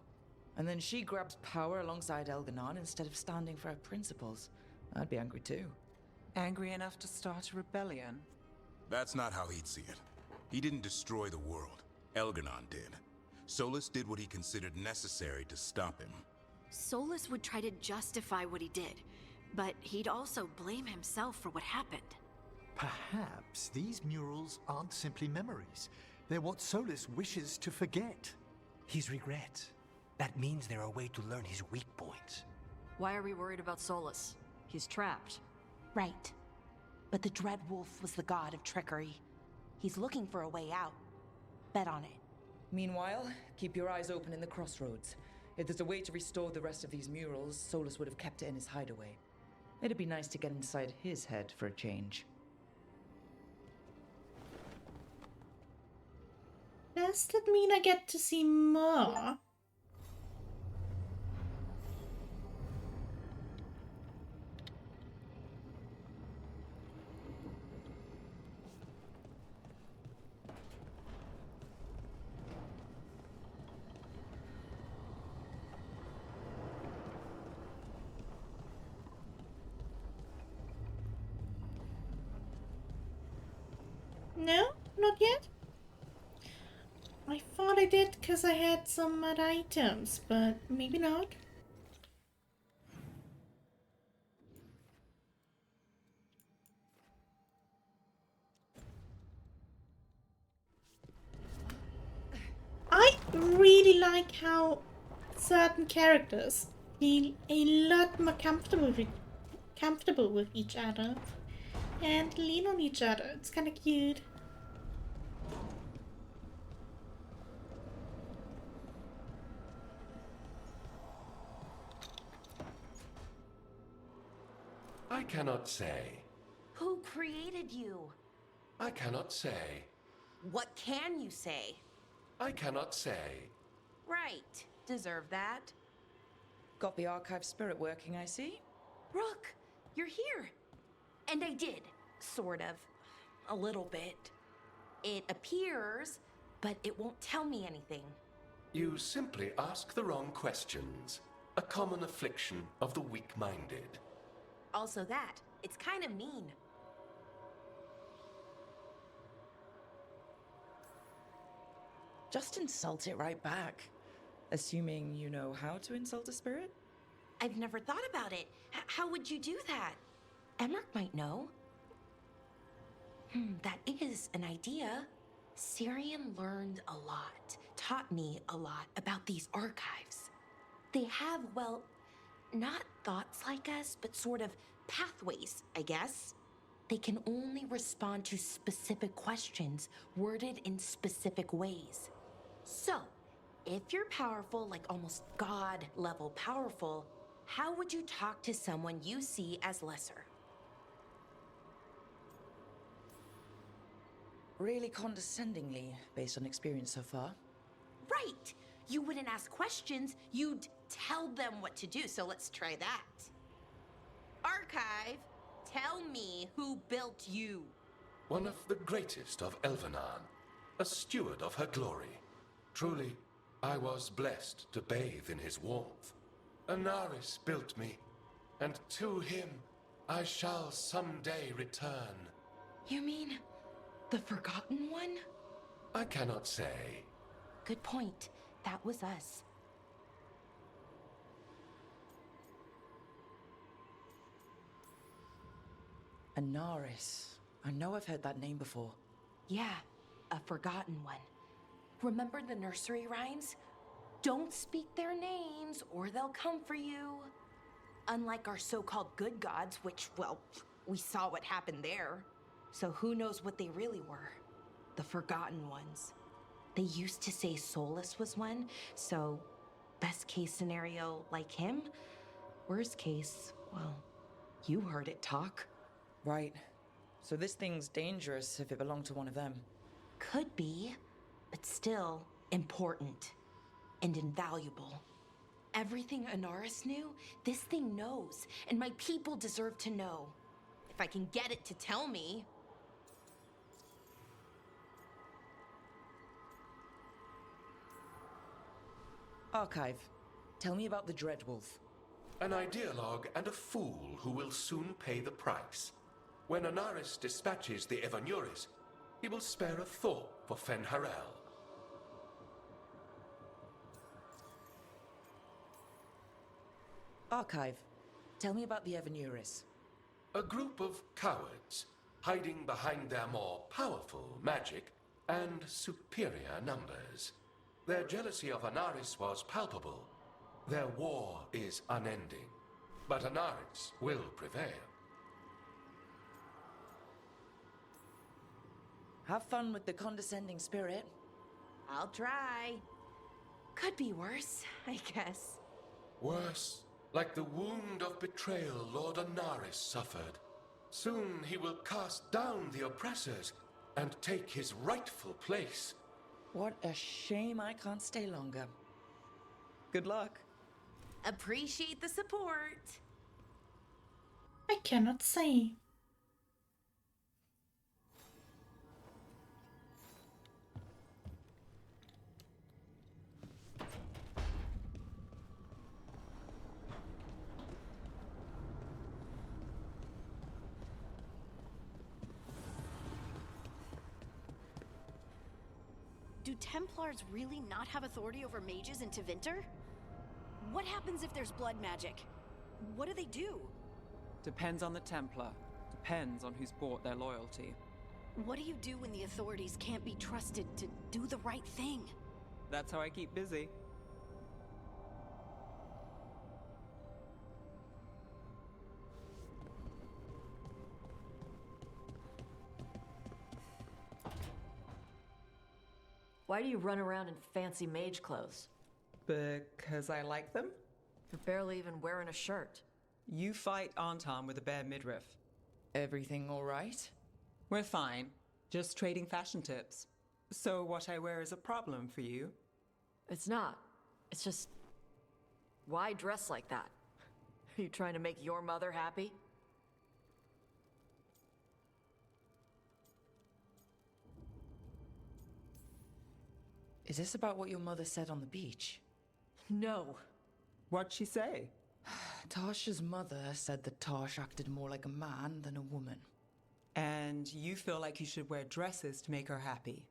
And then she grabs power alongside Elganon instead of standing for her principles. I'd be angry too. Angry enough to start a rebellion? That's not how he'd see it. He didn't destroy the world. Elganon did. Solus did what he considered necessary to stop him. Solus would try to justify what he did, but he'd also blame himself for what happened. Perhaps these murals aren't simply memories. They're what Solus wishes to forget. His regrets. That means they're a way to learn his weak points. Why are we worried about Solus? He's trapped. Right. But the Dreadwolf was the god of trickery. He's looking for a way out. Bet on it. Meanwhile, keep your eyes open in the crossroads. If there's a way to restore the rest of these murals, Solus would have kept it in his hideaway. It'd be nice to get inside his head for a change. Does that mean I get to see more? No, not yet. I thought I did because I had some other items, but maybe not. I really like how certain characters feel a lot more comfortable with each other and lean on each other. It's kind of cute. I cannot say. Who created you? I cannot say. What can you say? I cannot say. Right. Deserve that. Got the archive spirit working, I see. Rook, you're here. And I did, sort of. A little bit. It appears, but it won't tell me anything. You simply ask the wrong questions. A common affliction of the weak-minded. Also that, it's kind of mean. Just insult it right back. Assuming you know how to insult a spirit? I've never thought about it. How would you do that? Emmerich might know. That is an idea. Syrian learned a lot, taught me a lot about these archives. They have, well, not thoughts like us, but sort of pathways, I guess. They can only respond to specific questions, worded in specific ways. So, if you're powerful, like almost God-level powerful, how would you talk to someone you see as lesser? Really condescendingly, based on experience so far. Right! You wouldn't ask questions, you'd tell them what to do, so let's try that. Archive, tell me who built you. One of the greatest of Elvenan, a steward of her glory. Truly, I was blessed to bathe in his warmth. Anaris built me, and to him I shall someday return. You mean the Forgotten One? I cannot say. Good point. That was us. Anaris. I know I've heard that name before. Yeah, a Forgotten One. Remember the nursery rhymes? Don't speak their names or they'll come for you. Unlike our so-called good gods, which, well, we saw what happened there. So who knows what they really were? The Forgotten Ones. They used to say Solus was one, so best case scenario like him. Worst case, well, you heard it talk. Right. So this thing's dangerous if it belonged to one of them. Could be, but still important and invaluable. Everything Anaris knew, this thing knows, and my people deserve to know. If I can get it to tell me. Archive, tell me about the Dreadwolf. An ideologue and a fool who will soon pay the price. When Anaris dispatches the Evanuris, he will spare a thought for Fen'Harel. Archive, tell me about the Evanuris. A group of cowards, hiding behind their more powerful magic and superior numbers. Their jealousy of Anaris was palpable. Their war is unending. But Anaris will prevail. Have fun with the condescending spirit. I'll try. Could be worse, I guess. Worse, like the wound of betrayal Lord Anaris suffered. Soon he will cast down the oppressors and take his rightful place. What a shame I can't stay longer. Good luck. Appreciate the support. I cannot say. Do Templars really not have authority over mages in Tevinter? What happens if there's blood magic? What do they do? Depends on the Templar. Depends on who's bought their loyalty. What do you do when the authorities can't be trusted to do the right thing? That's how I keep busy. Why do you run around in fancy mage clothes? Because I like them? You're barely even wearing a shirt. You fight Anton with a bare midriff. Everything all right? We're fine. Just trading fashion tips. So what I wear is a problem for you? It's not. It's just... Why dress like that? Are you trying to make your mother happy? Is this about what your mother said on the beach? No. What'd she say? Tasha's mother said that Tash acted more like a man than a woman. And you feel like you should wear dresses to make her happy?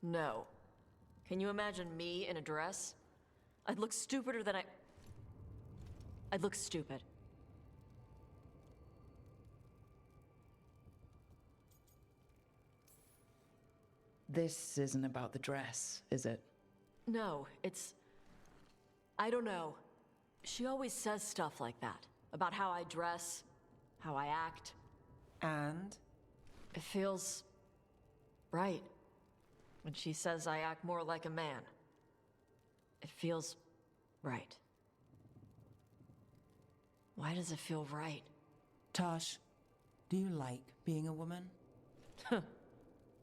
No. Can you imagine me in a dress? I'd look stupider than I'd look stupid. This isn't about the dress, is it? No, it's... I don't know. She always says stuff like that. About how I dress, how I act. And? It feels... right. When she says I act more like a man. It feels... right. Why does it feel right? Tosh, do you like being a woman?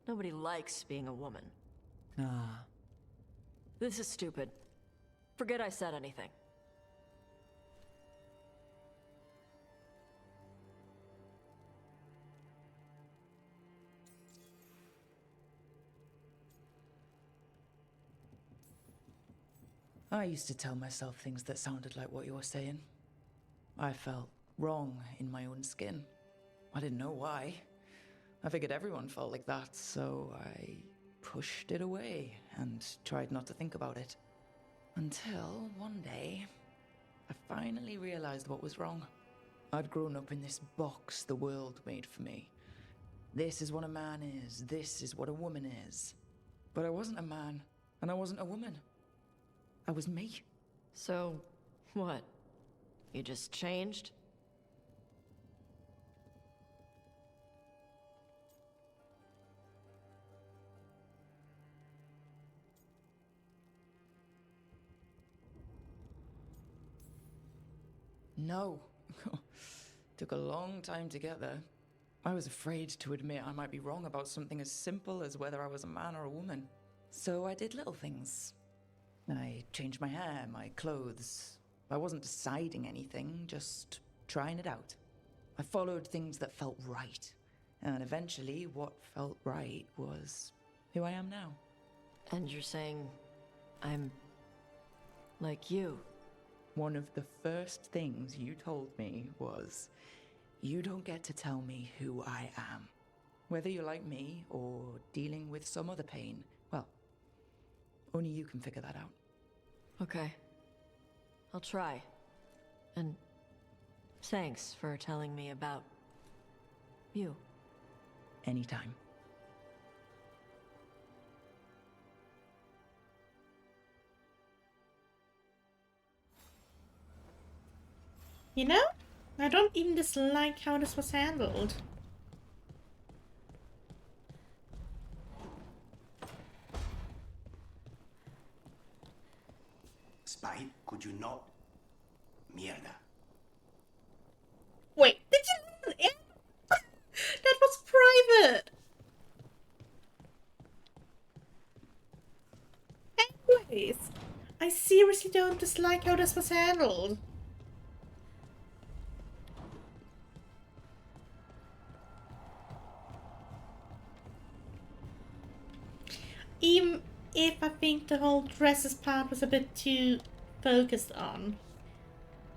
Nobody likes being a woman. Ah. This is stupid. Forget I said anything. I used to tell myself things that sounded like what you were saying. I felt wrong in my own skin. I didn't know why. I figured everyone felt like that, so I pushed it away and tried not to think about it. Until one day, I finally realized what was wrong. I'd grown up in this box the world made for me. This is what a man is, this is what a woman is. But I wasn't a man, and I wasn't a woman. I was me. So, what? You just changed? No. Took a long time to get there. I was afraid to admit I might be wrong about something as simple as whether I was a man or a woman. So I did little things. I changed my hair, my clothes. I wasn't deciding anything, just trying it out. I followed things that felt right. And eventually, what felt right was who I am now. And you're saying I'm like you? One of the first things you told me was, you don't get to tell me who I am. Whether you like me or dealing with some other pain, well, only you can figure that out. Okay. I'll try. And thanks for telling me about you. Anytime. You know, I don't even dislike how this was handled. Spite, could you not? Mierda. Wait, did you listen in? That was private! Anyways, I seriously don't dislike how this was handled. Even if I think the whole dresses part was a bit too focused on.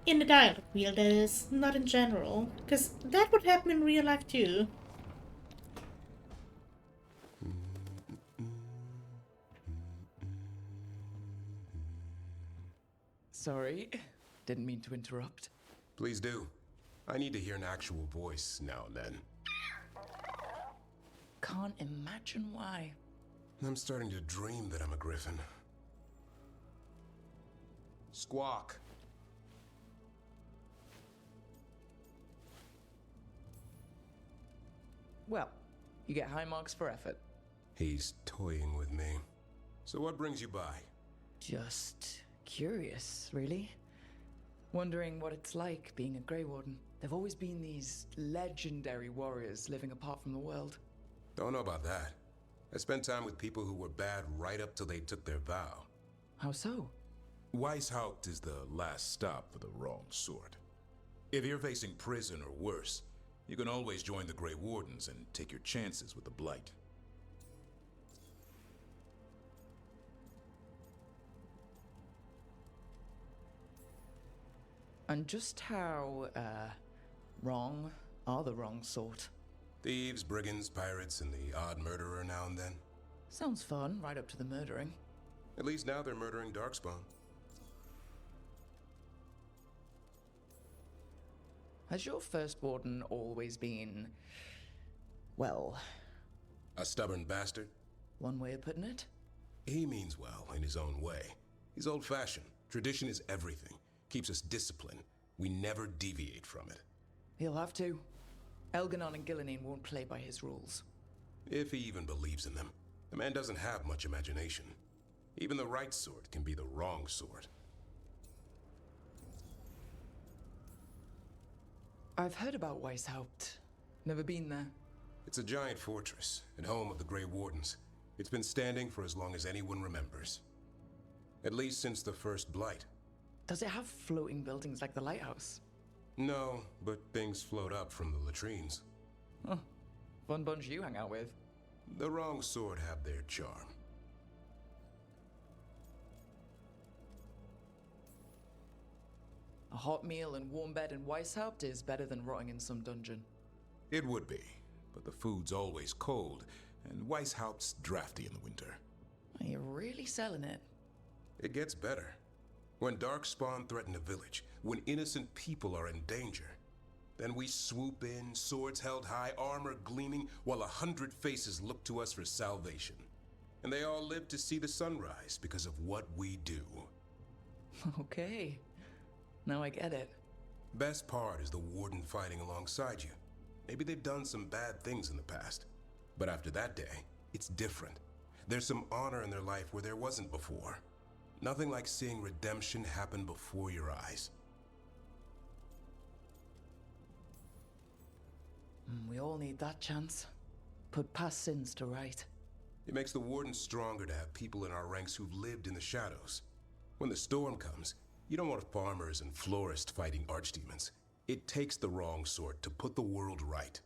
In the dialogue wheel, that is, not in general. Because that would happen in real life too. Sorry, didn't mean to interrupt. Please do. I need to hear an actual voice now and then. Can't imagine why. I'm starting to dream that I'm a griffin. Squawk. Well, you get high marks for effort. He's toying with me. So what brings you by? Just curious, really. Wondering what it's like being a Grey Warden. There've always been these legendary warriors living apart from the world. Don't know about that. I spent time with people who were bad right up till they took their vow. How so? Weishaupt is the last stop for the wrong sort. If you're facing prison or worse, you can always join the Grey Wardens and take your chances with the Blight. And just how, wrong are the wrong sort? Thieves, brigands, pirates, and the odd murderer now and then. Sounds fun, right up to the murdering. At least now they're murdering Darkspawn. Has your first warden always been, well... a stubborn bastard? One way of putting it? He means well in his own way. He's old-fashioned. Tradition is everything. Keeps us disciplined. We never deviate from it. He'll have to. Elganon and Gillenine won't play by his rules. If he even believes in them. The man doesn't have much imagination. Even the right sort can be the wrong sort. I've heard about Weishaupt. Never been there. It's a giant fortress and home of the Grey Wardens. It's been standing for as long as anyone remembers. At least since the first Blight. Does it have floating buildings like the lighthouse? No, but things float up from the latrines. Huh. Fun bunch you hang out with. The wrong sort have their charm. A hot meal and warm bed in Weishaupt is better than rotting in some dungeon. It would be, but the food's always cold, and Weishaupt's drafty in the winter. Are you really selling it? It gets better. When Darkspawn threaten a village, when innocent people are in danger, then we swoop in, swords held high, armor gleaming, while 100 faces look to us for salvation. And they all live to see the sunrise because of what we do. Okay. Now I get it. Best part is the Warden fighting alongside you. Maybe they've done some bad things in the past. But after that day, it's different. There's some honor in their life where there wasn't before. Nothing like seeing redemption happen before your eyes. We all need that chance. Put past sins to right. It makes the Warden stronger to have people in our ranks who've lived in the shadows. When the storm comes, you don't want farmers and florists fighting archdemons. It takes the wrong sort to put the world right.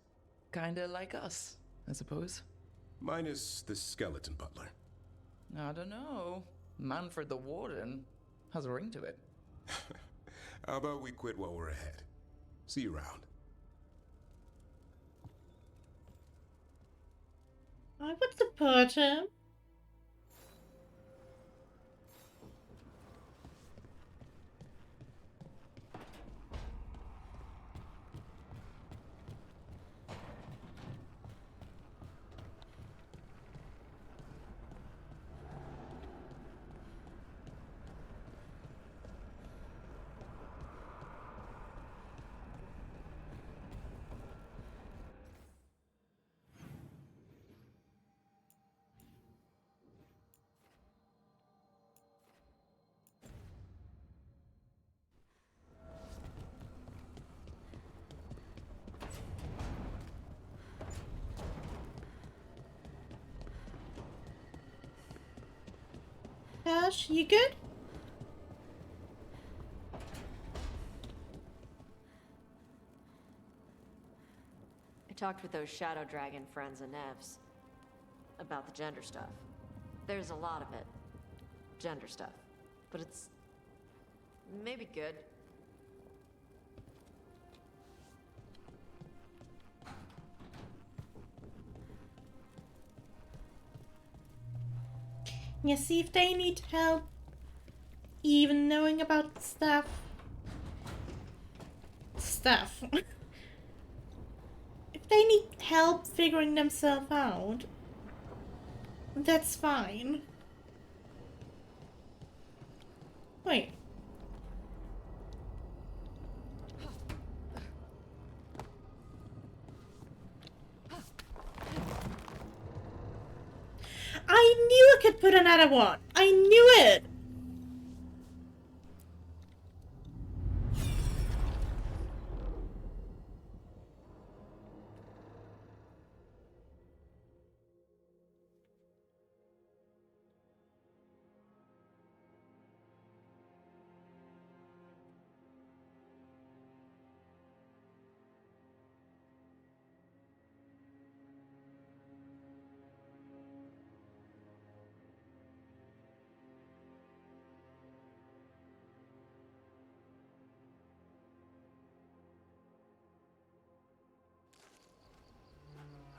Kinda like us, I suppose. Minus the skeleton butler. I don't know. Manfred the Warden has a ring to it. How about we quit while we're ahead? See you around. I would support him. Ash, you good? I talked with those Shadow Dragon friends and Nevs about the gender stuff. There's a lot of it. Gender stuff. But it's maybe good. Yeah, see if they need help even knowing about stuff. If they need help figuring themselves out, that's fine. Wait. I knew I could put another one. I knew it.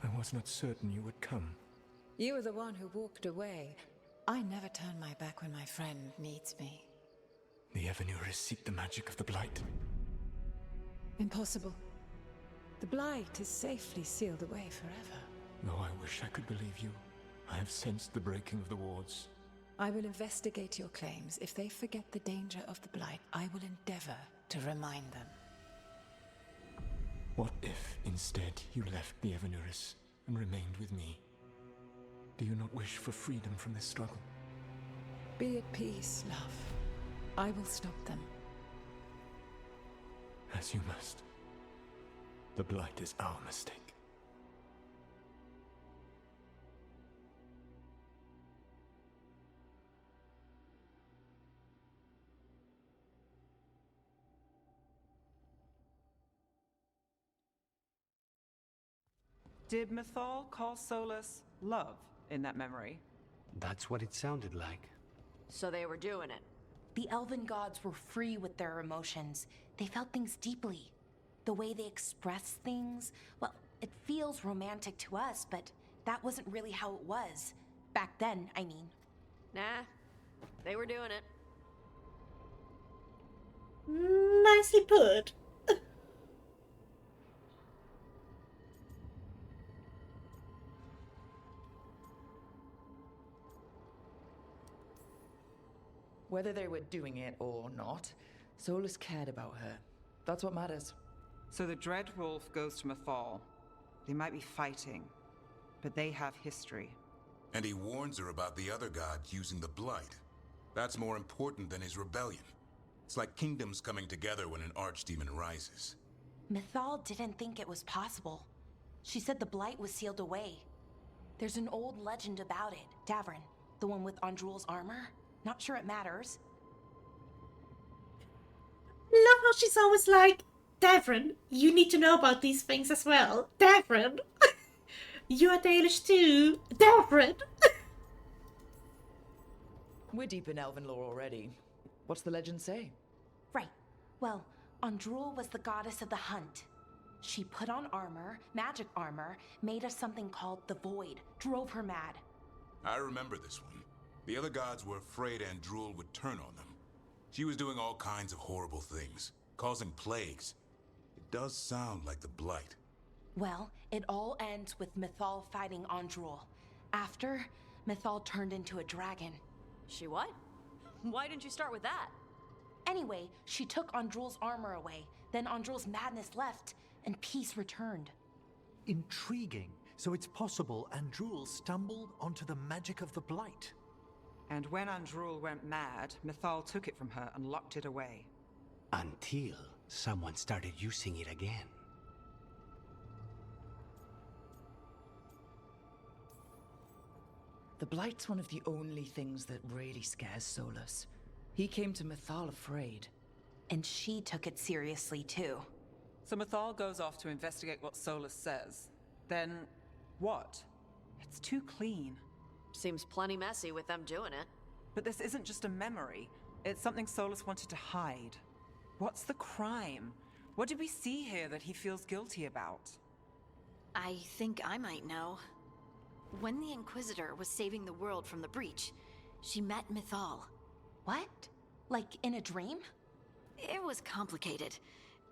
I was not certain you would come. You were the one who walked away. I never turn my back when my friend needs me. The Evanurus seek the magic of the Blight. Impossible. The Blight is safely sealed away forever. Though I wish I could believe you, I have sensed the breaking of the wards. I will investigate your claims. If they forget the danger of the Blight, I will endeavor to remind them. What if, instead, you left the Evanurus and remained with me? Do you not wish for freedom from this struggle? Be at peace, love. I will stop them. As you must. The Blight is our mistake. Did Mythal call Solus love in that memory? That's what it sounded like. So they were doing it. The elven gods were free with their emotions. They felt things deeply. The way they express things, well, it feels romantic to us, but that wasn't really how it was. Back then, I mean. Nah, they were doing it. Nicely put. Whether they were doing it or not, Solus cared about her. That's what matters. So the Dreadwolf goes to Mythal. They might be fighting, but they have history. And he warns her about the other gods using the Blight. That's more important than his rebellion. It's like kingdoms coming together when an archdemon rises. Mythal didn't think it was possible. She said the Blight was sealed away. There's an old legend about it. Davrin, the one with Andrul's armor. Not sure it matters. Love how she's always like, Davrin, you need to know about these things as well. Davrin, you're Dalish too. Davrin. We're deep in elven lore already. What's the legend say? Right. Well, Andrul was the goddess of the hunt. She put on armor, magic armor, made us something called the Void, drove her mad. I remember this one. The other gods were afraid Andrul would turn on them. She was doing all kinds of horrible things, causing plagues. It does sound like the Blight. Well, it all ends with Mythal fighting Andrul. After, Mythal turned into a dragon. She what? Why didn't you start with that? Anyway, she took Andrul's armor away. Then Andrul's madness left, and peace returned. Intriguing. So it's possible Andrul stumbled onto the magic of the Blight. And when Andrul went mad, Mythal took it from her and locked it away. Until someone started using it again. The Blight's one of the only things that really scares Solus. He came to Mythal afraid. And she took it seriously too. So Mythal goes off to investigate what Solus says. Then, what? It's too clean. Seems plenty messy with them doing it. But this isn't just a memory. It's something Solus wanted to hide. What's the crime? What did we see here that he feels guilty about? I think I might know. When the Inquisitor was saving the world from the breach, she met Mythal. What? Like in a dream? It was complicated.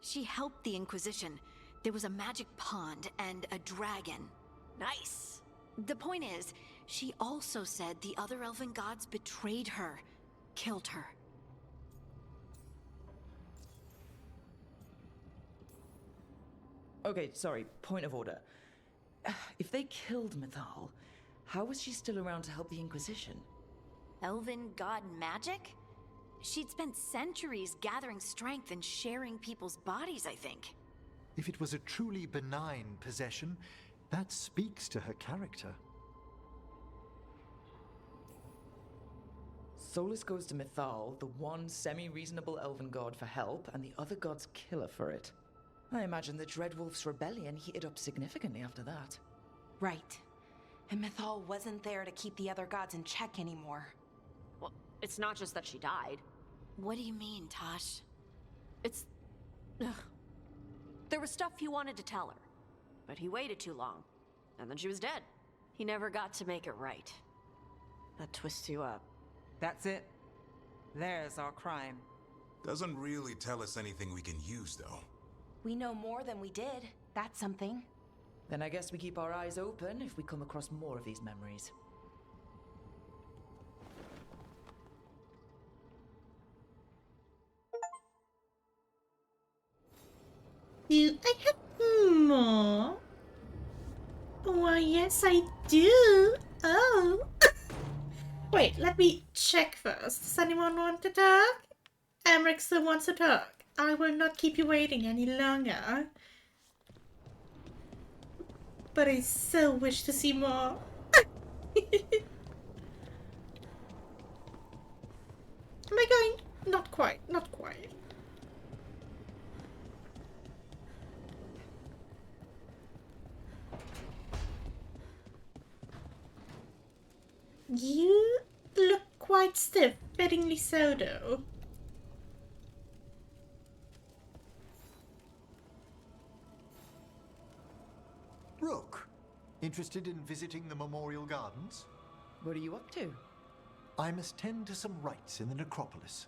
She helped the Inquisition. There was a magic pond and a dragon. Nice. The point is, she also said the other elven gods betrayed her, killed her. Okay, sorry, point of order. If they killed Mythal, how was she still around to help the Inquisition? Elven god magic? She'd spent centuries gathering strength and sharing people's bodies, I think. If it was a truly benign possession, that speaks to her character. Solus goes to Mythal, the one semi-reasonable elven god, for help, and the other gods kill her for it. I imagine the Dreadwolf's rebellion heated up significantly after that. Right. And Mythal wasn't there to keep the other gods in check anymore. Well, it's not just that she died. What do you mean, Tosh? It's... Ugh. There was stuff he wanted to tell her, but he waited too long. and then she was dead. He never got to make it right. That twists you up. That's it. There's our crime. Doesn't really tell us anything we can use, though. We know more than we did. That's something. Then I guess we keep our eyes open if we come across more of these memories. Do I have more? Why, yes, I do. Oh. Wait, let me check first. Does anyone want to talk? Emmerich still wants to talk. I will not keep you waiting any longer. But I so wish to see more. Am I going? Not quite, not quite. You look quite stiff, fittingly so though. Rook, interested in visiting the Memorial Gardens? What are you up to? I must tend to some rites in the necropolis.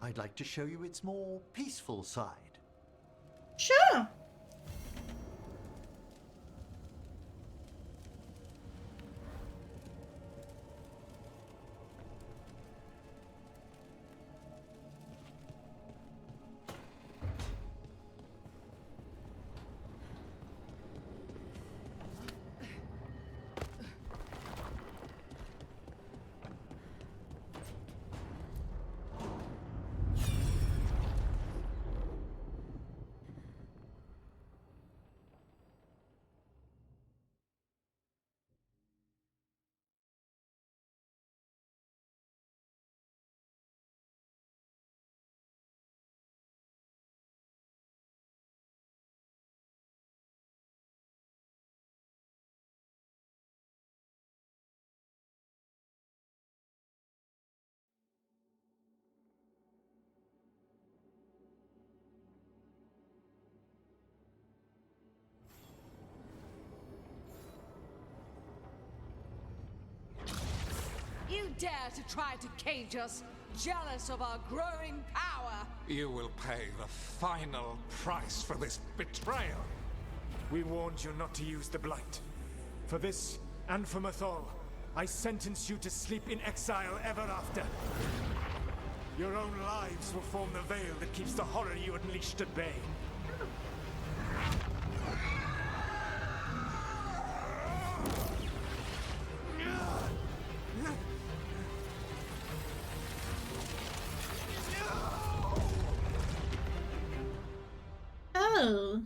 I'd like to show you its more peaceful side. Sure. You dare to try to cage us, jealous of our growing power! You will pay the final price for this betrayal. We warned you not to use the Blight. For this, and for Mythol, I sentence you to sleep in exile ever after. Your own lives will form the veil that keeps the horror you unleashed at bay. Oh.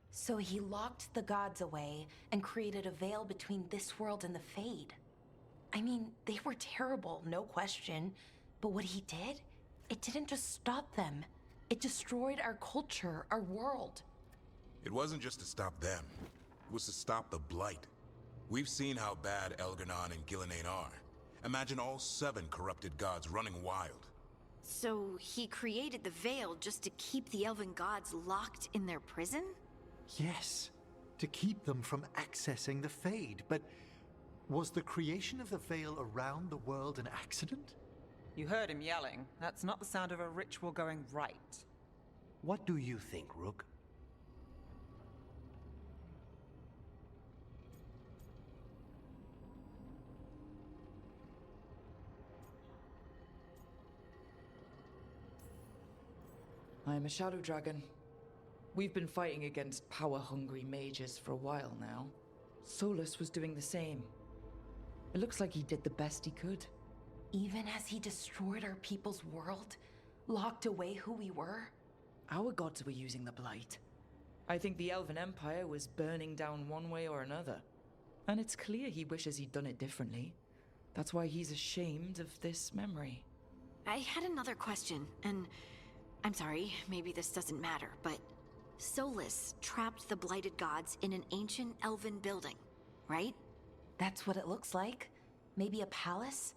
So he locked the gods away and created a veil between this world and the Fade. I mean, they were terrible, no question. But what he did, it didn't just stop them. It destroyed our culture, our world. It wasn't just to stop them. It was to stop the Blight. We've seen how bad Elganon and Gillenane are. Imagine all 7 corrupted gods running wild. So he created the Veil just to keep the elven gods locked in their prison? Yes, to keep them from accessing the Fade. But was the creation of the Veil around the world an accident? You heard him yelling. That's not the sound of a ritual going right. What do you think, Rook? I am a shadow dragon. We've been fighting against power-hungry mages for a while now. Solus was doing the same. It looks like he did the best he could. Even as he destroyed our people's world, locked away who we were? Our gods were using the Blight. I think the Elven Empire was burning down one way or another. And it's clear he wishes he'd done it differently. That's why he's ashamed of this memory. I had another question, and I'm sorry, maybe this doesn't matter, but Solus trapped the blighted gods in an ancient elven building, right? That's what it looks like. Maybe a palace?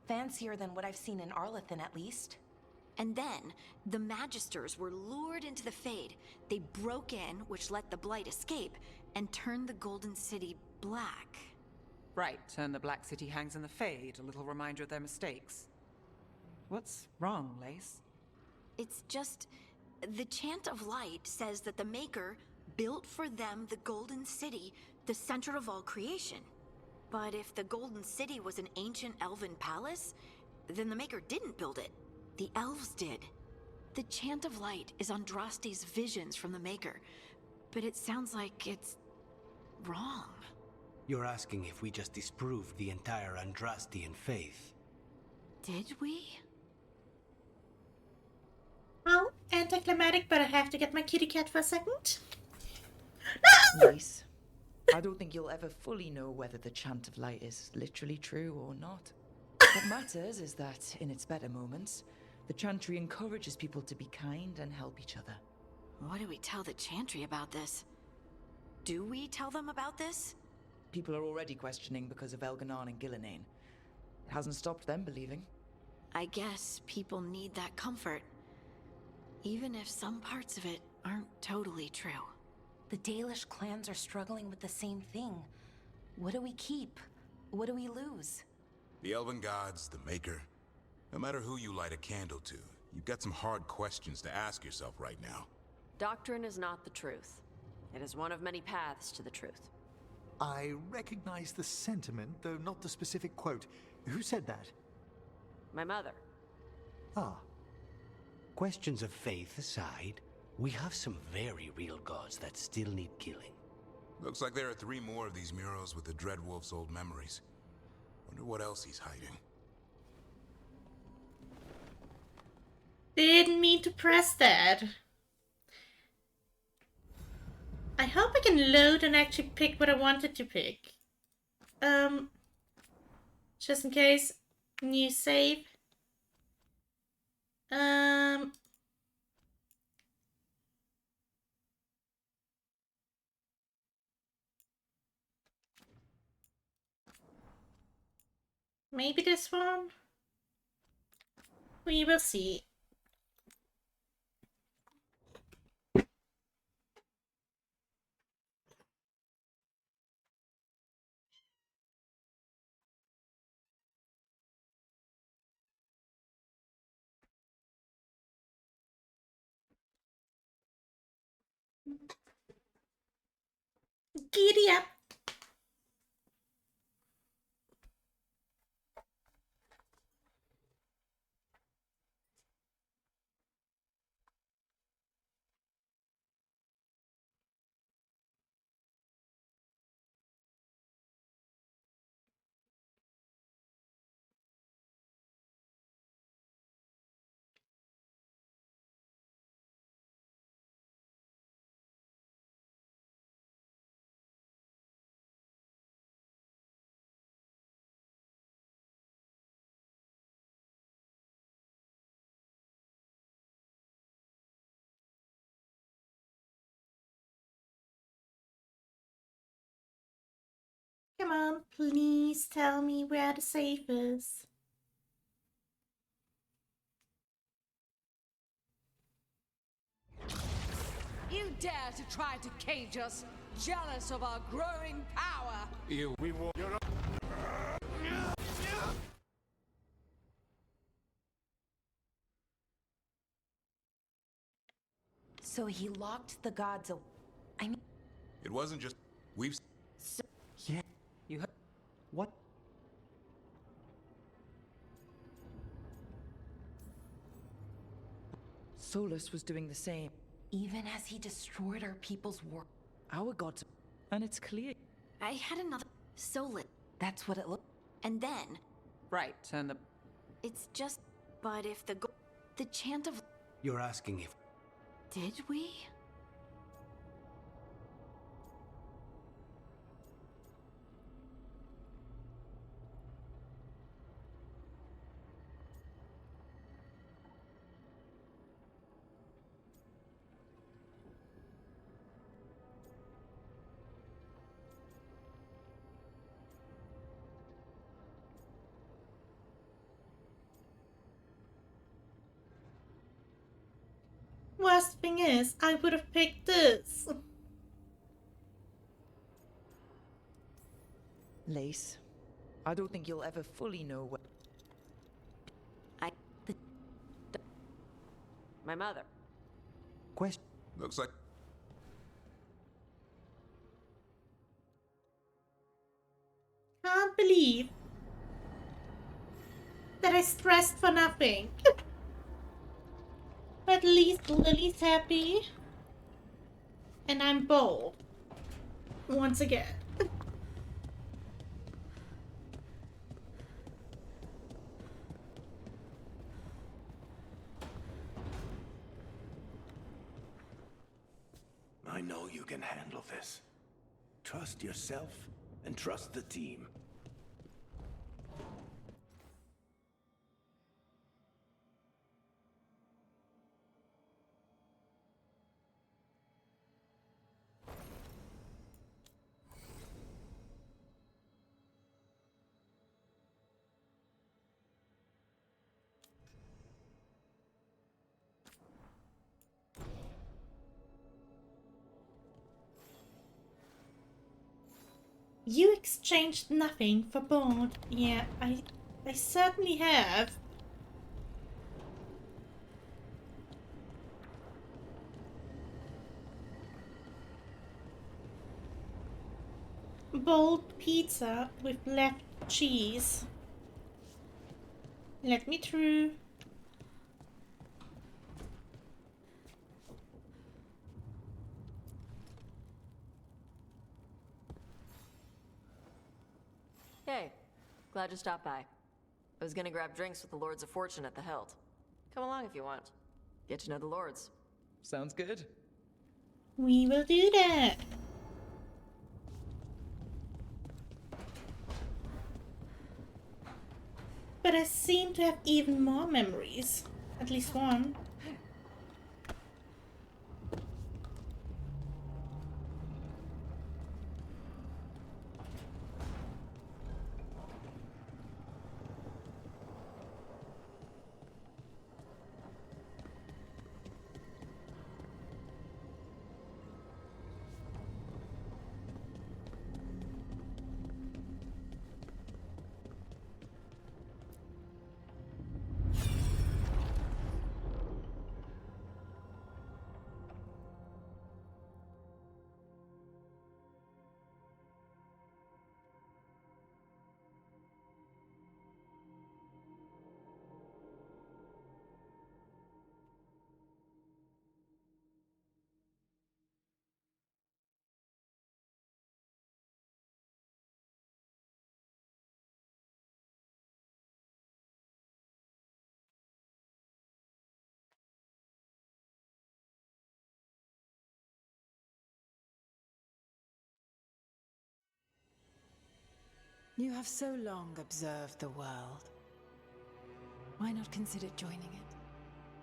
Fancier than what I've seen in Arlethan, at least. And then, the Magisters were lured into the Fade. They broke in, which let the Blight escape, and turned the Golden City black. Right, and the Black City hangs in the Fade, a little reminder of their mistakes. What's wrong, Lace? It's just... the Chant of Light says that the Maker built for them the Golden City, the center of all creation. But if the Golden City was an ancient elven palace, then the Maker didn't build it. The elves did. The Chant of Light is Andraste's visions from the Maker, but it sounds like it's... wrong. You're asking if we just disproved the entire Andrastian faith. Did we? Well, anticlimactic, but I have to get my kitty cat for a second. Nice. I don't think you'll ever fully know whether the Chant of Light is literally true or not. What matters is that, in its better moments, the Chantry encourages people to be kind and help each other. What do we tell the Chantry about this? Do we tell them about this? People are already questioning because of Elganon and Gillenane. It hasn't stopped them believing. I guess people need that comfort. Even if some parts of it aren't totally true. The Dalish clans are struggling with the same thing. What do we keep? What do we lose? The Elven Gods, the Maker. No matter who you light a candle to, you've got some hard questions to ask yourself right now. Doctrine is not the truth. It is one of many paths to the truth. I recognize the sentiment, though not the specific quote. Who said that? My mother. Ah. Questions of faith aside, we have some very real gods that still need killing. Looks like there are 3 more of these murals with the Dreadwolf's old memories. Wonder what else he's hiding. Didn't mean to press that. I hope I can load and actually pick what I wanted to pick. Just in case. New save. Maybe this one? We will see. Giddy up. Come on, please tell me where the safe is. You dare to try to cage us, jealous of our growing power. We will. So he locked the gods I mean... It wasn't just... We've... Yeah. You heard... What? Solus was doing the same. Even as he destroyed our people's work. Our gods... And it's clear. I had another... Solid. That's what it looked... And then... Right, and the... It's just... But if the... The Chant of... You're asking if... Did we? Worst thing is, I would have picked this. Lace, I don't think you'll ever fully know what... My mother. Question. Looks like... Can't believe that I stressed for nothing. But at least Lily's happy. And I'm bold. Once again. I know you can handle this. Trust yourself and trust the team. You exchanged nothing for board. Yeah, I certainly have. Bold pizza with left cheese. Let me through. Hey, glad you stopped by. I was gonna grab drinks with the Lords of Fortune at the Hilt. Come along if you want. Get to know the Lords. Sounds good. We will do that. But I seem to have even more memories. At least one. You have so long observed the world. Why not consider joining it?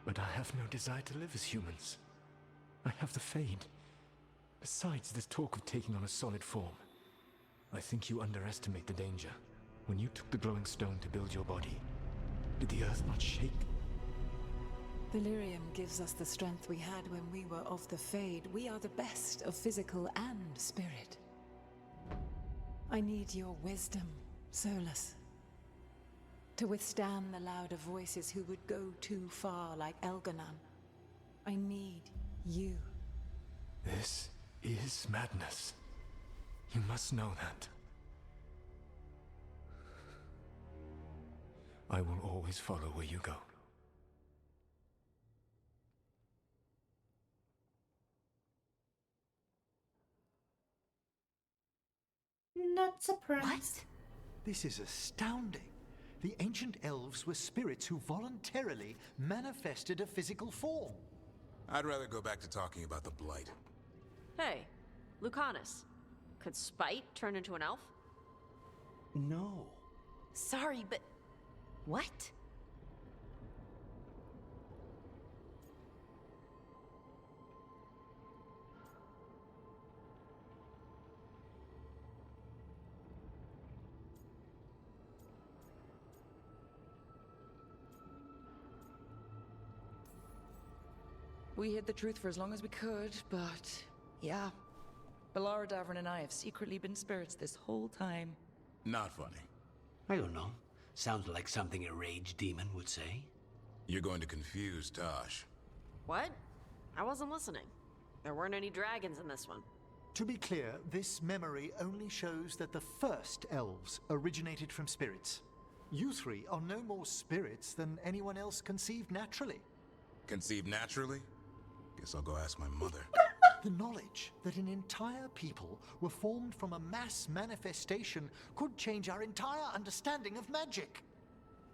But I have no desire to live as humans. I have the Fade. Besides, this talk of taking on a solid form. I think you underestimate the danger. When you took the glowing stone to build your body, did the earth not shake? Valyrium gives us the strength we had when we were of the Fade. We are the best of physical and spirit. I need your wisdom, Solus. To withstand the louder voices who would go too far like Elganon. I need you. This is madness. You must know that. I will always follow where you go. Not surprised. This is astounding. The ancient elves were spirits who voluntarily manifested a physical form. I'd rather go back to talking about the Blight. Hey, Lucanus. Could Spite turn into an elf? No. Sorry, but... what? We hid the truth for as long as we could, but yeah. Balara Davrin and I have secretly been spirits this whole time. Not funny. I don't know. Sounds like something a rage demon would say. You're going to confuse Tosh. What? I wasn't listening. There weren't any dragons in this one. To be clear, this memory only shows that the first elves originated from spirits. You three are no more spirits than anyone else conceived naturally. Conceived naturally? Guess I'll go ask my mother. The knowledge that an entire people were formed from a mass manifestation could change our entire understanding of magic.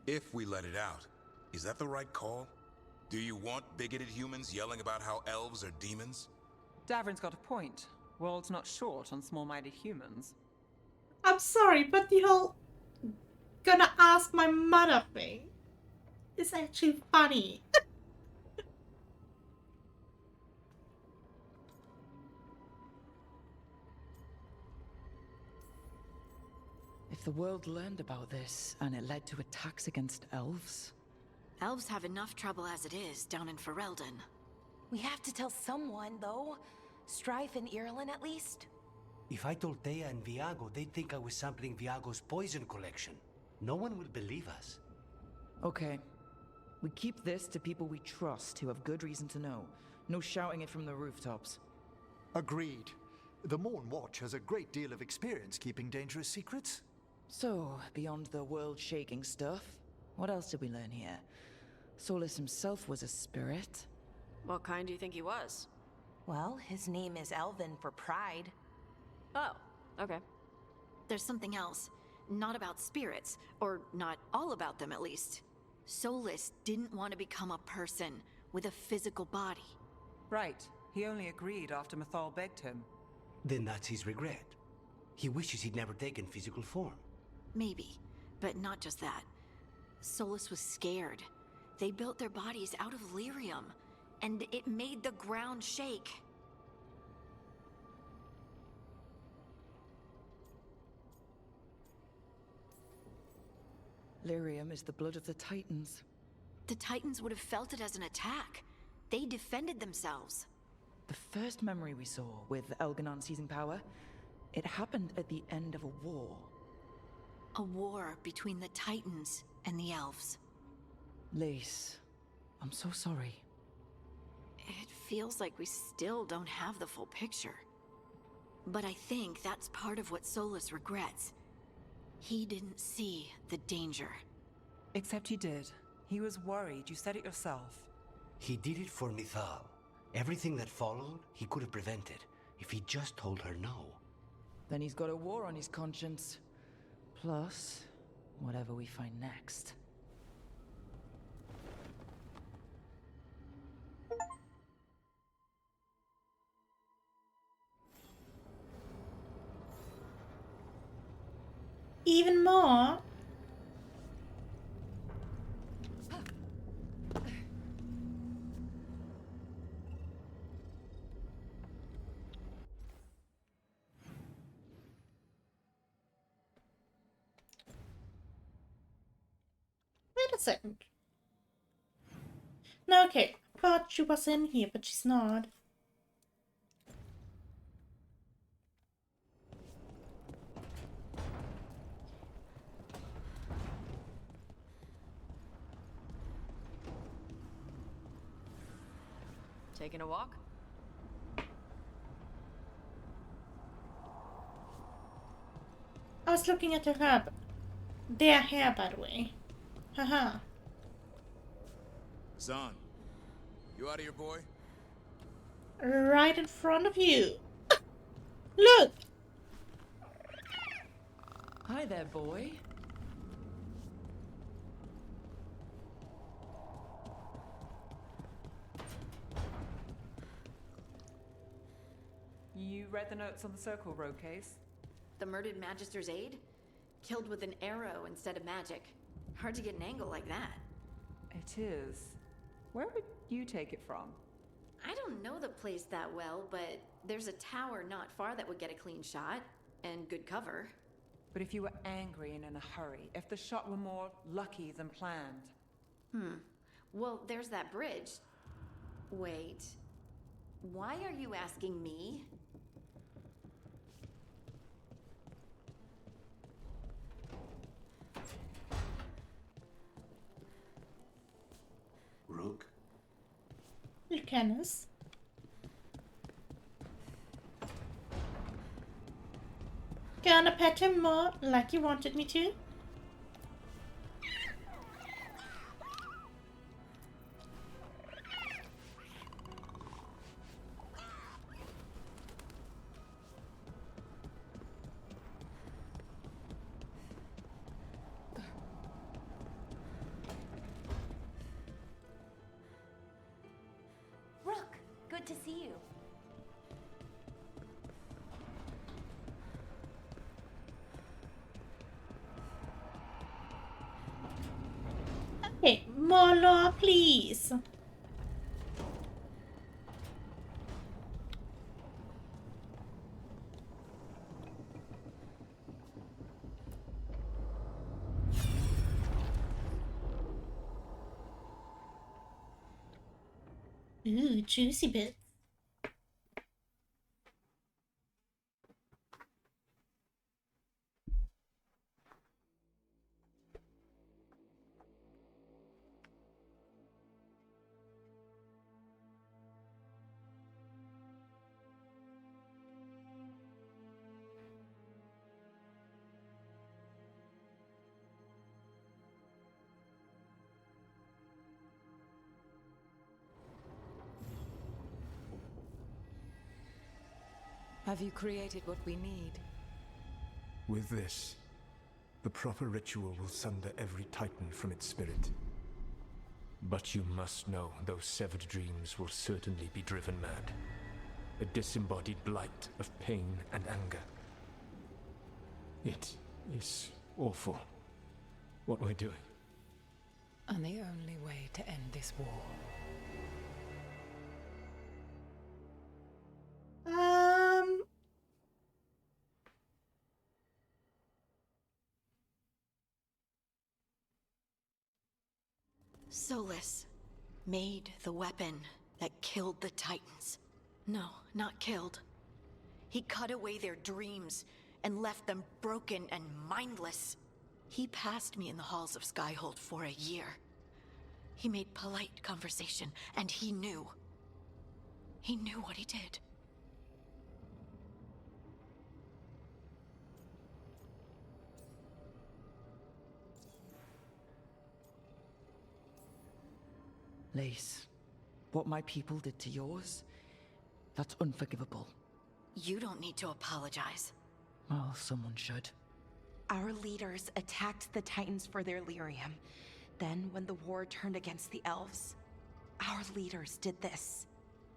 If we let it out, is that the right call? Do you want bigoted humans yelling about how elves are demons? Davrin's got a point. World's not short on small-minded humans. I'm sorry, but the whole gonna ask my mother thing is actually funny. If the world learned about this, and it led to attacks against elves... Elves have enough trouble as it is down in Ferelden. We have to tell someone, though. Strife and Irulan, at least. If I told Thea and Viago, they'd think I was sampling Viago's poison collection. No one will believe us. Okay. We keep this to people we trust who have good reason to know. No shouting it from the rooftops. Agreed. The Morn Watch has a great deal of experience keeping dangerous secrets. So, beyond the world-shaking stuff, what else did we learn here? Solus himself was a spirit. What kind do you think he was? Well, his name is Elven for pride. Oh, okay. There's something else. Not about spirits, or not all about them at least. Solus didn't want to become a person with a physical body. Right. He only agreed after Mythal begged him. Then that's his regret. He wishes he'd never taken physical form. Maybe, but not just that. Solus was scared. They built their bodies out of lyrium, and it made the ground shake. Lyrium is the blood of the Titans. The Titans would have felt it as an attack. They defended themselves. The first memory we saw, with Elganon seizing power, it happened at the end of a war. A war between the Titans and the elves. Lace, I'm so sorry. It feels like we still don't have the full picture. But I think that's part of what Solus regrets. He didn't see the danger. Except he did. He was worried. You said it yourself. He did it for Mythal. Everything that followed, he could have prevented, if he just told her no. Then he's got a war on his conscience. Plus, whatever we find next. Even more? Wait a second. No, okay. I thought she was in here, but she's not. Taking a walk? I was looking at their hair, by the way. Haha. Son, you out of here, boy? Right in front of you. Look! Hi there, boy. You read the notes on the Circle Road case? The murdered Magister's aide? Killed with an arrow instead of magic. Hard to get an angle like that. It is. Where would you take it from? I don't know the place that well, but there's a tower not far that would get a clean shot. And good cover. But if you were angry and in a hurry, if the shot were more lucky than planned. Well, there's that bridge. Wait. Why are you asking me? Rook? Lucanus. Gonna pet him more like you wanted me to? Rook, good to see you. Okay, more lore, please. Ooh, juicy bits. Have you created what we need? With this, the proper ritual will sunder every titan from its spirit. But you must know those severed dreams will certainly be driven mad. A disembodied blight of pain and anger. It is awful what we're doing. And the only way to end this war. Solus made the weapon that killed the Titans. No, not killed. He cut away their dreams and left them broken and mindless. He passed me in the halls of Skyhold for a year. He made polite conversation, and he knew. He knew what he did. Lace, what my people did to yours, that's unforgivable. You don't need to apologize. Well, someone should. Our leaders attacked the Titans for their lyrium. Then, when the war turned against the elves, our leaders did this.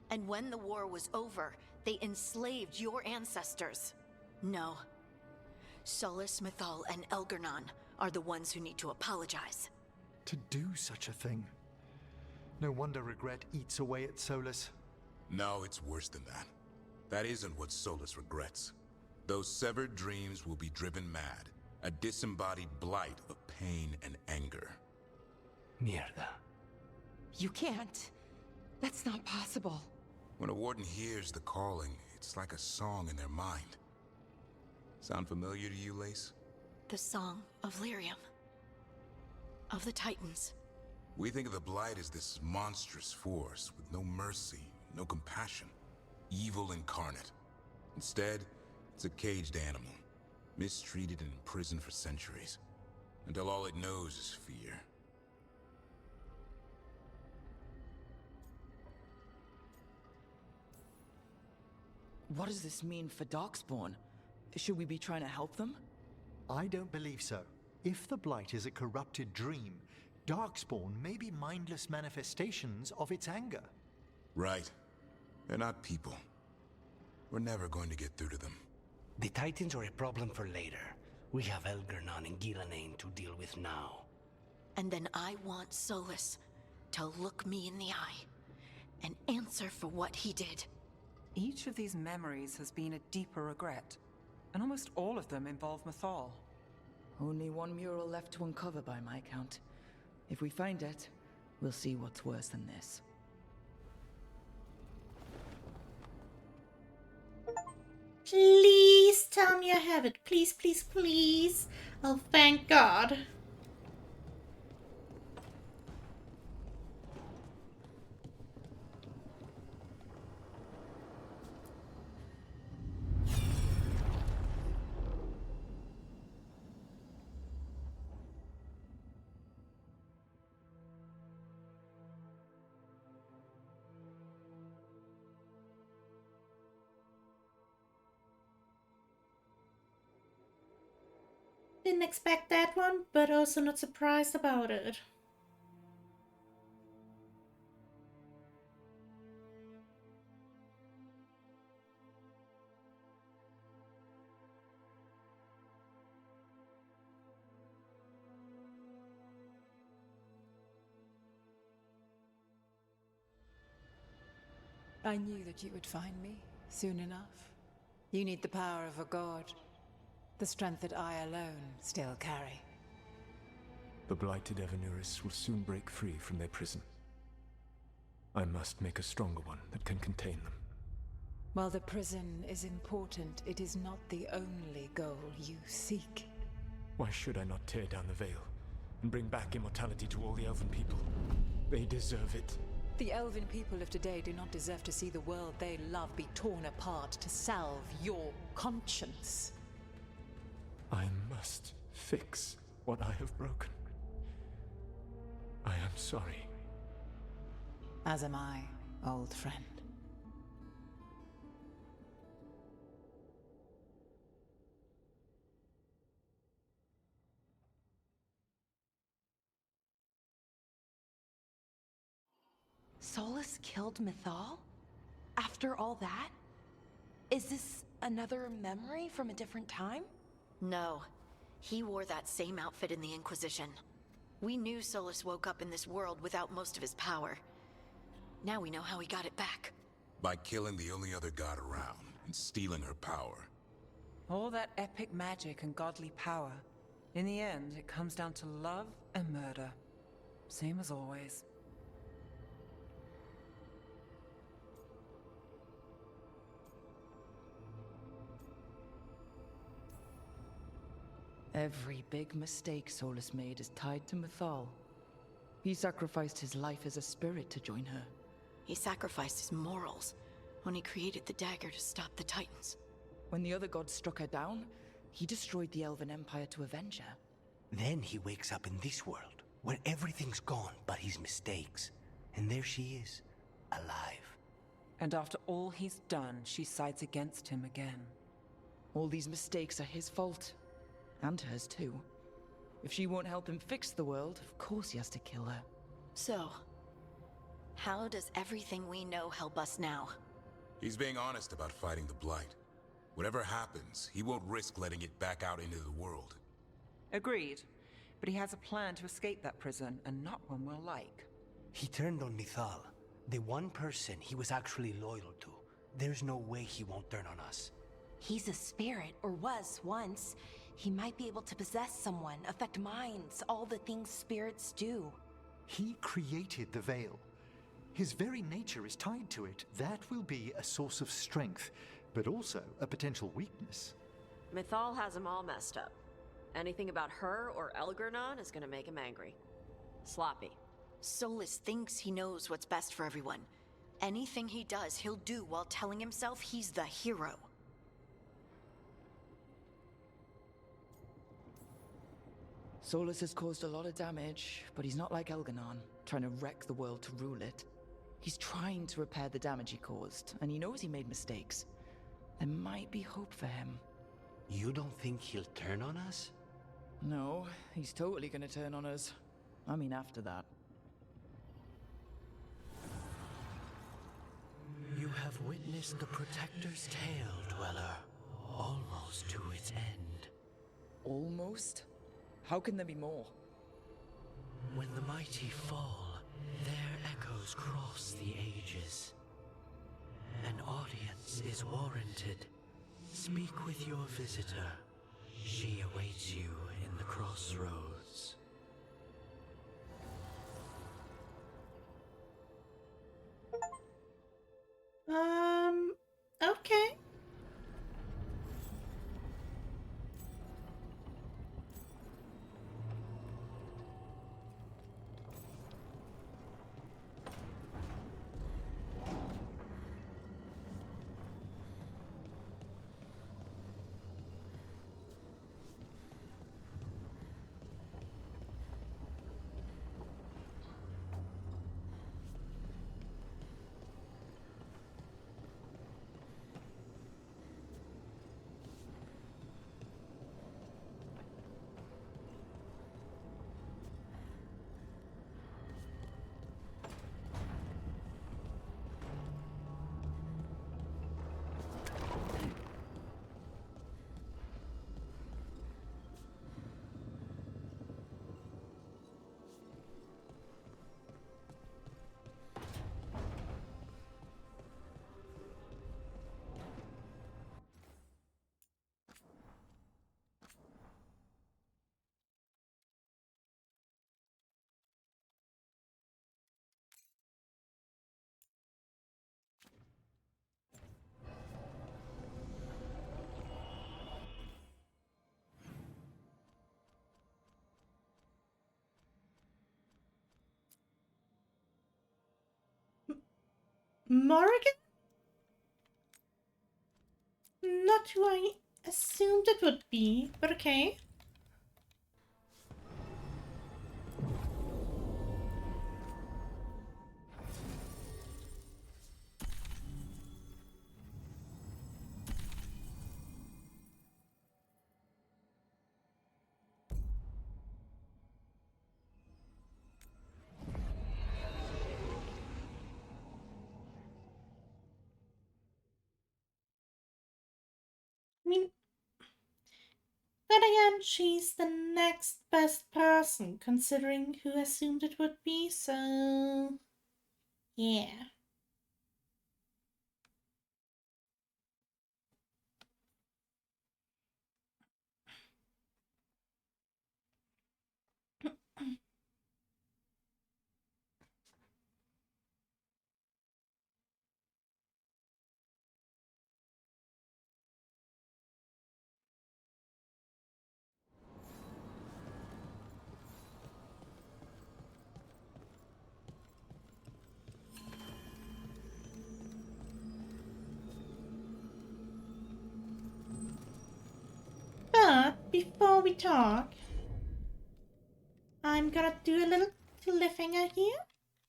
And when the war was over, they enslaved your ancestors. No. Solus, Mythal, and Elgar'nan are the ones who need to apologize. To do such a thing. No wonder regret eats away at Solus. No, it's worse than that. That isn't what Solus regrets. Those severed dreams will be driven mad. A disembodied blight of pain and anger. Mierda. You can't. That's not possible. When a warden hears the calling, it's like a song in their mind. Sound familiar to you, Lace? The song of Lyrium. Of the Titans. We think of the Blight as this monstrous force with no mercy, no compassion. Evil incarnate. Instead, it's a caged animal. Mistreated and imprisoned for centuries. Until all it knows is fear. What does this mean for Darkspawn? Should we be trying to help them? I don't believe so. If the Blight is a corrupted dream, Darkspawn may be mindless manifestations of its anger. Right. They're not people. We're never going to get through to them. The Titans are a problem for later. We have Elgar'nan and Gillanane to deal with now. And then I want Solus to look me in the eye and answer for what he did. Each of these memories has been a deeper regret, and almost all of them involve Mythal. Only one mural left to uncover by my count. If we find it, we'll see what's worse than this. Please tell me I have it. Please, please, please. Oh, thank God. Didn't expect that one, but also not surprised about it. I knew that you would find me soon enough. You need the power of a god. The strength that I alone still carry. The blighted Evanuris will soon break free from their prison. I must make a stronger one that can contain them. While the prison is important, it is not the only goal you seek. Why should I not tear down the veil and bring back immortality to all the elven people? They deserve it. The elven people of today do not deserve to see the world they love be torn apart to salve your conscience. I must fix what I have broken. I am sorry. As am I, old friend. Solus killed Mythal? After all that? Is this another memory from a different time? No. He wore that same outfit in the Inquisition. We knew Solus woke up in this world without most of his power. Now we know how he got it back. By killing the only other god around and stealing her power. All that epic magic and godly power. In the end, it comes down to love and murder. Same as always. Every big mistake Solus made is tied to Mythal. He sacrificed his life as a spirit to join her. He sacrificed his morals when he created the dagger to stop the Titans. When the other gods struck her down, he destroyed the Elven Empire to avenge her. Then he wakes up in this world, where everything's gone but his mistakes. And there she is, alive. And after all he's done, she sides against him again. All these mistakes are his fault. And hers too. If she won't help him fix the world, of course he has to kill her. So, how does everything we know help us now? He's being honest about fighting the Blight. Whatever happens, he won't risk letting it back out into the world. Agreed. But he has a plan to escape that prison, and not one we'll like. He turned on Mythal, the one person he was actually loyal to. There's no way he won't turn on us. He's a spirit, or was once. He might be able to possess someone, affect minds, all the things spirits do. He created the Veil. His very nature is tied to it. That will be a source of strength, but also a potential weakness. Mythal has him all messed up. Anything about her or Elgernon is gonna make him angry. Sloppy. Solus thinks he knows what's best for everyone. Anything he does, he'll do while telling himself he's the hero. Solus has caused a lot of damage, but he's not like Elgernon, trying to wreck the world to rule it. He's trying to repair the damage he caused, and he knows he made mistakes. There might be hope for him. You don't think he'll turn on us? No, he's totally gonna turn on us. I mean, after that. You have witnessed the Protector's tale, Dweller. Almost to its end. Almost? How can there be more? When the mighty fall, their echoes cross the ages. An audience is warranted. Speak with your visitor. She awaits you in the crossroads. Okay. Morrigan? Not who I assumed it would be, but okay. I mean, then again, she's the next best person, considering who assumed it would be, so... yeah. But before we talk, I'm gonna do a little cliffhanger here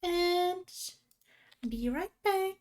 and be right back.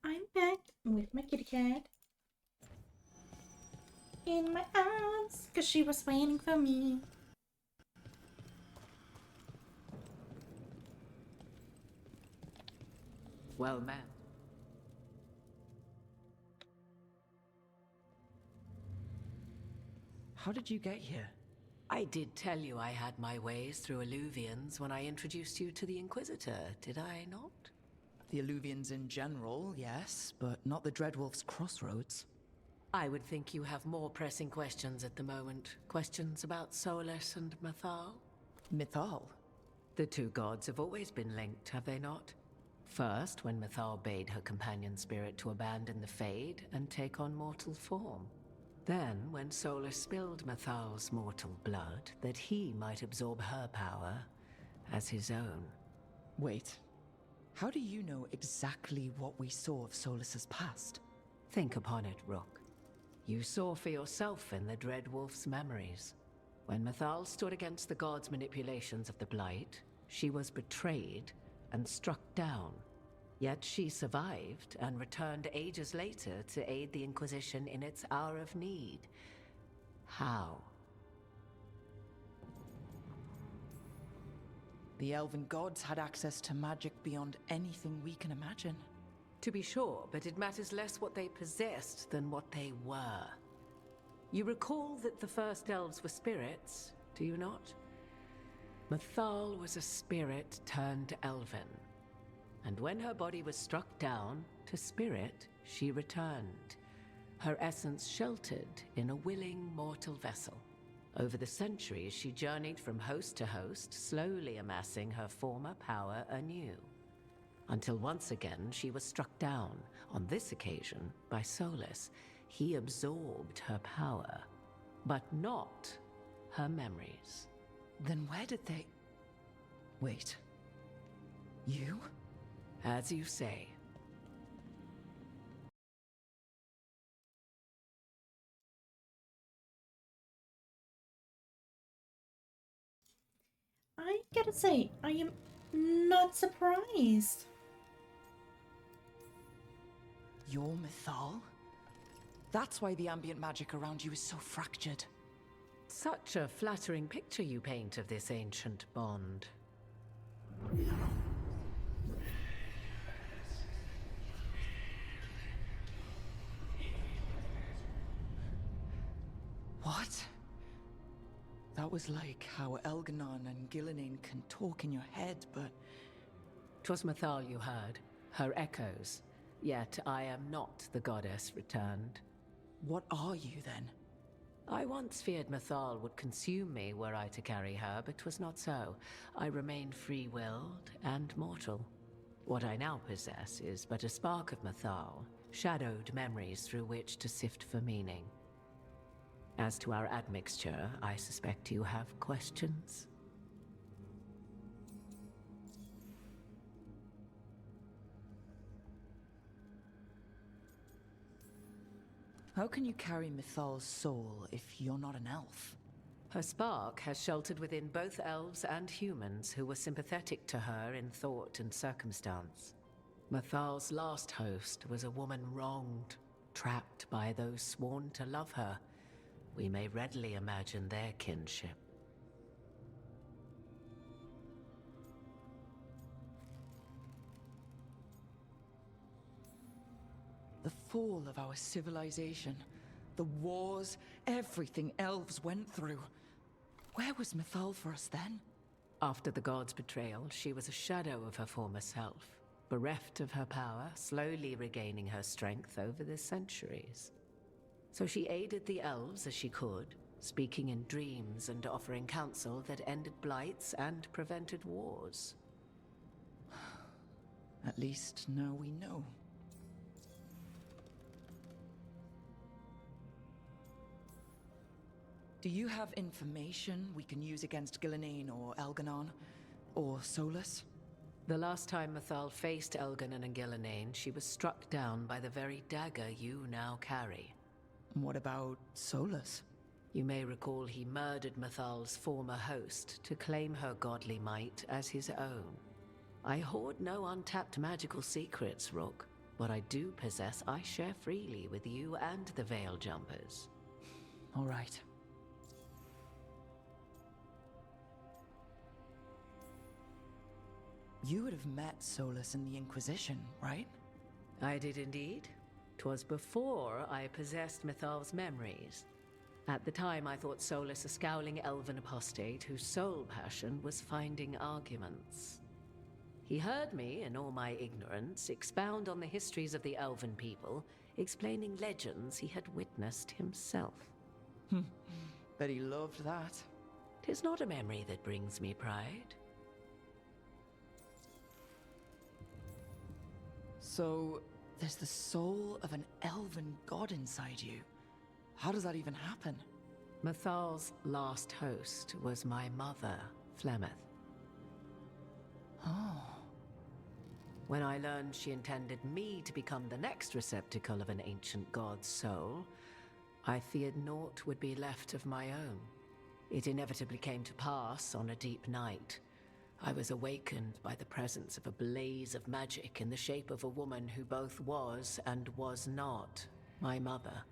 I'm back with my kitty cat in my arms, cause she was waiting for me. Well met. How did you get here? I did tell you I had my ways through Illuvians when I introduced you to the Inquisitor, did I not? The Illuvians in general, yes, but not the Dreadwolf's crossroads. I would think you have more pressing questions at the moment. Questions about Solus and Mythal? Mythal? The two gods have always been linked, have they not? First, when Mythal bade her companion spirit to abandon the Fade and take on mortal form. Then, when Solus spilled Mythal's mortal blood, that he might absorb her power as his own. Wait, how do you know exactly what we saw of Solus's past? Think upon it, Rook. You saw for yourself in the Dreadwolf's memories. When Mythal stood against the gods' manipulations of the Blight, she was betrayed and struck down. Yet she survived and returned ages later to aid the Inquisition in its hour of need. How? The elven gods had access to magic beyond anything we can imagine. To be sure, but it matters less what they possessed than what they were. You recall that the first elves were spirits, do you not? Mythal was a spirit turned elven. And when her body was struck down, to spirit she returned, her essence sheltered in a willing mortal vessel. Over the centuries she journeyed from host to host, slowly amassing her former power anew. Until once again she was struck down, on this occasion by Solus. He absorbed her power, but not her memories. Then where did they... Wait. You? As you say. I gotta say, I am not surprised. You're Mythal? That's why the ambient magic around you is so fractured. Such a flattering picture you paint of this ancient bond. What? That was like how Elganon and Gillenane can talk in your head, but... 'Twas Mythal you heard, her echoes. Yet I am not the goddess returned. What are you then? I once feared Mythal would consume me were I to carry her, but 'twas not so. I remain free-willed and mortal. What I now possess is but a spark of Mythal, shadowed memories through which to sift for meaning. As to our admixture, I suspect you have questions. How can you carry Mythal's soul if you're not an elf? Her spark has sheltered within both elves and humans who were sympathetic to her in thought and circumstance. Mythal's last host was a woman wronged, trapped by those sworn to love her. We may readily imagine their kinship. The fall of our civilization, the wars, everything elves went through. Where was Mythal for us then? After the god's betrayal, she was a shadow of her former self, bereft of her power, slowly regaining her strength over the centuries. So she aided the elves as she could, speaking in dreams and offering counsel that ended blights and prevented wars. At least now we know. Do you have information we can use against Gillenane or Elganon? Or Solus? The last time Mythal faced Elganon and Gillenane, she was struck down by the very dagger you now carry. What about Solus? You may recall he murdered Mythal's former host to claim her godly might as his own. I hoard no untapped magical secrets, Rook. What I do possess, I share freely with you and the Veil Jumpers. All right. You would have met Solus in the Inquisition, right? I did indeed. 'Twas before I possessed Mythal's memories. At the time, I thought Solus a scowling elven apostate whose sole passion was finding arguments. He heard me, in all my ignorance, expound on the histories of the elven people, explaining legends he had witnessed himself. Bet he loved that. 'Tis not a memory that brings me pride. So, there's the soul of an elven god inside you. How does that even happen? Mythal's last host was my mother, Flemeth. Oh. When I learned she intended me to become the next receptacle of an ancient god's soul, I feared naught would be left of my own. It inevitably came to pass on a deep night. I was awakened by the presence of a blaze of magic in the shape of a woman who both was and was not my mother.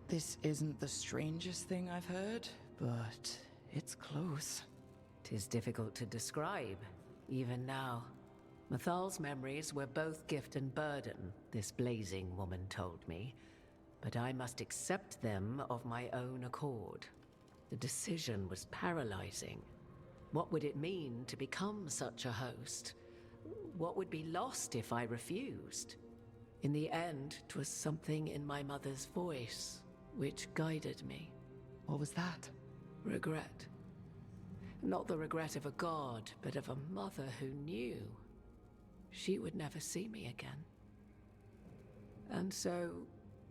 This isn't the strangest thing I've heard, but it's close. 'Tis difficult to describe, even now. Mythal's memories were both gift and burden, this blazing woman told me, but I must accept them of my own accord. The decision was paralyzing. What would it mean to become such a host? What would be lost if I refused? In the end, 'twas something in my mother's voice which guided me. What was that? Regret. Not the regret of a god, but of a mother who knew she would never see me again. And so,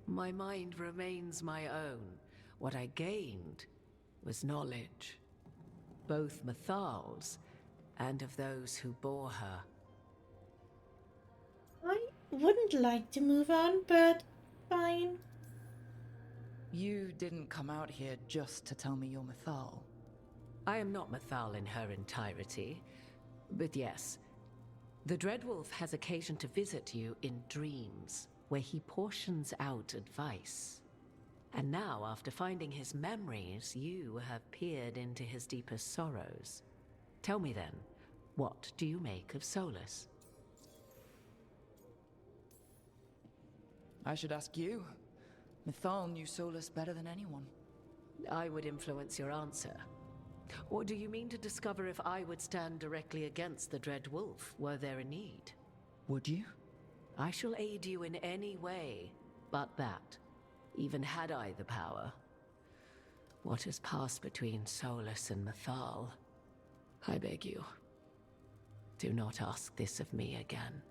my mind remains my own. What I gained was knowledge, both Mythal's and of those who bore her. I wouldn't like to move on, but fine. You didn't come out here just to tell me you're Mythal. I am not Mythal in her entirety, but yes, the Dreadwolf has occasion to visit you in dreams, where he portions out advice. And now, after finding his memories, you have peered into his deepest sorrows. Tell me then, what do you make of Solus? I should ask you. Mythal knew Solus better than anyone. I would influence your answer. Or do you mean to discover if I would stand directly against the Dread Wolf, were there a need? Would you? I shall aid you in any way but that, even had I the power. What has passed between Solus and Mythal, I beg you, do not ask this of me again.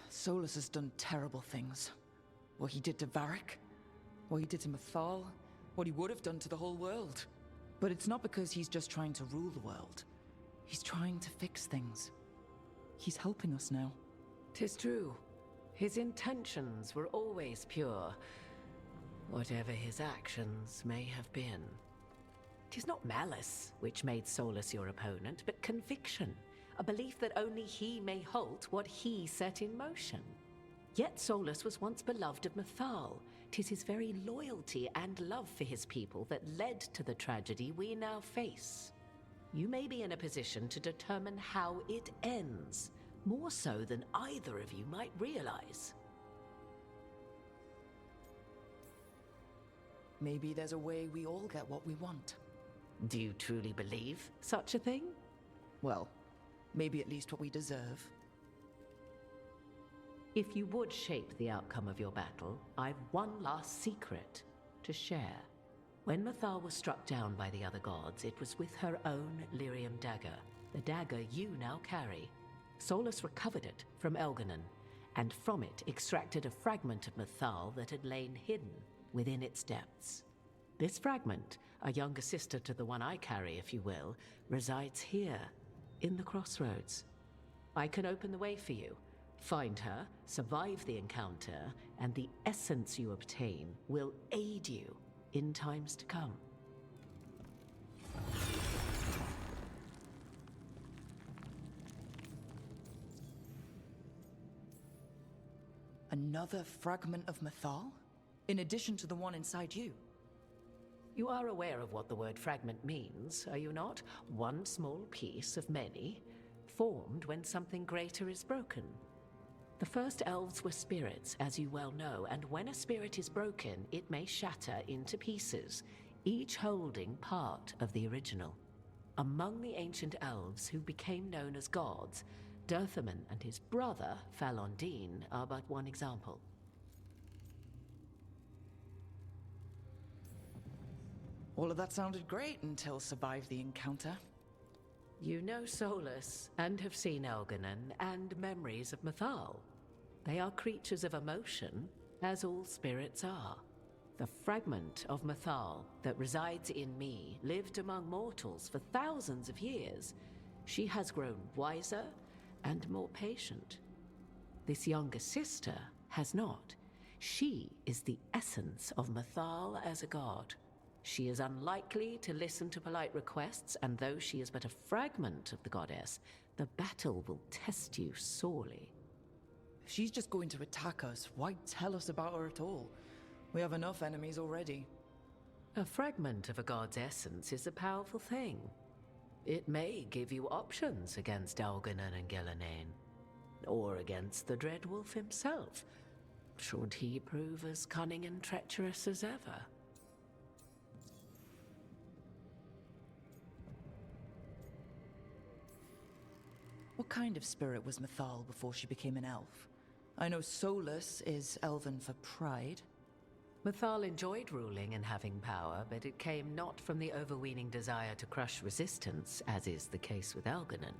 Solus has done terrible things. What he did to Varric, what he did to Mythal, what he would have done to the whole world. But it's not because he's just trying to rule the world. He's trying to fix things. He's helping us now. 'Tis true. His intentions were always pure, whatever his actions may have been. 'Tis not malice which made Solus your opponent, but conviction, a belief that only he may halt what he set in motion. Yet Solus was once beloved of Mythal. 'Tis his very loyalty and love for his people that led to the tragedy we now face. You may be in a position to determine how it ends, more so than either of you might realize. Maybe there's a way we all get what we want. Do you truly believe such a thing? Well, maybe at least what we deserve. If you would shape the outcome of your battle, I've one last secret to share. When Mythal was struck down by the other gods, it was with her own lyrium dagger, the dagger you now carry. Solus recovered it from Elganon, and from it extracted a fragment of Mythal that had lain hidden within its depths. This fragment, a younger sister to the one I carry, if you will, resides here, in the crossroads. I can open the way for you. Find her, survive the encounter, and the essence you obtain will aid you in times to come. Another fragment of Mythal? In addition to the one inside you? You are aware of what the word fragment means, are you not? One small piece of many, formed when something greater is broken. The first elves were spirits, as you well know, and when a spirit is broken, it may shatter into pieces, each holding part of the original. Among the ancient elves who became known as gods, Dirthaman and his brother, Falondine, are but one example. All of that sounded great until survived the encounter. You know Solus, and have seen Elganon, and memories of Mythal. They are creatures of emotion, as all spirits are. The fragment of Mythal that resides in me lived among mortals for thousands of years. She has grown wiser and more patient. This younger sister has not. She is the essence of Mythal as a god. She is unlikely to listen to polite requests, and though she is but a fragment of the goddess, the battle will test you sorely. If she's just going to attack us, why tell us about her at all? We have enough enemies already. A fragment of a god's essence is a powerful thing. It may give you options against Elganon and Gillenane, or against the Dreadwolf himself, should he prove as cunning and treacherous as ever. What kind of spirit was Mythal before she became an elf? I know Solus is elven for pride. Mythal enjoyed ruling and having power, but it came not from the overweening desire to crush resistance, as is the case with Elganon.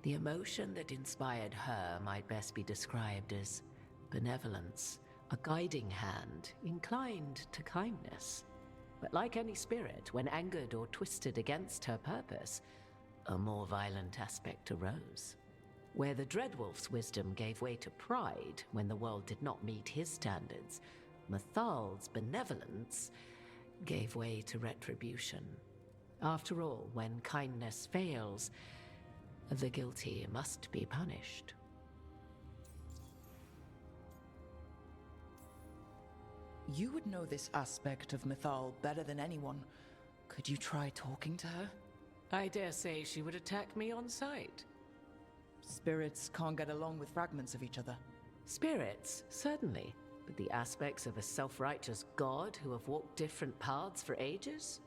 The emotion that inspired her might best be described as benevolence, a guiding hand, inclined to kindness. But like any spirit, when angered or twisted against her purpose, a more violent aspect arose. Where the Dreadwolf's wisdom gave way to pride when the world did not meet his standards, Mythal's benevolence gave way to retribution. After all, when kindness fails, the guilty must be punished. You would know this aspect of Mythal better than anyone. Could you try talking to her? I dare say she would attack me on sight. Spirits can't get along with fragments of each other. Spirits, certainly. But the aspects of a self-righteous god who have walked different paths for ages?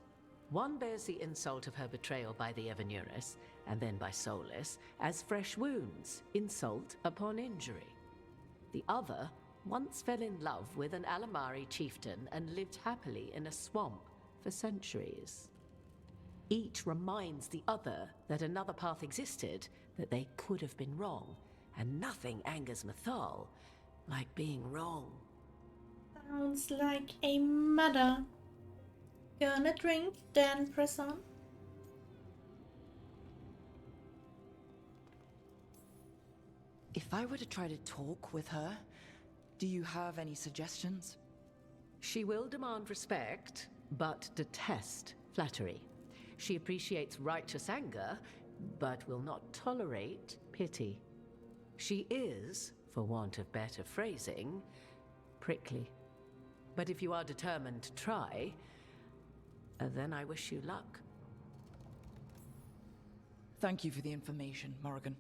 One bears the insult of her betrayal by the Evanuris, and then by Solus, as fresh wounds, insult upon injury. The other once fell in love with an Alamari chieftain and lived happily in a swamp for centuries. Each reminds the other that another path existed, that they could have been wrong, and nothing angers Mythal like being wrong. Sounds like a mother. Gonna drink, then press on. If I were to try to talk with her, do you have any suggestions? She will demand respect, but detest flattery. She appreciates righteous anger, but will not tolerate pity. She is, for want of better phrasing, prickly. But if you are determined to try, then I wish you luck. Thank you for the information, Morrigan.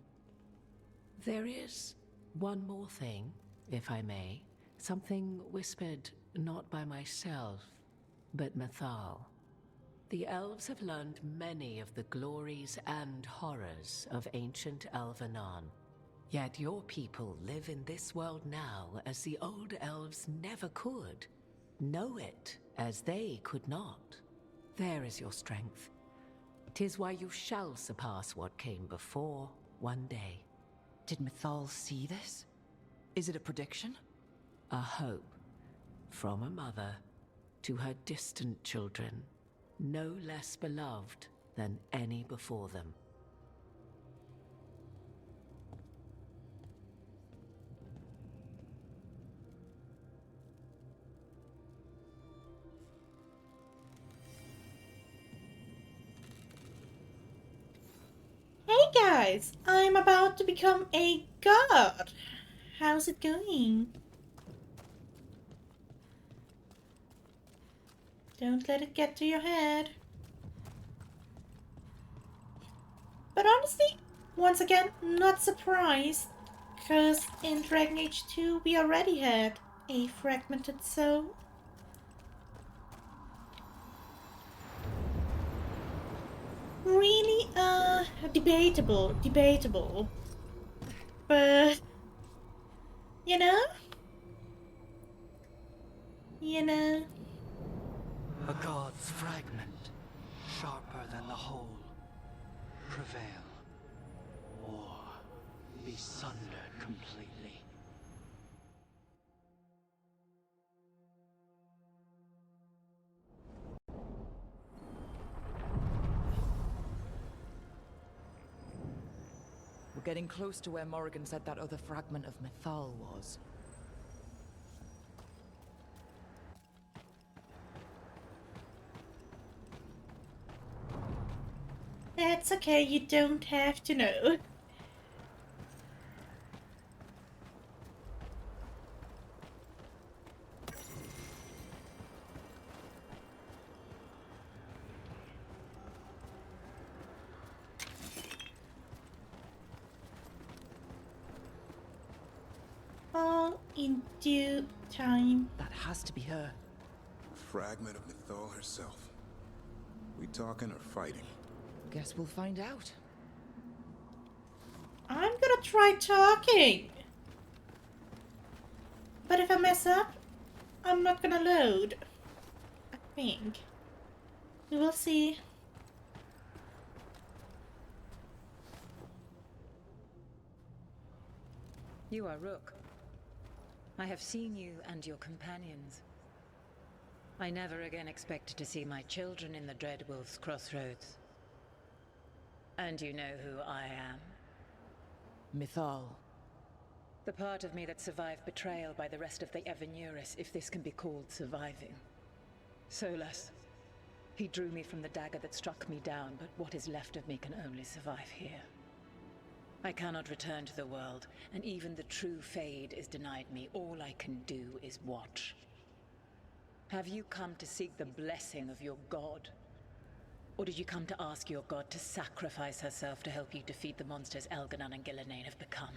There is one more thing, if I may. Something whispered not by myself, but Mythal. The elves have learned many of the glories and horrors of ancient Elvenon. Yet your people live in this world now as the old elves never could. Know it as they could not. There is your strength. 'Tis why you shall surpass what came before one day. Did Mythal see this? Is it a prediction? A hope from a mother to her distant children, no less beloved than any before them. Hey guys, I'm about to become a god. How's it going? Don't let it get to your head. But honestly, once again, not surprised, because in Dragon Age 2 we already had a fragmented soul. Really, debatable. But, you know? A god's fragment, sharper than the whole. Prevail, or be sundered completely. We're getting close to where Morrigan said that other fragment of Mythal was. That's okay, you don't have to know. All in due time. That has to be her. A fragment of Mythal herself. We talking or fighting? Guess we'll find out. I'm gonna try talking. But if I mess up, I'm not gonna load. I think. We will see. You are Rook. I have seen you and your companions. I never again expected to see my children in the Dreadwolf's crossroads. And you know who I am? Mythal. The part of me that survived betrayal by the rest of the Evanuris, if this can be called surviving. Solus. He drew me from the dagger that struck me down, but what is left of me can only survive here. I cannot return to the world, and even the true Fade is denied me. All I can do is watch. Have you come to seek the blessing of your god? Or did you come to ask your god to sacrifice herself to help you defeat the monsters Elganon and Gillenane have become?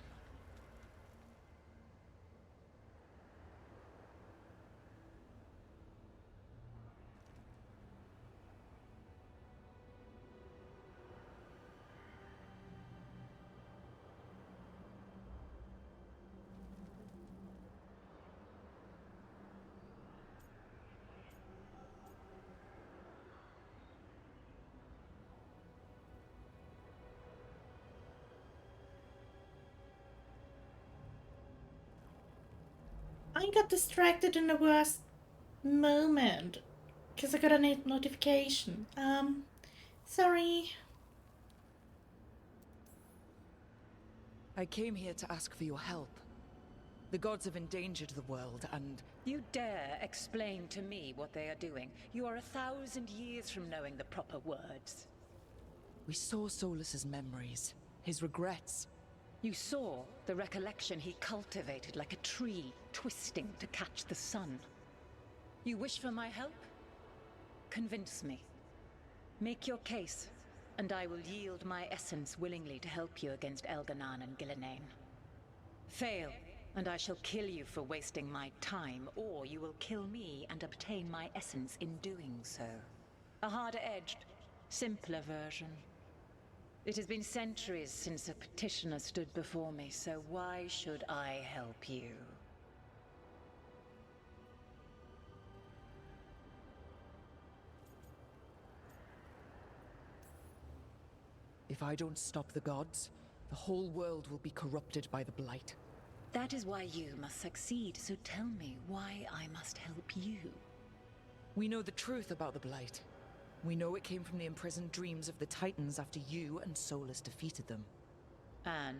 I got distracted in the worst moment because I got a notification. Sorry. I came here to ask for your help. The gods have endangered the world, and... You dare explain to me what they are doing? You are 1,000 years from knowing the proper words. We saw Solus's memories, his regrets. You saw the recollection he cultivated like a tree, twisting to catch the sun. You wish for my help? Convince me. Make your case, and I will yield my essence willingly to help you against Elganon and Gillenane. Fail, and I shall kill you for wasting my time, or you will kill me and obtain my essence in doing so. A harder-edged, simpler version. It has been centuries since a petitioner stood before me, so why should I help you? If I don't stop the gods, the whole world will be corrupted by the Blight. That is why you must succeed, so tell me why I must help you. We know the truth about the Blight. We know it came from the imprisoned dreams of the Titans after you and Solus defeated them. And?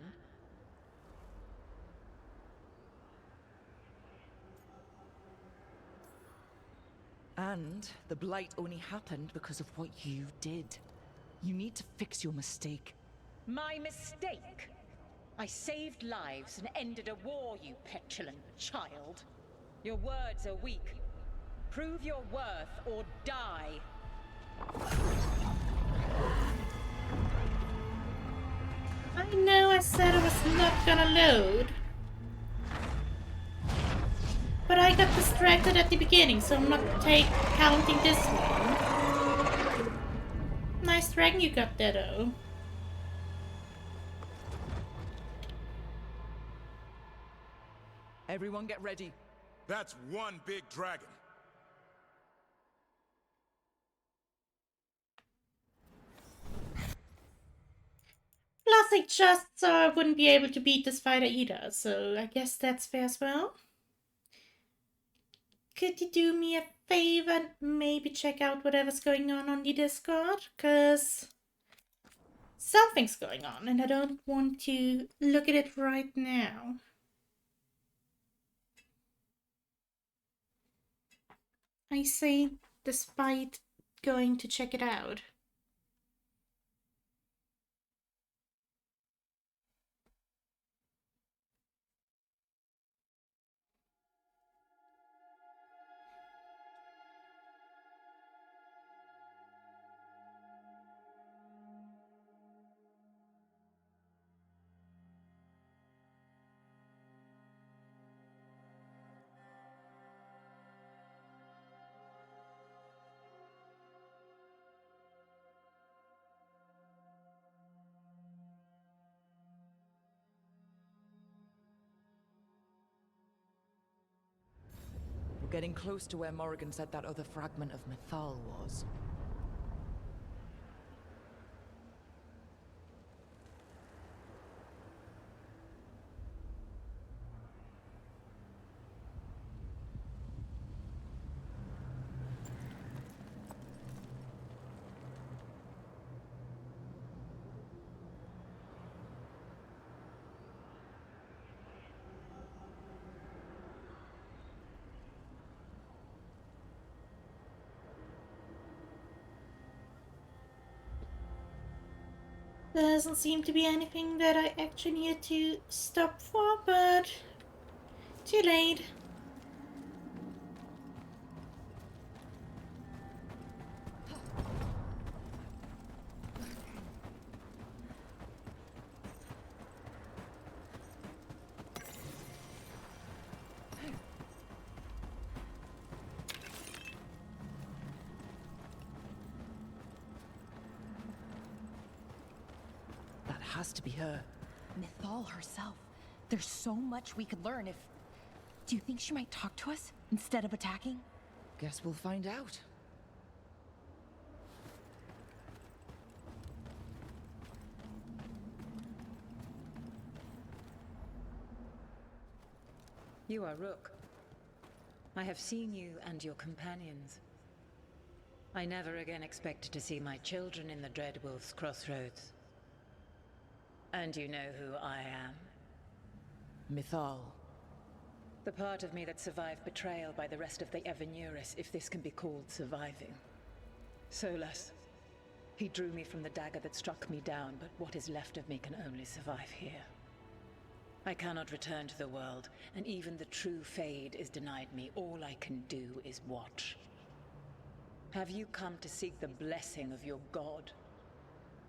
And the Blight only happened because of what you did. You need to fix your mistake. My mistake? I saved lives and ended a war, you petulant child. Your words are weak. Prove your worth or die. I know I said I was not gonna load. But I got distracted at the beginning, so I'm not counting this one. Nice dragon you got there, though. Everyone get ready. That's one big dragon. Plus, I just saw I wouldn't be able to beat this fighter either, so I guess that's fair as well. Could you do me a favor and maybe check out whatever's going on the Discord? Because something's going on and I don't want to look at it right now. I say despite going to check it out. We're getting close to where Morrigan said that other fragment of Mythal was. There doesn't seem to be anything that I actually need to stop for, but too late. Has to be her. Mythal herself. There's so much we could learn if... Do you think she might talk to us instead of attacking? Guess we'll find out. You are Rook. I have seen you and your companions. I never again expected to see my children in the Dreadwolf's crossroads. And you know who I am? Mythal. The part of me that survived betrayal by the rest of the Evanuris, if this can be called surviving. Solus. He drew me from the dagger that struck me down, but what is left of me can only survive here. I cannot return to the world, and even the true Fade is denied me. All I can do is watch. Have you come to seek the blessing of your god?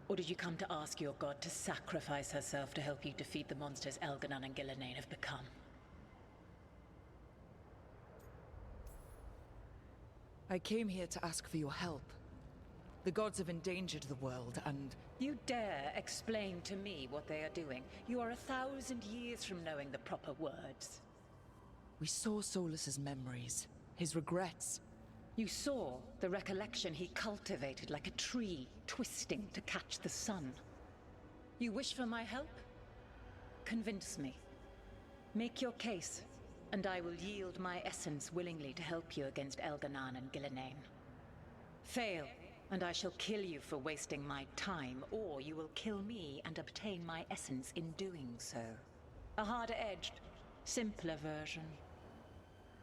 Or did you come to ask your god to sacrifice herself to help you defeat the monsters Elganon and Gillenane have become? I came here to ask for your help. The gods have endangered the world, and... You dare explain to me what they are doing? You are 1,000 years from knowing the proper words. We saw Solus's memories, his regrets. You saw the recollection he cultivated like a tree, twisting to catch the sun. You wish for my help? Convince me. Make your case, and I will yield my essence willingly to help you against Elganon and Gillenane. Fail, and I shall kill you for wasting my time, or you will kill me and obtain my essence in doing so. A harder-edged, simpler version.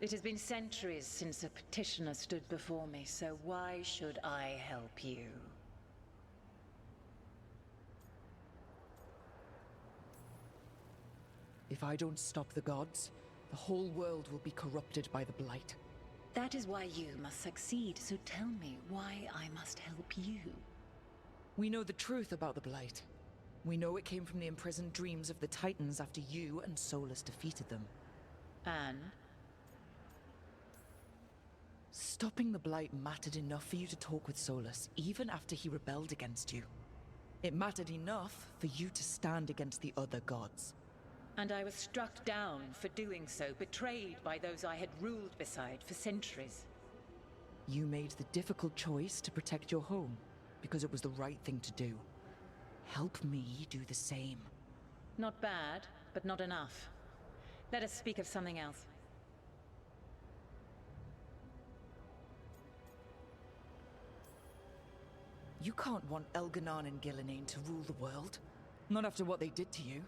It has been centuries since a petitioner stood before me, so why should I help you? If I don't stop the gods, the whole world will be corrupted by the Blight. That is why you must succeed, so tell me why I must help you. We know the truth about the Blight. We know it came from the imprisoned dreams of the Titans after you and Solus defeated them. And? Stopping the Blight mattered enough for you to talk with Solus, even after he rebelled against you. It mattered enough for you to stand against the other gods. And I was struck down for doing so, betrayed by those I had ruled beside for centuries. You made the difficult choice to protect your home, because it was the right thing to do. Help me do the same. Not bad, but not enough. Let us speak of something else. You can't want Elganon and Gillenane to rule the world. Not after what they did to you.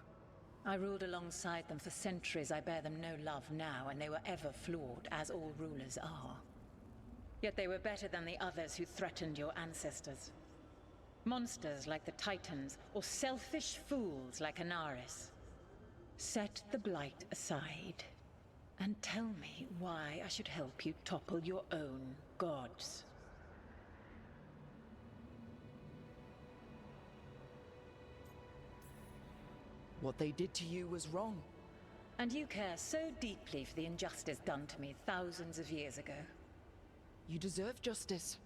I ruled alongside them for centuries. I bear them no love now, and they were ever flawed, as all rulers are. Yet they were better than the others who threatened your ancestors. Monsters like the Titans, or selfish fools like Anaris. Set the Blight aside, and tell me why I should help you topple your own gods. What they did to you was wrong. And you care so deeply for the injustice done to me thousands of years ago. You deserve justice.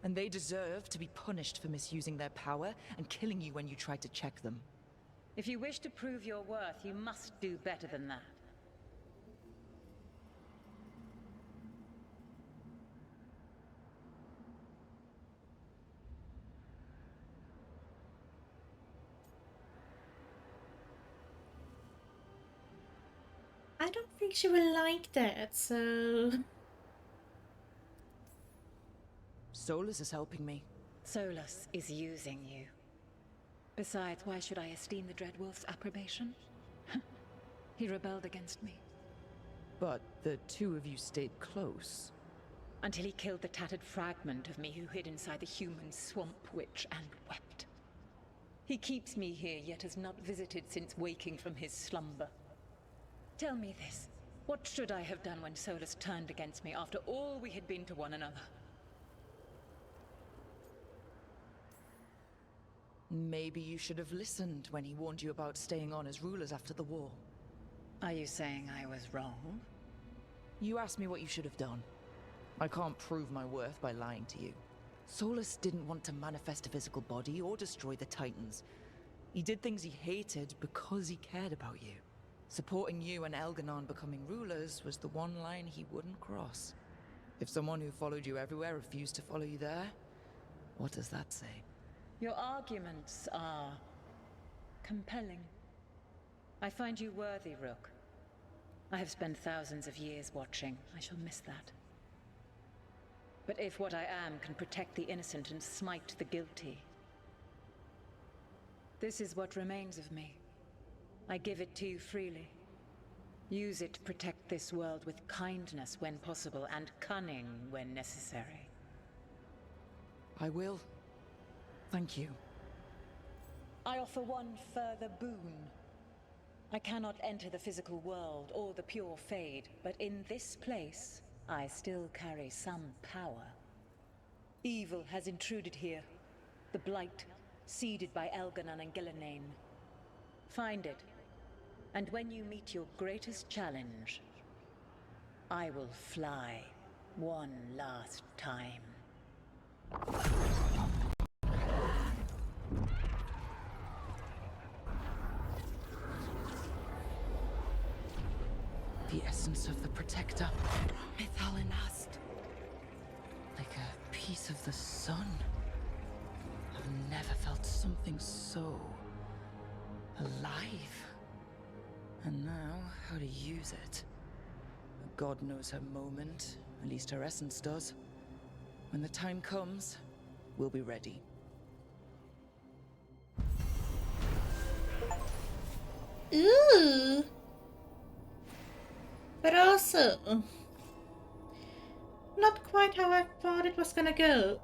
And they deserve to be punished for misusing their power and killing you when you tried to check them. If you wish to prove your worth, you must do better than that. I don't think she will like that, so... Solus is helping me. Solus is using you. Besides, why should I esteem the Dreadwolf's approbation? He rebelled against me. But the two of you stayed close. Until he killed the tattered fragment of me who hid inside the human swamp witch and wept. He keeps me here, yet has not visited since waking from his slumber. Tell me this. What should I have done when Solus turned against me after all we had been to one another? Maybe you should have listened when he warned you about staying on as rulers after the war. Are you saying I was wrong? You asked me what you should have done. I can't prove my worth by lying to you. Solus didn't want to manifest a physical body or destroy the Titans. He did things he hated because he cared about you. Supporting you and Elganon becoming rulers was the one line he wouldn't cross. If someone who followed you everywhere refused to follow you there, what does that say? Your arguments are compelling. I find you worthy, Rook. I have spent thousands of years watching. I shall miss that. But if what I am can protect the innocent and smite the guilty, this is what remains of me. I give it to you freely. Use it to protect this world with kindness when possible and cunning when necessary. I will. Thank you. I offer one further boon. I cannot enter the physical world or the pure Fade, but in this place, I still carry some power. Evil has intruded here. The Blight, seeded by Elganon and Gillenane. Find it, and when you meet your greatest challenge, I will fly one last time. The essence of the Protector. Methalinast. Like a piece of the sun. I've never felt something so alive. And now, how to use it. God knows her moment, at least her essence does. When the time comes, we'll be ready. Ooh! But also, not quite how I thought it was gonna go.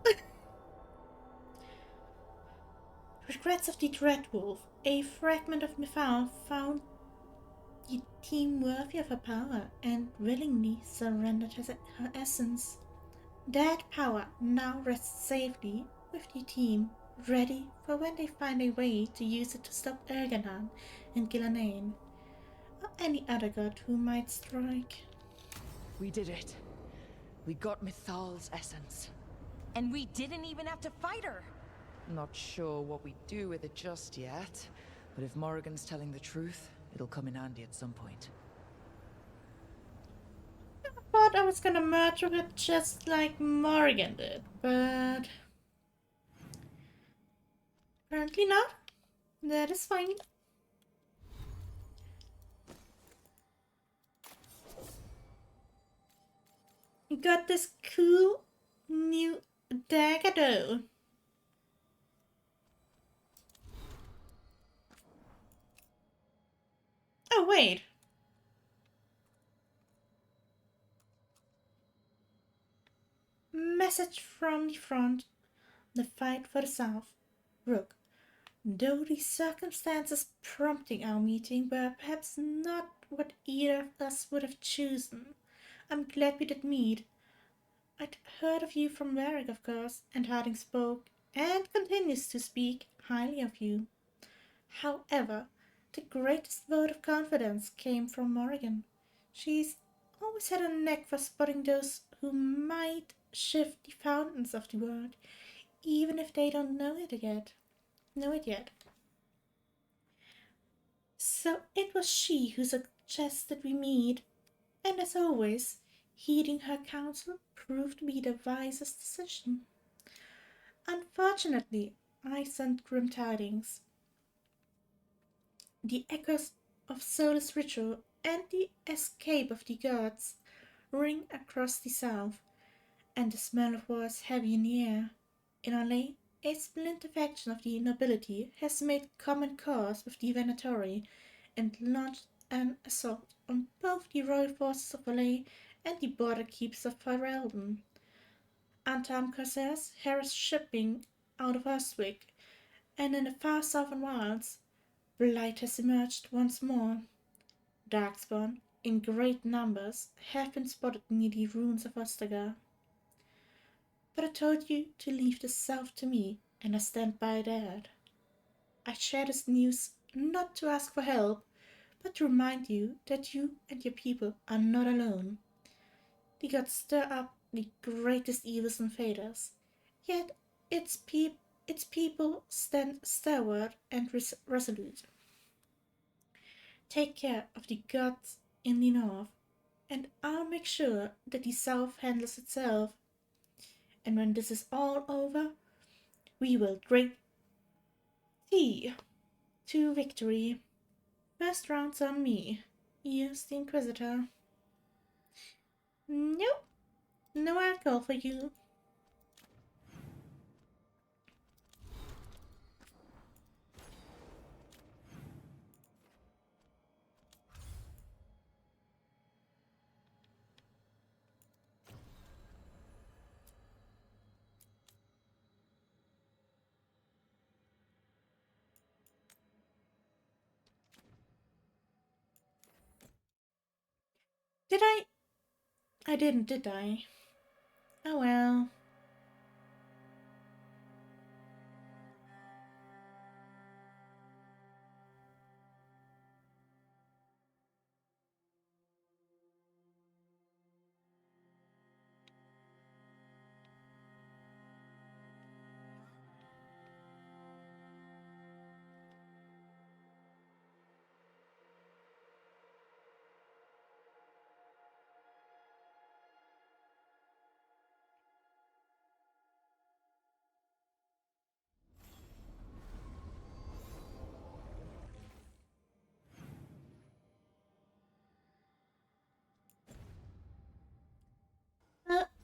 Regrets of the Dreadwolf. A fragment of Mepha found The team worthy of her power and willingly surrendered her essence. That power now rests safely with the team, ready for when they find a way to use it to stop Erganan and Gillanane, or any other god who might strike. We did it. We got Mythal's essence. And we didn't even have to fight her. Not sure what we do with it just yet, but if Morrigan's telling the truth, it'll come in handy at some point. I thought I was gonna merge with it just like Morrigan did, but apparently not. That is fine. You got this cool new dagger though. Oh wait. Message from the front. The fight for the South. Rook. Though the circumstances prompting our meeting were perhaps not what either of us would have chosen, I'm glad we did meet. I'd heard of you from Varric, of course, and Harding spoke, and continues to speak, highly of you. However, the greatest vote of confidence came from Morrigan. She's always had a knack for spotting those who might shift the fountains of the world, even if they don't know it yet. So it was she who suggested we meet, and as always, heeding her counsel proved to be the wisest decision. Unfortunately, I sent grim tidings. The echoes of Solus' ritual and the escape of the gods ring across the south, and the smell of war is heavy in the air. In Orlais, a splinter faction of the nobility has made common cause with the Venatori and launched an assault on both the royal forces of Orlais and the border keeps of Ferelden. Unarmed corsairs harass shipping out of Oswick, and in the far southern wilds, blight has emerged once more. Darkspawn, in great numbers, have been spotted near the ruins of Ostagar. But I told you to leave the south to me, and I stand by that. I share this news not to ask for help, but to remind you that you and your people are not alone. The gods stir up the greatest evils and fathers, yet its people stand stalwart and resolute. Take care of the gods in the north, and I'll make sure that the south handles itself. And when this is all over, we will drink tea to victory. First round's on me. Here's the Inquisitor. Nope, no alcohol for you. Did I? I didn't, did I? Oh well.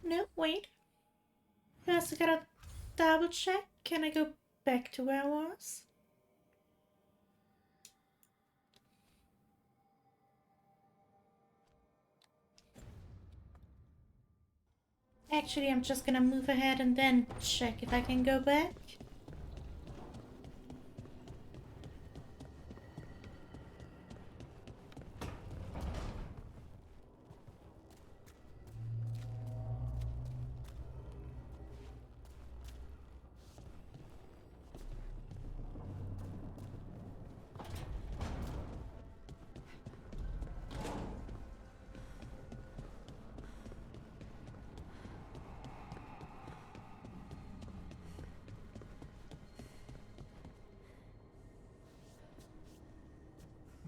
No, wait. First I gotta double check. Can I go back to where I was? Actually, I'm just gonna move ahead and then check if I can go back.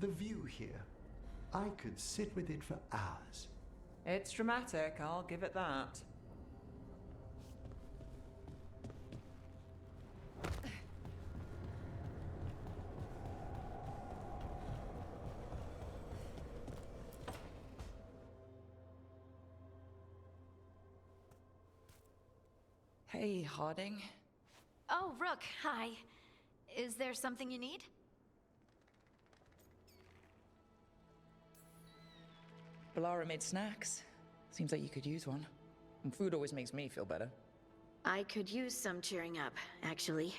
the view here. I could sit with it for hours. It's dramatic, I'll give it that. Hey, Harding. Oh, Rook, hi. Is there something you need? Balara made snacks. Seems like you could use one. And food always makes me feel better. I could use some cheering up, actually.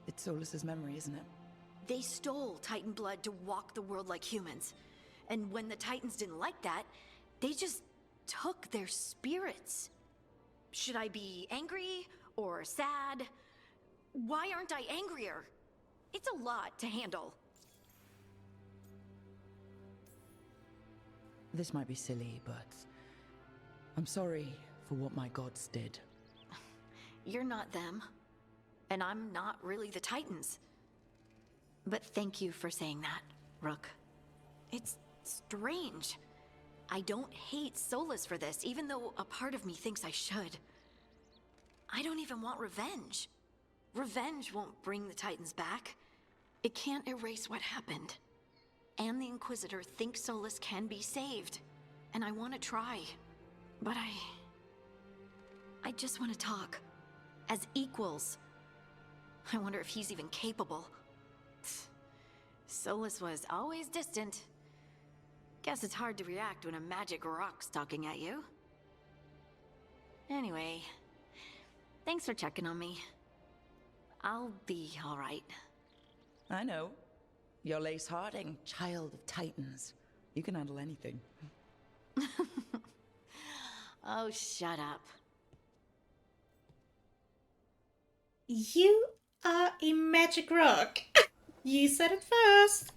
It's Solus's memory, isn't it? They stole Titan blood to walk the world like humans. And when the Titans didn't like that, they just took their spirits. Should I be angry or sad? Why aren't I angrier? It's a lot to handle. This might be silly, but I'm sorry for what my gods did. You're not them. And I'm not really the Titans. But thank you for saying that, Rook. It's strange. I don't hate Solus for this, even though a part of me thinks I should. I don't even want revenge. Revenge won't bring the Titans back. It can't erase what happened. And the Inquisitor thinks Solus can be saved. And I want to try. But I just want to talk. As equals. I wonder if he's even capable. Solus was always distant. Guess it's hard to react when a magic rock's talking at you. Anyway, thanks for checking on me. I'll be alright. I know. You're Lace Harding, child of Titans. You can handle anything. Oh, shut up. You are a magic rock. You said it first.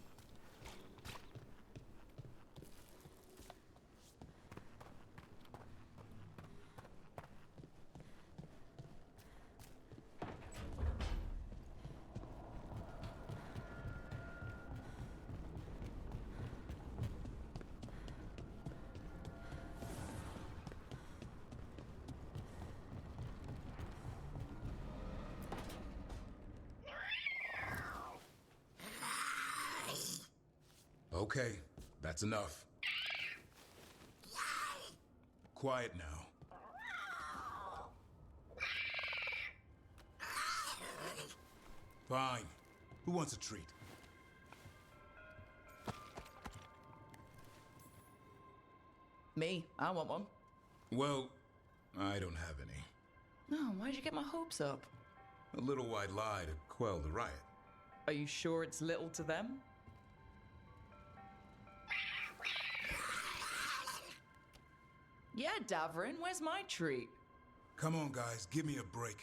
Okay, that's enough. Quiet now. Fine. Who wants a treat? Me, I want one. Well, I don't have any. No, why'd you get my hopes up? A little white lie to quell the riot. Are you sure it's little to them? Yeah, Davrin, where's my treat? Come on, guys, give me a break.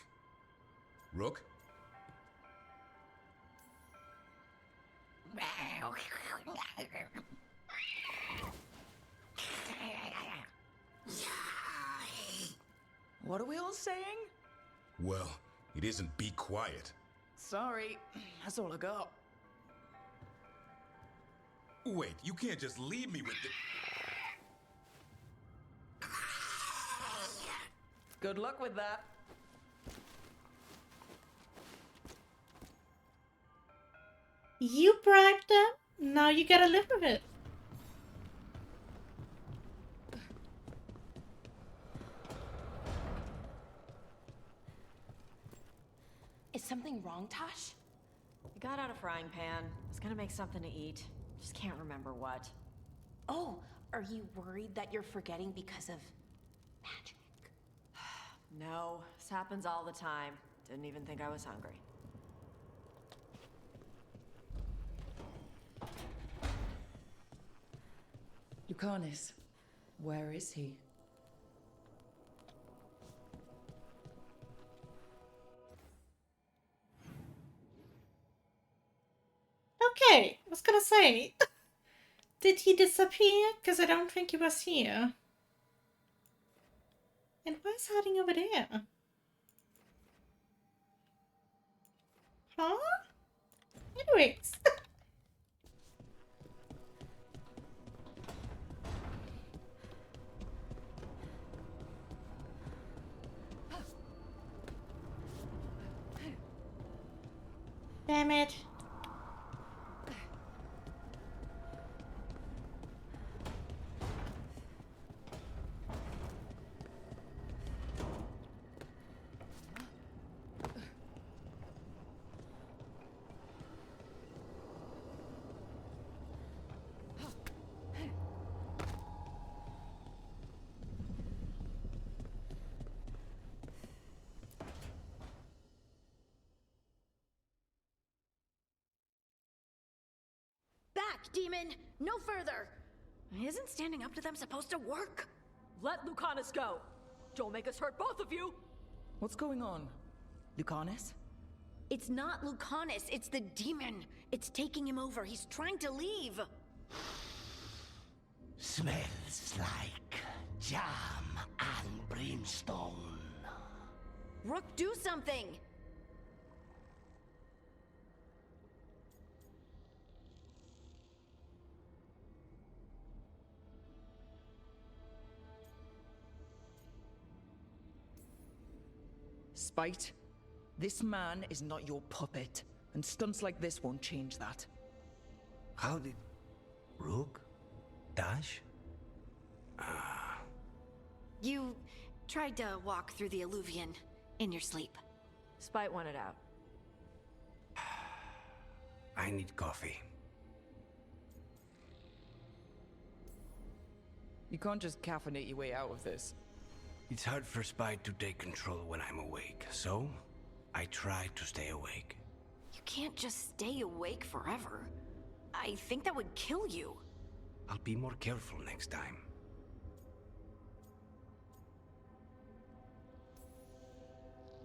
Rook? What are we all saying? Well, it isn't be quiet. Sorry, that's all I got. Wait, you can't just leave me with the... Good luck with that. You bribed them, now you gotta live with it. Is something wrong, Tosh? I got out a frying pan. I was gonna make something to eat. Just can't remember what. Oh, are you worried that you're forgetting because of magic? No, this happens all the time. Didn't even think I was hungry. Lucanis, where is he? Okay, I was gonna say, did he disappear? Because I don't think he was here. And why is Harding over there? Huh? Anyways. Damn it. Back, demon! No further! Isn't standing up to them supposed to work? Let Lucanus go! Don't make us hurt both of you! What's going on? Lucanus? It's not Lucanus, it's the demon. It's taking him over. He's trying to leave. Smells like jam and brimstone. Rook, do something! Spite, this man is not your puppet, and stunts like this won't change that. How did... Rook? Dash? You tried to walk through the Illuvian in your sleep. Spite wanted out. I need coffee. You can't just caffeinate your way out of this. It's hard for Spite to take control when I'm awake, so I try to stay awake. You can't just stay awake forever. I think that would kill you. I'll be more careful next time.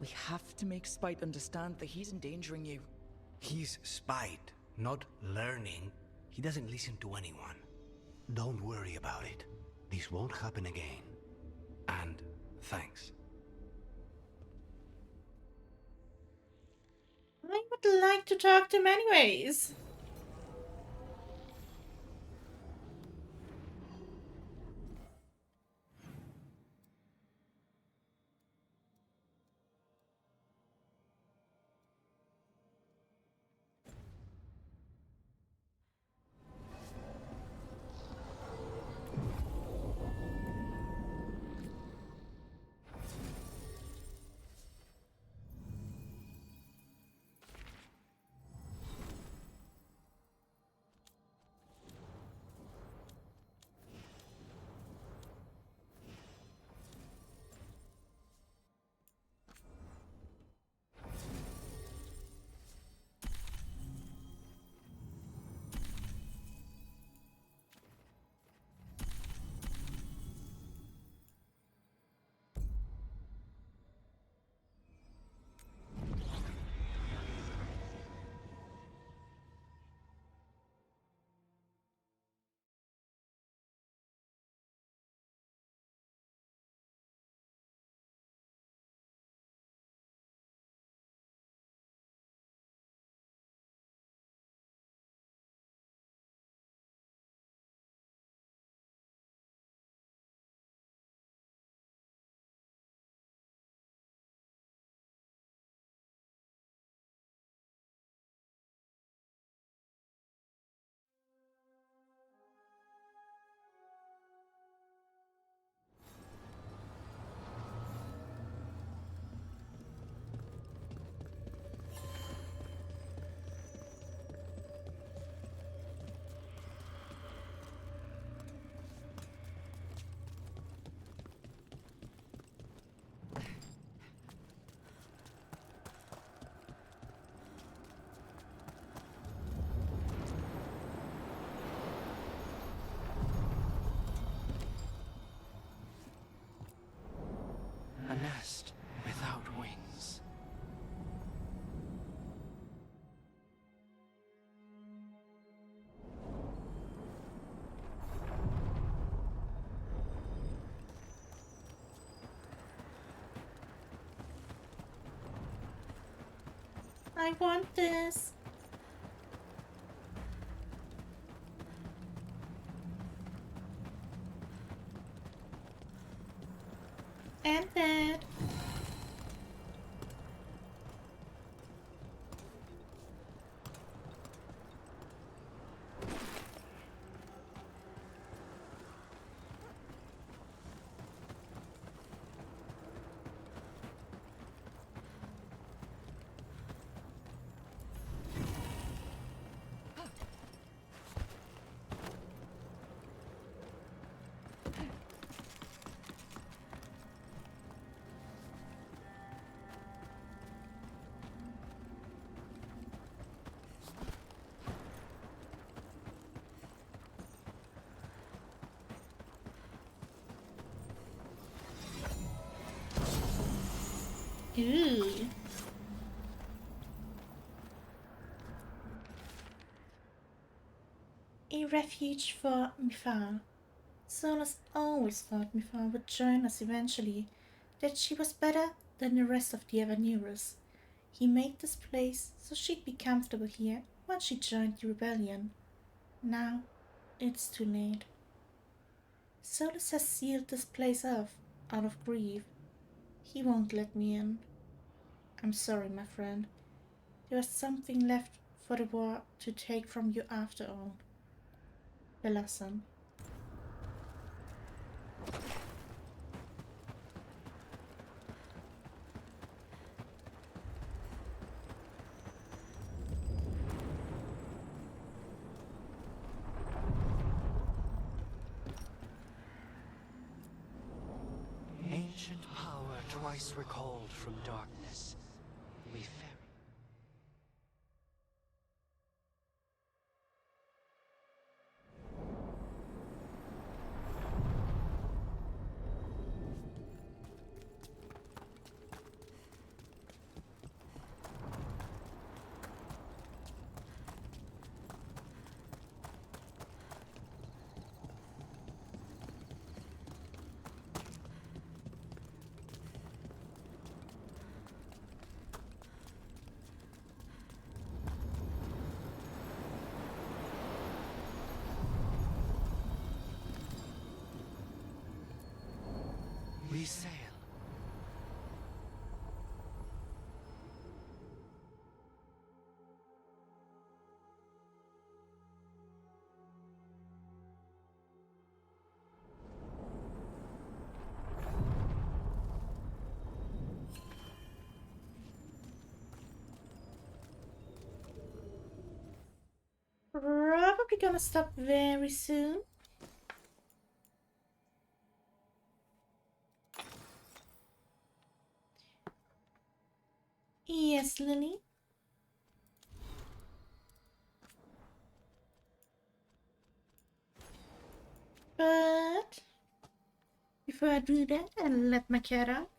We have to make Spite understand that he's endangering you. He's Spite, not learning. He doesn't listen to anyone. Don't worry about it. This won't happen again. And thanks. I would like to talk to him anyways. A nest without wings. I want this. And that. Ooh. A refuge for Mifal. Solus always thought Mifal would join us eventually, that she was better than the rest of the Avenurus. He made this place so she'd be comfortable here once she joined the rebellion. Now, it's too late. Solus has sealed this place off, out of grief. He won't let me in. I'm sorry, my friend. There was something left for the war to take from you after all. Bellasan. Ancient power twice recalled from darkness. We ferry. We sail. Probably gonna stop very soon. Yes, Lily. But before I do that, I'll let my cat out.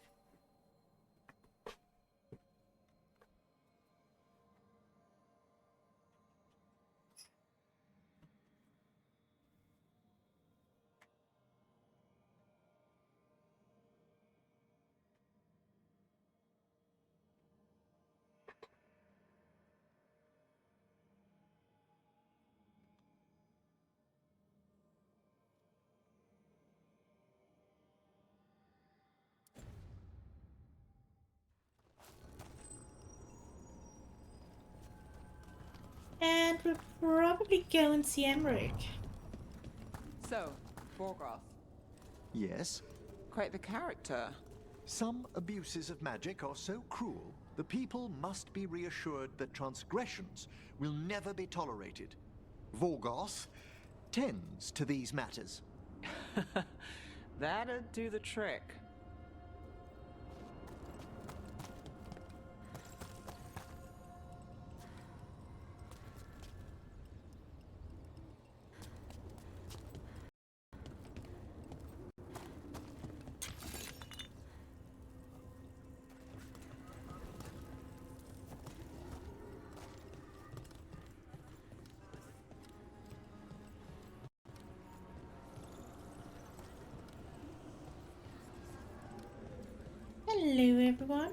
And we'll probably go and see Emmerich. So, Veilguard. Yes? Quite the character. Some abuses of magic are so cruel, the people must be reassured that transgressions will never be tolerated. Veilguard tends to these matters. That'd do the trick. Hello, everyone.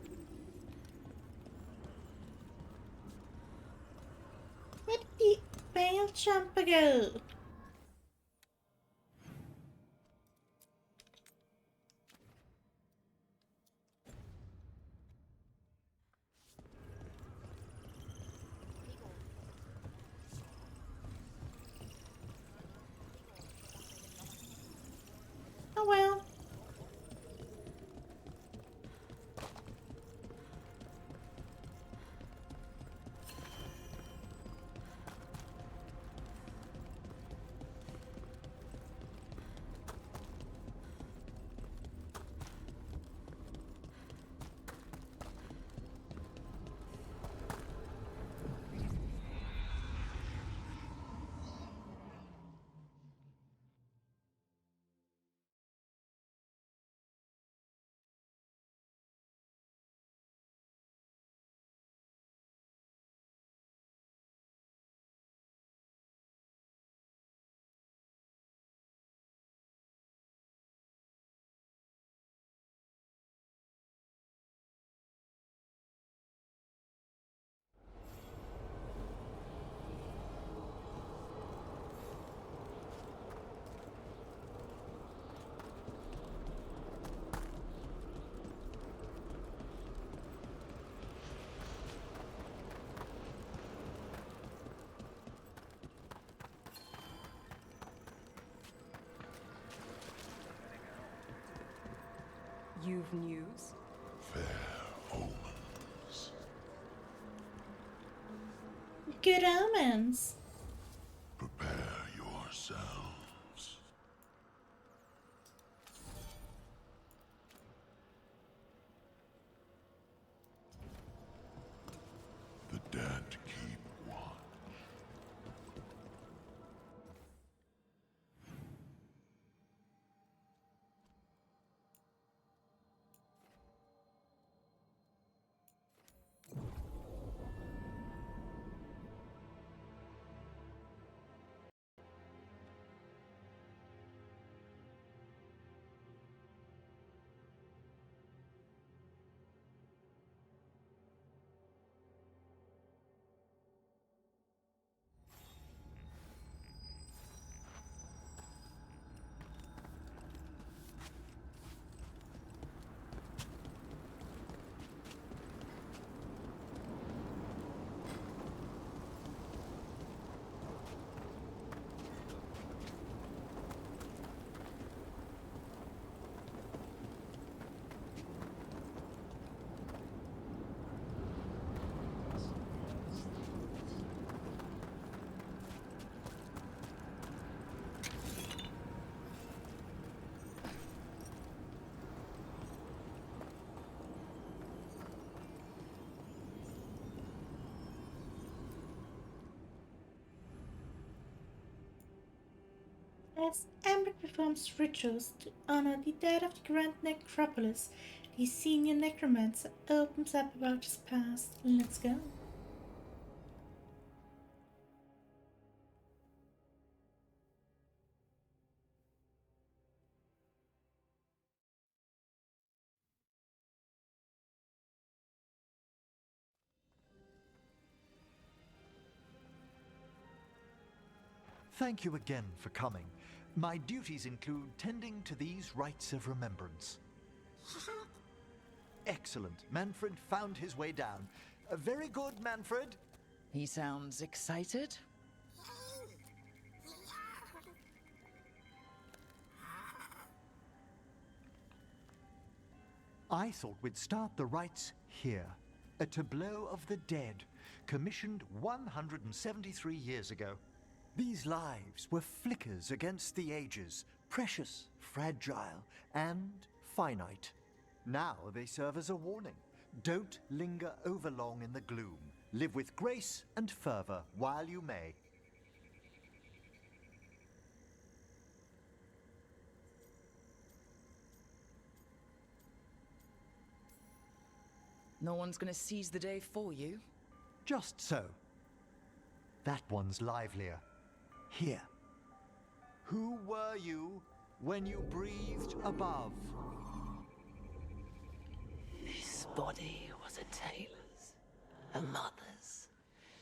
Where did the fail jumper go? Oh well. You've news? Fair omens. Good omens. Prepare yourselves. The dead keep watch. As Amber performs rituals to honor the dead of the Grand Necropolis, the senior necromancer opens up about his past. Let's go. Thank you again for coming. My duties include tending to these rites of remembrance. Excellent. Manfred found his way down. Very good, Manfred. He sounds excited. I thought we'd start the rites here. A tableau of the dead, commissioned 173 years ago. These lives were flickers against the ages, precious, fragile, and finite. Now they serve as a warning. Don't linger overlong in the gloom. Live with grace and fervor while you may. No one's gonna seize the day for you? Just so. That one's livelier. Here. Who were you when you breathed above? This body was a tailor's, a mother's.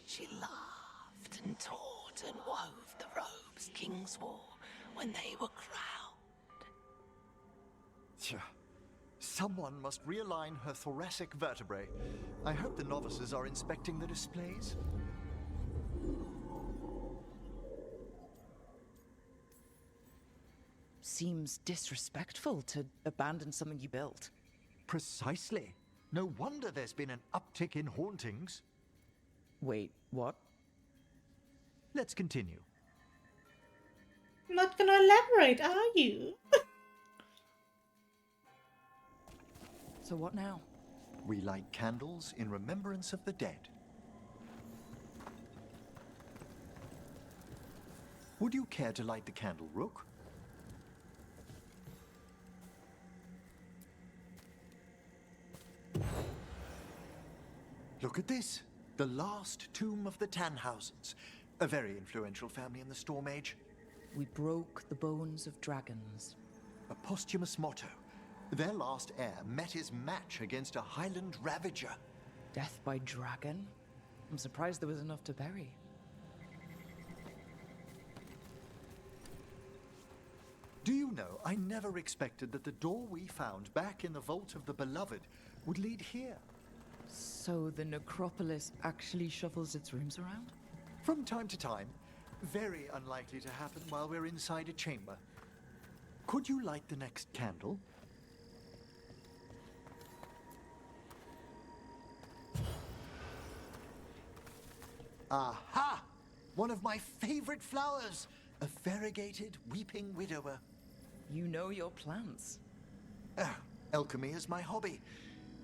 She laughed and taught and wove the robes kings wore when they were crowned. Tja. Someone must realign her thoracic vertebrae. I hope the novices are inspecting the displays. Seems disrespectful to abandon something you built. Precisely. No wonder there's been an uptick in hauntings. Wait, what? Let's continue. Not gonna elaborate, are you? So what now? We light candles in remembrance of the dead. Would you care to light the candle, Rook? Look at this. The last tomb of the Tannhausens. A very influential family in the Storm Age. We broke the bones of dragons. A posthumous motto. Their last heir met his match against a Highland Ravager. Death by dragon? I'm surprised there was enough to bury. Do you know, I never expected that the door we found back in the Vault of the Beloved would lead here. So the necropolis actually shuffles its rooms around? From time to time. Very unlikely to happen while we're inside a chamber. Could you light the next candle? Aha! One of my favorite flowers! A variegated weeping widower. You know your plants. Alchemy is my hobby.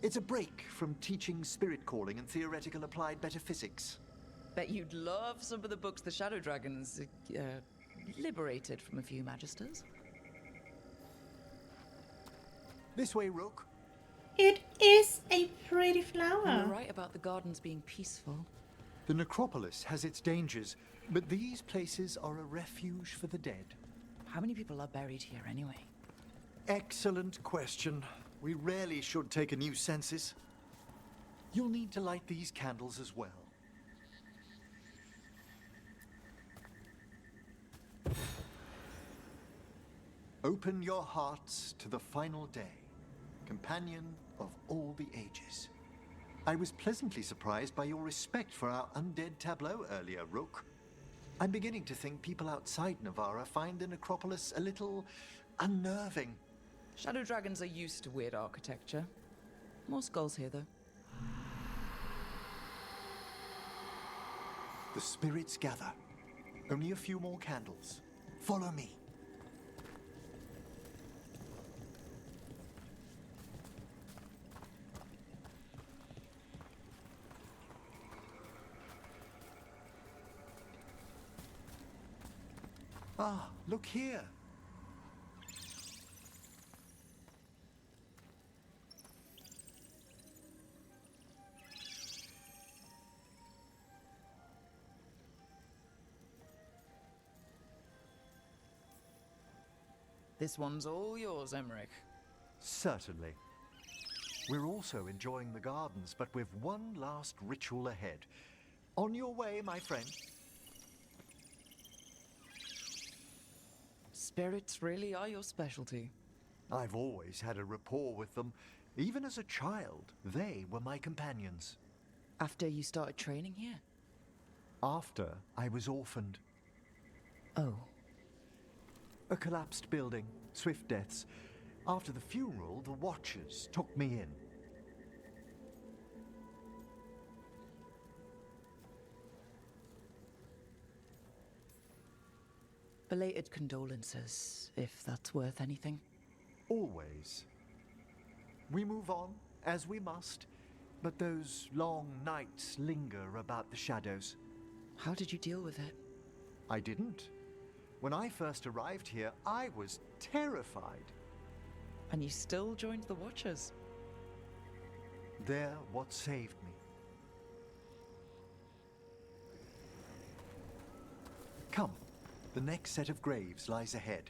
It's a break from teaching spirit calling and theoretical applied metaphysics. Bet you'd love some of the books the Shadow Dragons liberated from a few magisters. This way, Rook. It is a pretty flower. You're right about the gardens being peaceful. The necropolis has its dangers, but these places are a refuge for the dead. How many people are buried here anyway? Excellent question. We rarely should take a new census. You'll need to light these candles as well. Open your hearts to the final day, companion of all the ages. I was pleasantly surprised by your respect for our undead tableau earlier, Rook. I'm beginning to think people outside Navarra find the necropolis a little unnerving. Shadow Dragons are used to weird architecture. More skulls here, though. The spirits gather. Only a few more candles. Follow me. Ah, look here. This one's all yours, Emmerich. Certainly. We're also enjoying the gardens, but we've one last ritual ahead. On your way, my friend. Spirits really are your specialty. I've always had a rapport with them. Even as a child, they were my companions. After you started training here? After I was orphaned. Oh. A collapsed building, swift deaths. After the funeral, the Watchers took me in. Belated condolences, if that's worth anything. Always. We move on, as we must, but those long nights linger about the shadows. How did you deal with it? I didn't. When I first arrived here, I was terrified. And you still joined the Watchers? They're what saved me. Come, the next set of graves lies ahead.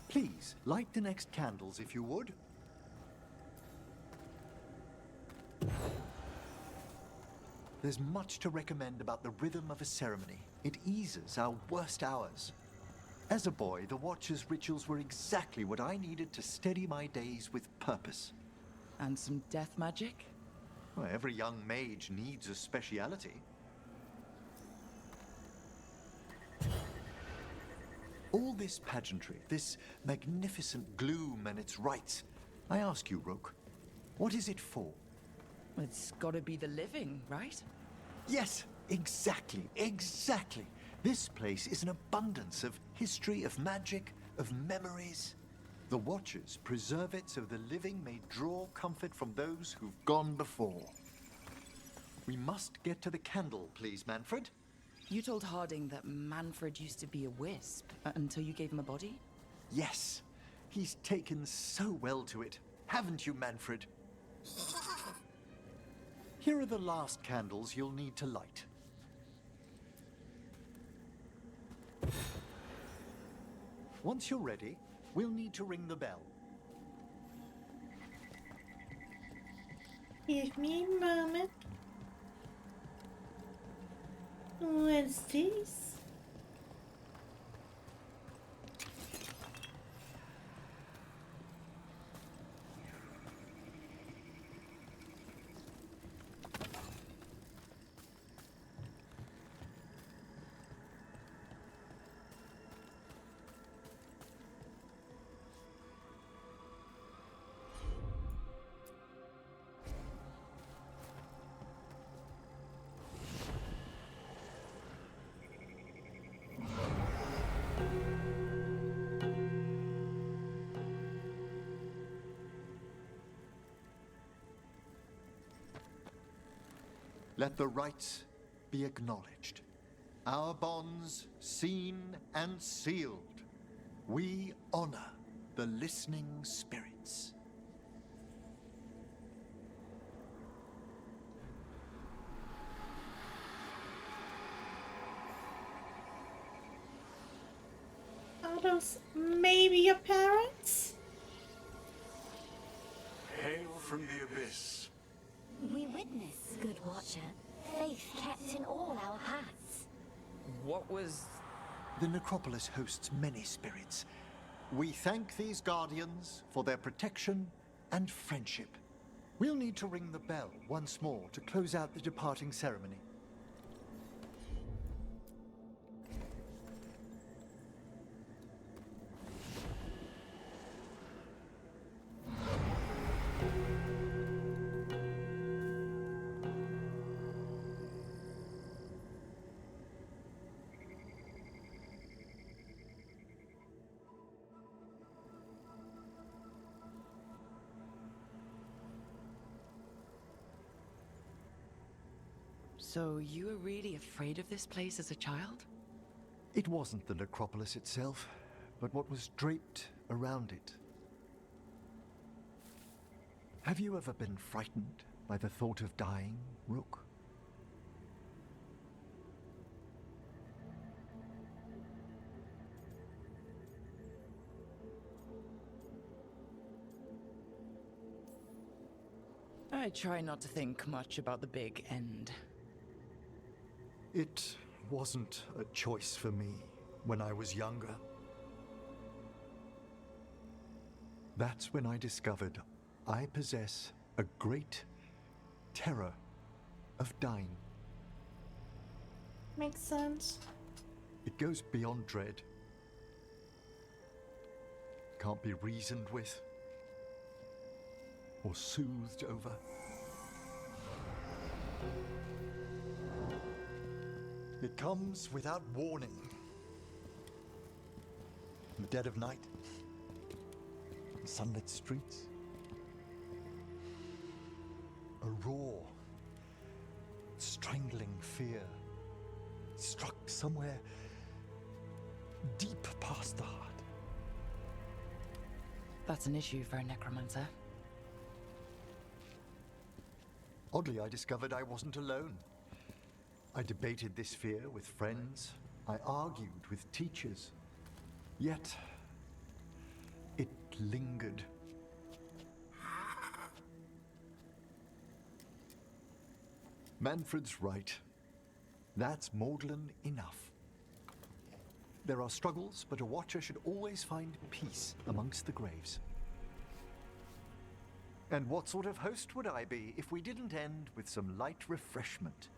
Please, light the next candles if you would. There's much to recommend about the rhythm of a ceremony. It eases our worst hours. As a boy, the Watcher's rituals were exactly what I needed to steady my days with purpose. And some death magic? Well, every young mage needs a speciality. All this pageantry, this magnificent gloom and its rites. I ask you, Rook, what is it for? It's gotta be the living, right? Yes, exactly, exactly. This place is an abundance of history, of magic, of memories. The Watchers preserve it so the living may draw comfort from those who've gone before. We must get to the candle, please, Manfred. You told Harding that Manfred used to be a wisp until you gave him a body? Yes, he's taken so well to it. Haven't you, Manfred? Here are the last candles you'll need to light. Once you're ready, we'll need to ring the bell. Give me a moment. What's this? Let the rites be acknowledged. Our bonds seen and sealed. We honor the listening spirits. Are those maybe your parents? Hail from the abyss. We witness, good watcher, faith kept in all our hearts. What was... The necropolis hosts many spirits. We thank these guardians for their protection and friendship. We'll need to ring the bell once more to close out the departing ceremony. So you were really afraid of this place as a child? It wasn't the necropolis itself, but what was draped around it. Have you ever been frightened by the thought of dying, Rook? I try not to think much about the big end. It wasn't a choice for me when I was younger. That's when I discovered I possess a great terror of dying. Makes sense. It goes beyond dread. Can't be reasoned with or soothed over. It comes without warning. In the dead of night, in sunlit streets, a raw, strangling fear struck somewhere deep past the heart. That's an issue for a necromancer. Oddly, I discovered I wasn't alone. I debated this fear with friends. I argued with teachers. Yet, it lingered. Manfred's right. That's maudlin enough. There are struggles, but a watcher should always find peace amongst the graves. And what sort of host would I be if we didn't end with some light refreshment?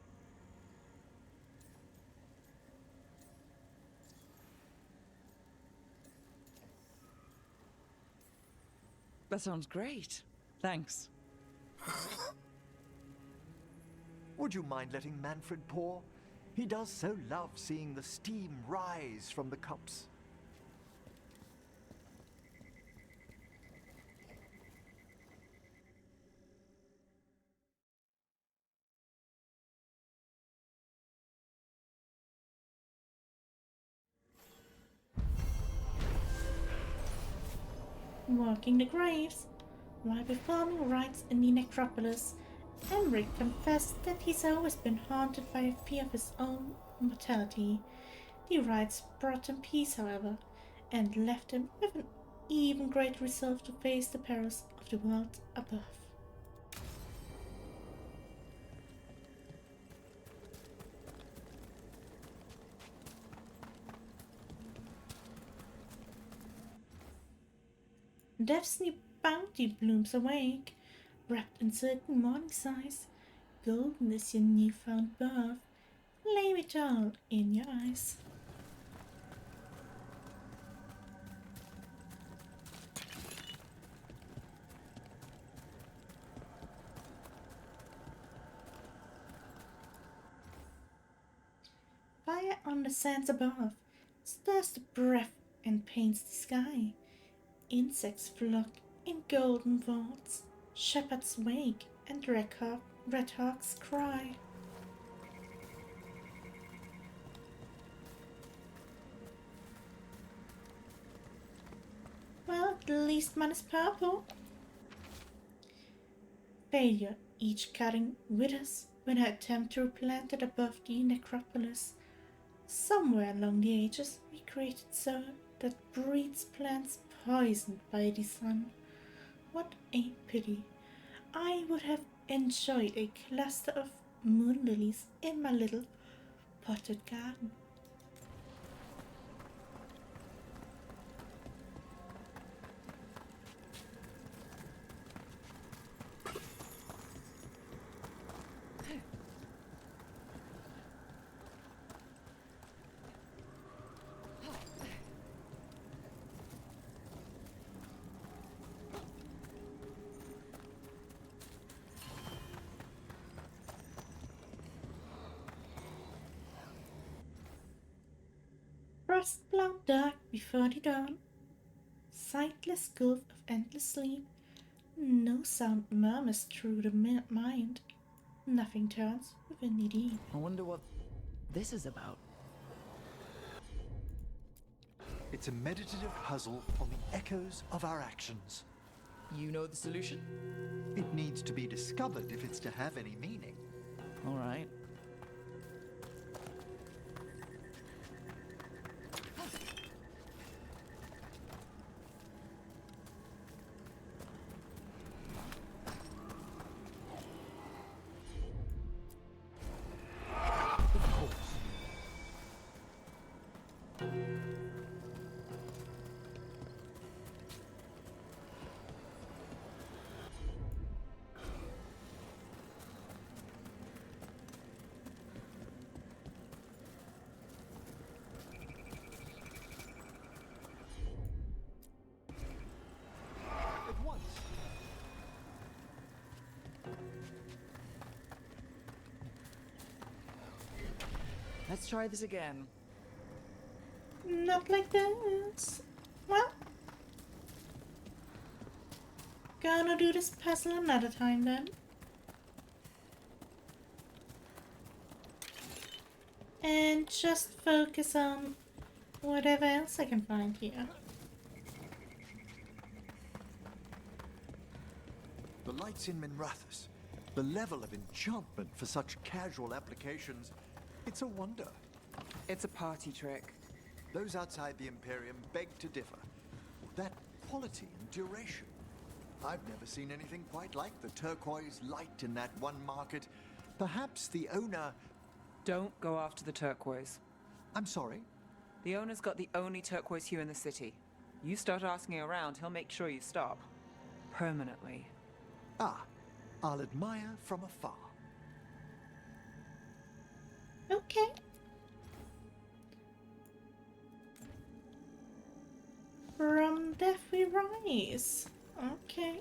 That sounds great. Thanks. Would you mind letting Manfred pour? He does so love seeing the steam rise from the cups. Walking the graves. While performing rites in the necropolis, Emmerich confessed that he's always been haunted by a fear of his own mortality. The rites brought him peace, however, and left him with an even greater resolve to face the perils of the world above. Death's new bounty blooms awake, wrapped in silken morning sighs. Golden is your newfound birth. Lay it all in your eyes. Fire on the sands above stirs the breath and paints the sky. Insects flock in golden vaults, shepherds wake and red hawks cry. least mine is purple. Failure, each cutting with us when I attempt to replant it above the necropolis. Somewhere along the ages, we created soil that breeds plants poisoned by the sun. What a pity. I would have enjoyed a cluster of moon lilies in my little potted garden. Frost-blown dark before the dawn, sightless gulf of endless sleep. No sound murmurs through the mind. Nothing turns within the deep. I wonder what this is about. It's a meditative puzzle on the echoes of our actions. You know the solution? It needs to be discovered if it's to have any meaning. All right. Let's try this again. Not like this. Well, gonna do this puzzle another time then. And just focus on whatever else I can find here. The lights in Minrathous, the level of enchantment for such casual applications, it's a wonder. It's a party trick. Those outside the Imperium beg to differ. That quality and duration. I've never seen anything quite like the turquoise light in that one market. Perhaps the owner... Don't go after the turquoise. I'm sorry? The owner's got the only turquoise hue in the city. You start asking around, he'll make sure you stop. Permanently. Ah, I'll admire from afar. Okay. From death we rise. Okay.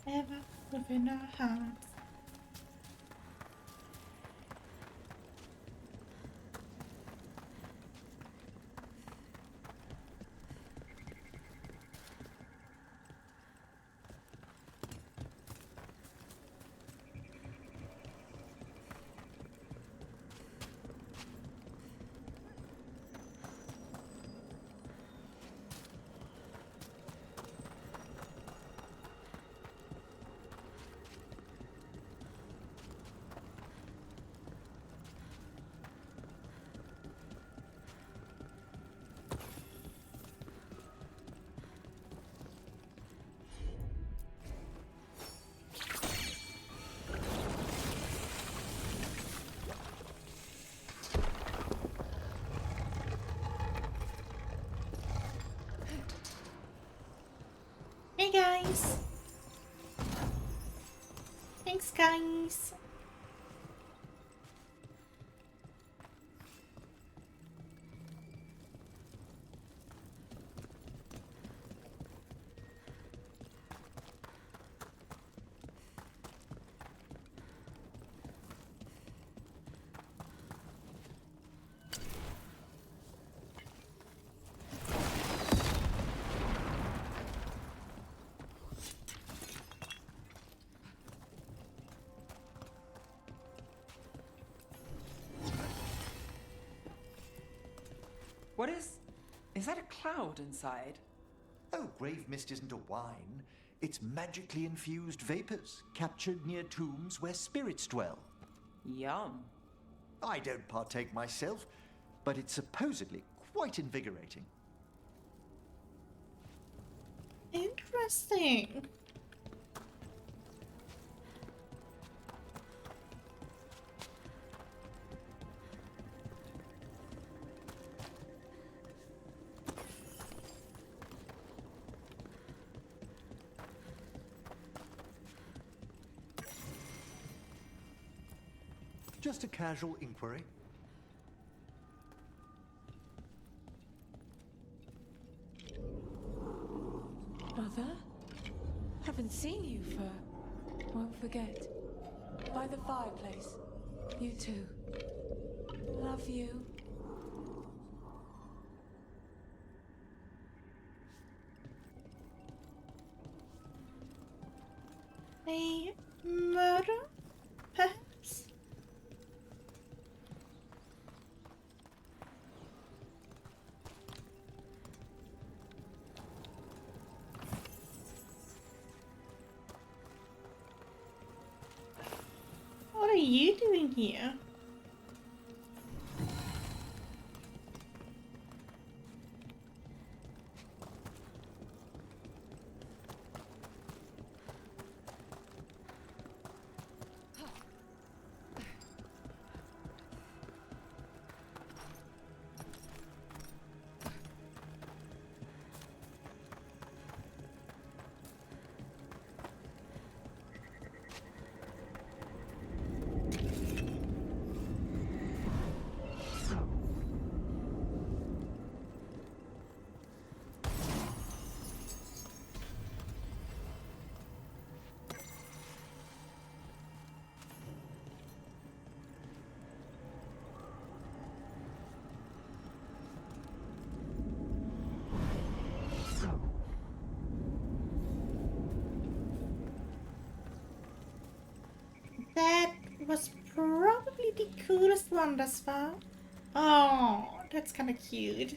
Ever within our hearts. Hey guys! Thanks guys! What is... Is that a cloud inside? Oh, grave mist isn't a wine. It's magically infused vapors captured near tombs where spirits dwell. Yum. I don't partake myself, but it's supposedly quite invigorating. Interesting. Just a casual inquiry. Mother? Haven't seen you for... Won't forget. By the fireplace. You too. Love you. A murder? Perhaps? What are you doing here? That was probably the coolest one thus far. Oh, that's kind of cute.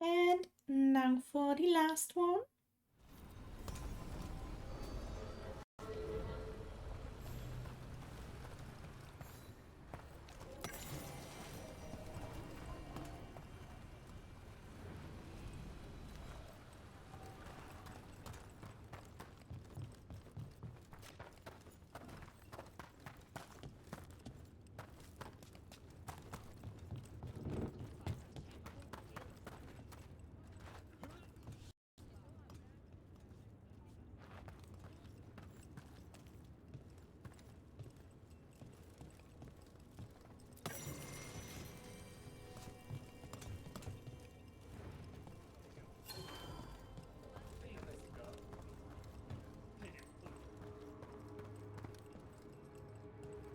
And now for the last one.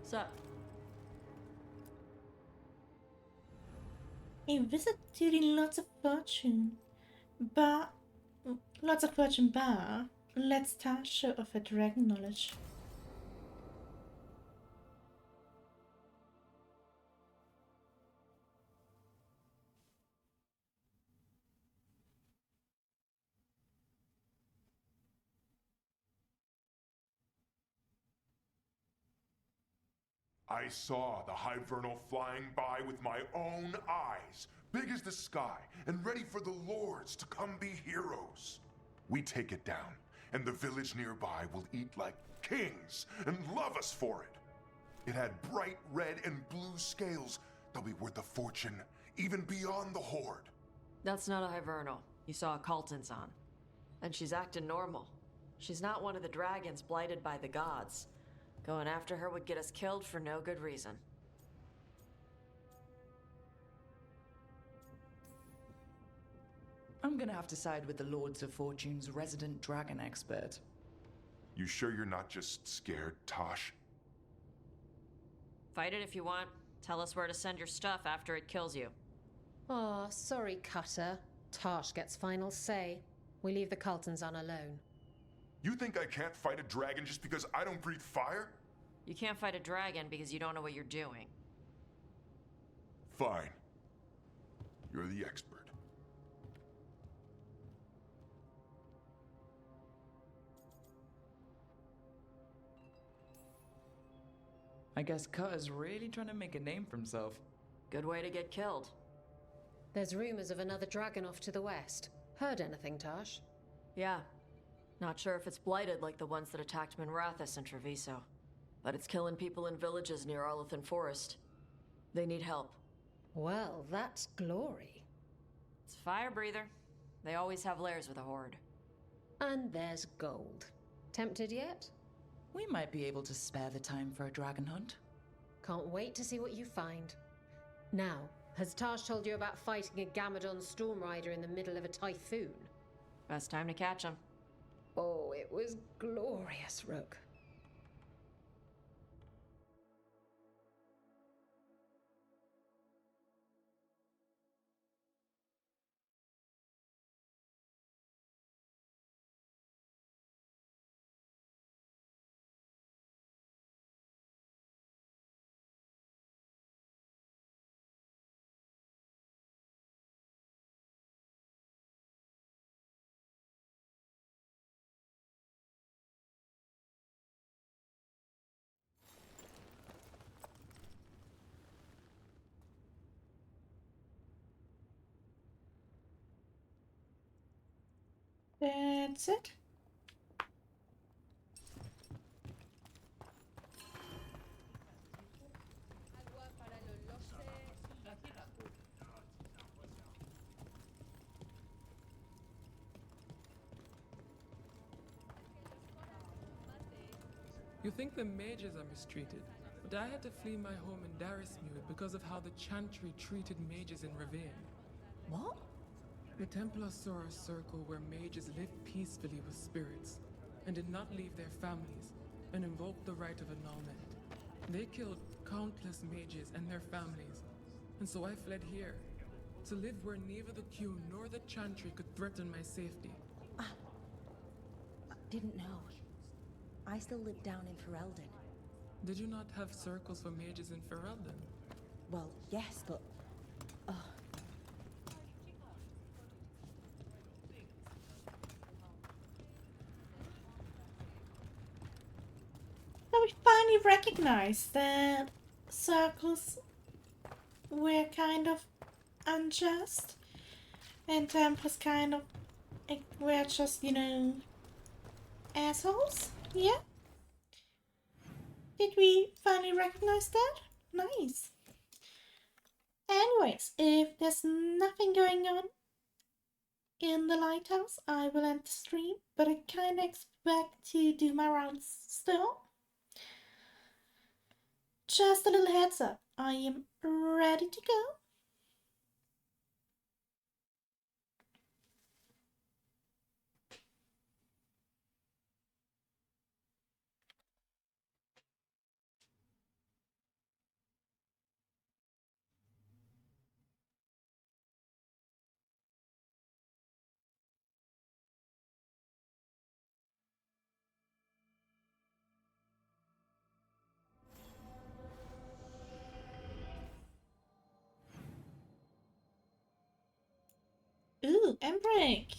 Sup? A visit to the Lots of Fortune bar. Let's start show off a dragon knowledge. I saw the Hivernal flying by with my own eyes, big as the sky, and ready for the lords to come be heroes. We take it down, and the village nearby will eat like kings and love us for it. It had bright red and blue scales. They'll be worth a fortune, even beyond the Horde. That's not a Hivernal. You saw a Calton's on. And she's acting normal. She's not one of the dragons blighted by the gods. Going after her would get us killed for no good reason. I'm gonna have to side with the Lords of Fortune's resident dragon expert. You sure you're not just scared, Tosh? Fight it if you want. Tell us where to send your stuff after it kills you. Aw, sorry, Cutter. Tosh gets final say. We leave the Caltons on alone. You think I can't fight a dragon just because I don't breathe fire? You can't fight a dragon because you don't know what you're doing. Fine. You're the expert. I guess Cutter's really trying to make a name for himself. Good way to get killed. There's rumors of another dragon off to the west. Heard anything, Tosh? Yeah. Not sure if it's blighted like the ones that attacked Minrathous and Treviso. But it's killing people in villages near Arlethan Forest. They need help. Well, that's glory. It's a fire breather. They always have lairs with a horde. And there's gold. Tempted yet? We might be able to spare the time for a dragon hunt. Can't wait to see what you find. Now, has Tosh told you about fighting a Gamadon storm rider in the middle of a typhoon? Best time to catch him. Oh, it was glorious, Rook. That's it. You think the mages are mistreated, but I had to flee my home in Darismude because of how the Chantry treated mages in Ravine. What? The Templars saw a circle where mages lived peacefully with spirits, and did not leave their families, and invoked the right of annulment. They killed countless mages and their families, and so I fled here, to live where neither the Q nor the Chantry could threaten my safety. Didn't know. I still live down in Ferelden. Did you not have circles for mages in Ferelden? Well, yes, but... Now we finally recognize that circles were kind of unjust, and Templars kind of were just, you know, assholes. Yeah? Did we finally recognize that? Nice. Anyways, if there's nothing going on in the lighthouse, I will end the stream, but I kind of expect to do my rounds still. Just a little heads up, I am ready to go. Ooh, and break.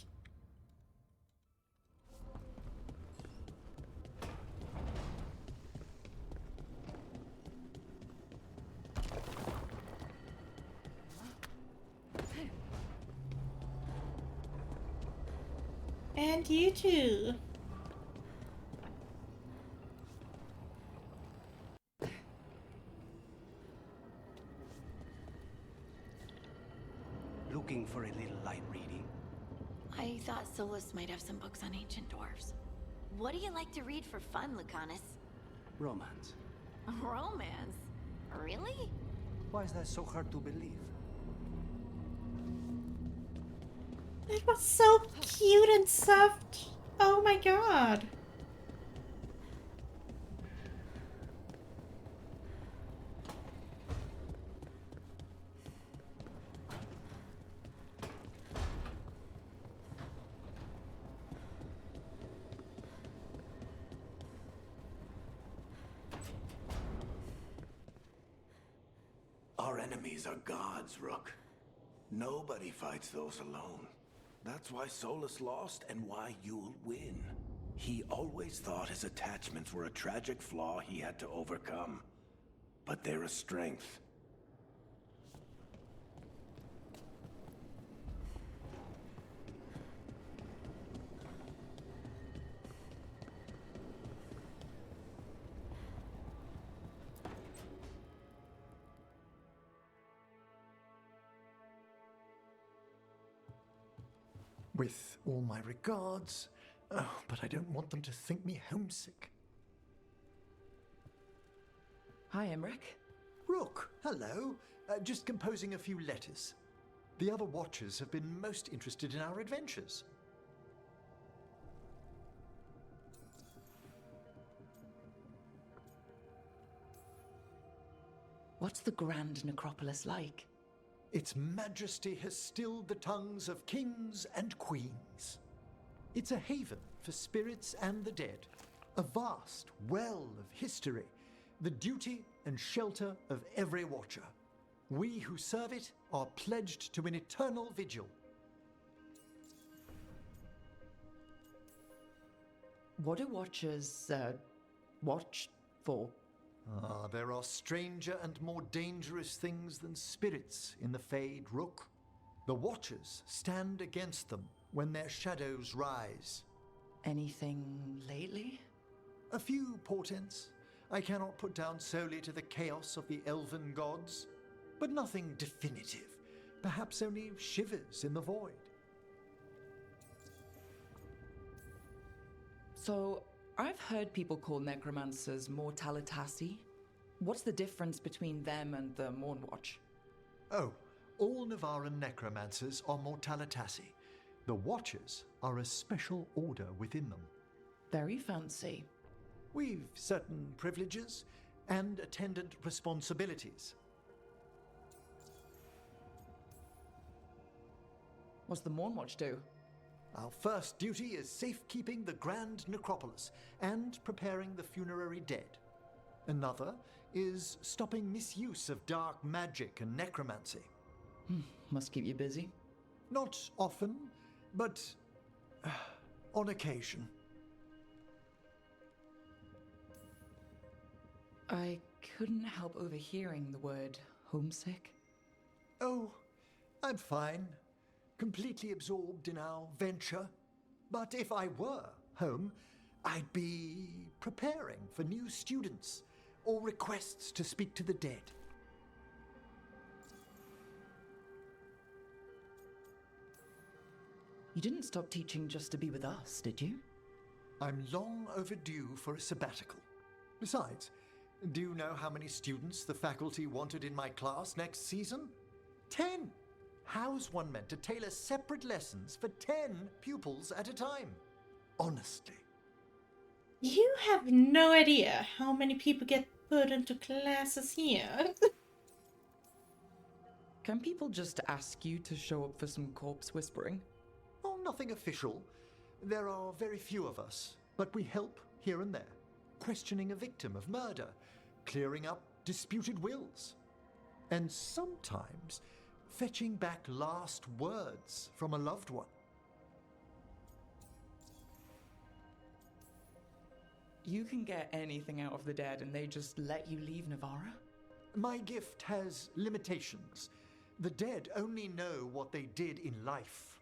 And you too. Looking for a little light reading? I thought Solus might have some books on ancient dwarves. What do you like to read for fun, Lucanus? Romance. Romance? Really? Why is that so hard to believe? It was so cute and soft. Oh my god. Our enemies are gods, Rook. Nobody fights those alone. That's why Solus lost and why you'll win. He always thought his attachments were a tragic flaw he had to overcome. But they're a strength. With all my regards, but I don't want them to think me homesick. Hi, Emmerich. Rook, hello. Just composing a few letters. The other Watchers have been most interested in our adventures. What's the Grand Necropolis like? Its majesty has stilled the tongues of kings and queens. It's a haven for spirits and the dead, a vast well of history, the duty and shelter of every Watcher. We who serve it are pledged to an eternal vigil. What do Watchers, watch for? There are stranger and more dangerous things than spirits in the Fade, Rook. The Watchers stand against them when their shadows rise. Anything lately? A few portents I cannot put down solely to the chaos of the elven gods, but nothing definitive. Perhaps only shivers in the void. So, I've heard people call necromancers mortalitasi. What's the difference between them and the Mornwatch? Oh, all Navaran necromancers are mortalitasi. The Watchers are a special order within them. Very fancy. We've certain privileges and attendant responsibilities. What's the Mornwatch do? Our first duty is safekeeping the Grand Necropolis and preparing the funerary dead. Another is stopping misuse of dark magic and necromancy. Must keep you busy. Not often, but on occasion. I couldn't help overhearing the word homesick. Oh, I'm fine. Completely absorbed in our venture. But if I were home, I'd be preparing for new students or requests to speak to the dead. You didn't stop teaching just to be with us, did you? I'm long overdue for a sabbatical. Besides, do you know how many students the faculty wanted in my class next season? 10! How's one meant to tailor separate lessons for 10 pupils at a time? Honestly. You have no idea how many people get put into classes here. Can people just ask you to show up for some corpse whispering? Oh, nothing official. There are very few of us, but we help here and there. Questioning a victim of murder, clearing up disputed wills, and sometimes fetching back last words from a loved one. You can get anything out of the dead and they just let you leave Navarra? My gift has limitations. The dead only know what they did in life.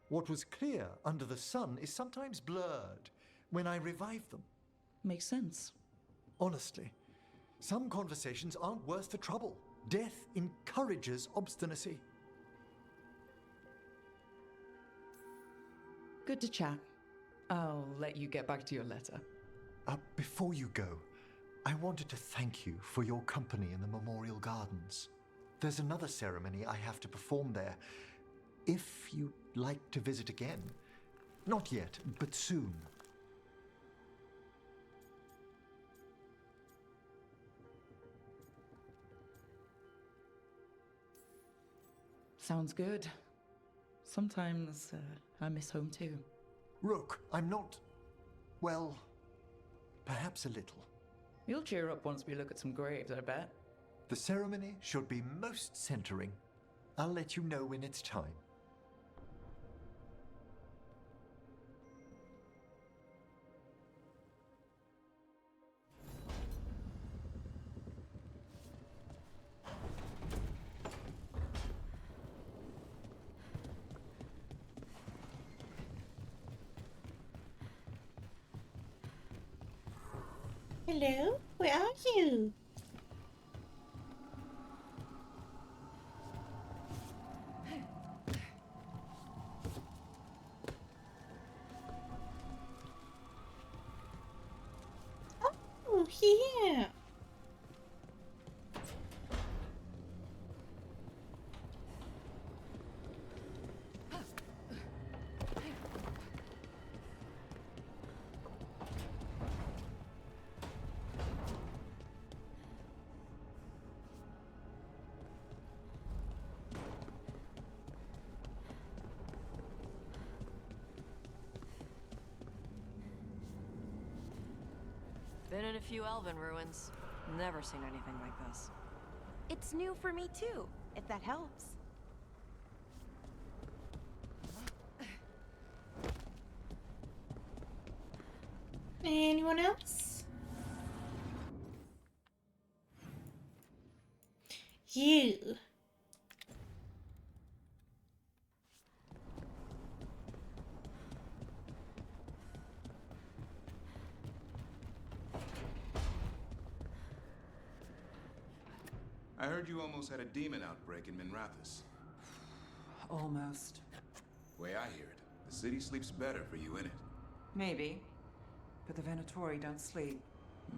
What was clear under the sun is sometimes blurred when I revive them. Makes sense. Honestly, some conversations aren't worth the trouble. Death encourages obstinacy. Good to chat. I'll let you get back to your letter. Before you go, I wanted to thank you for your company in the Memorial Gardens. There's another ceremony I have to perform there. If you'd like to visit again. Not yet, but soon. Sounds good. Sometimes I miss home too. Rook, I'm not... well, perhaps a little. You'll cheer up once we look at some graves, I bet. The ceremony should be most centering. I'll let you know when it's time. Hello? Where are you? Oh, here. Been in a few elven ruins. Never seen anything like this. It's new for me too, if that helps. Anyone else? You. I heard you almost had a demon outbreak in Minrathous. Almost. Way I hear it, the city sleeps better for you in it. Maybe. But the Venatori don't sleep.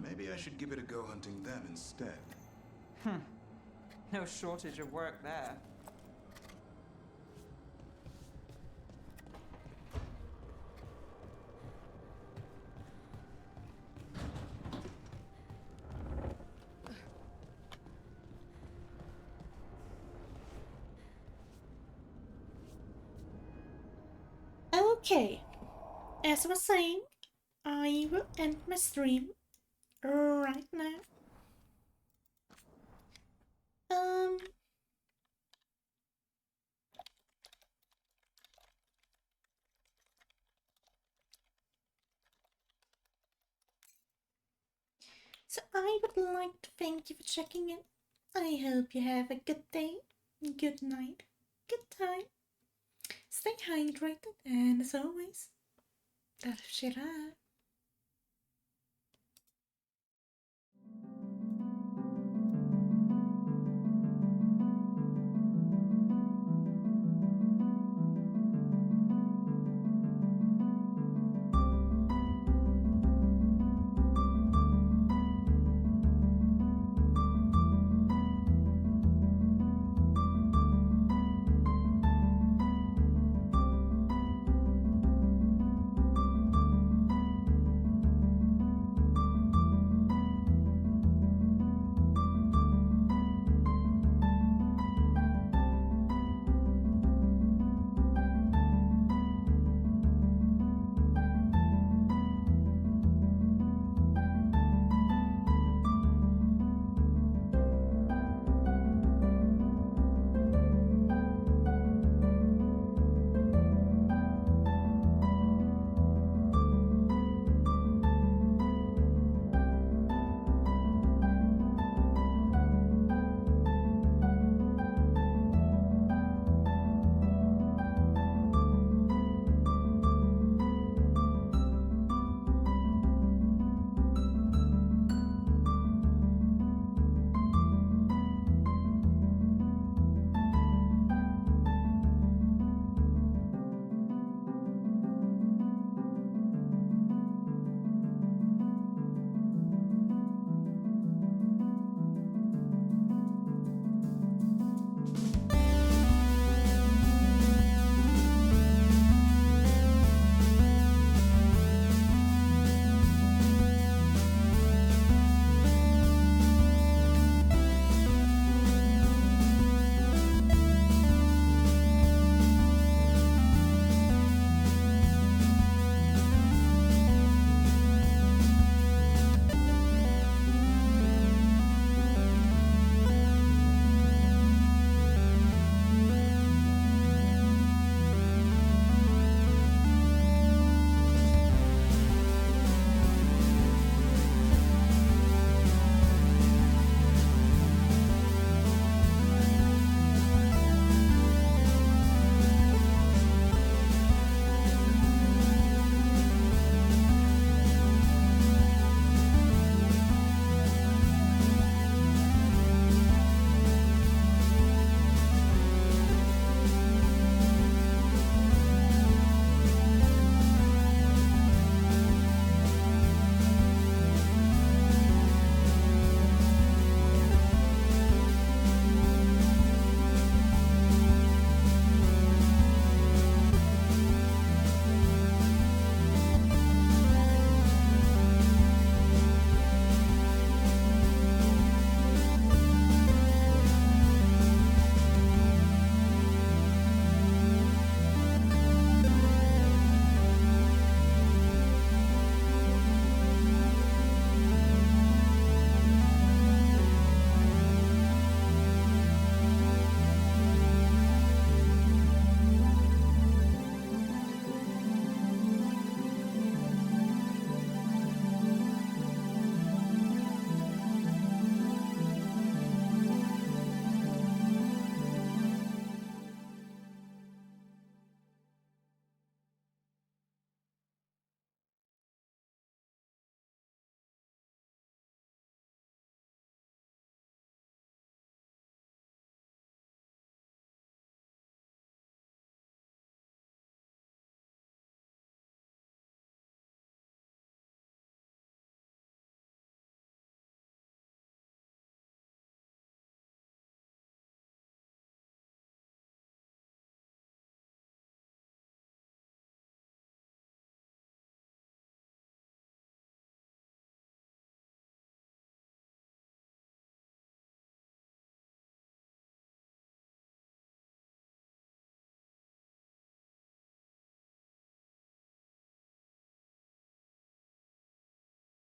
Maybe I should give it a go hunting them instead. No shortage of work there. Okay, as I was saying, I will end my stream right now. So I would like to thank you for checking in. I hope you have a good day, good night, good time. Stay hydrated, and as always, that shit up.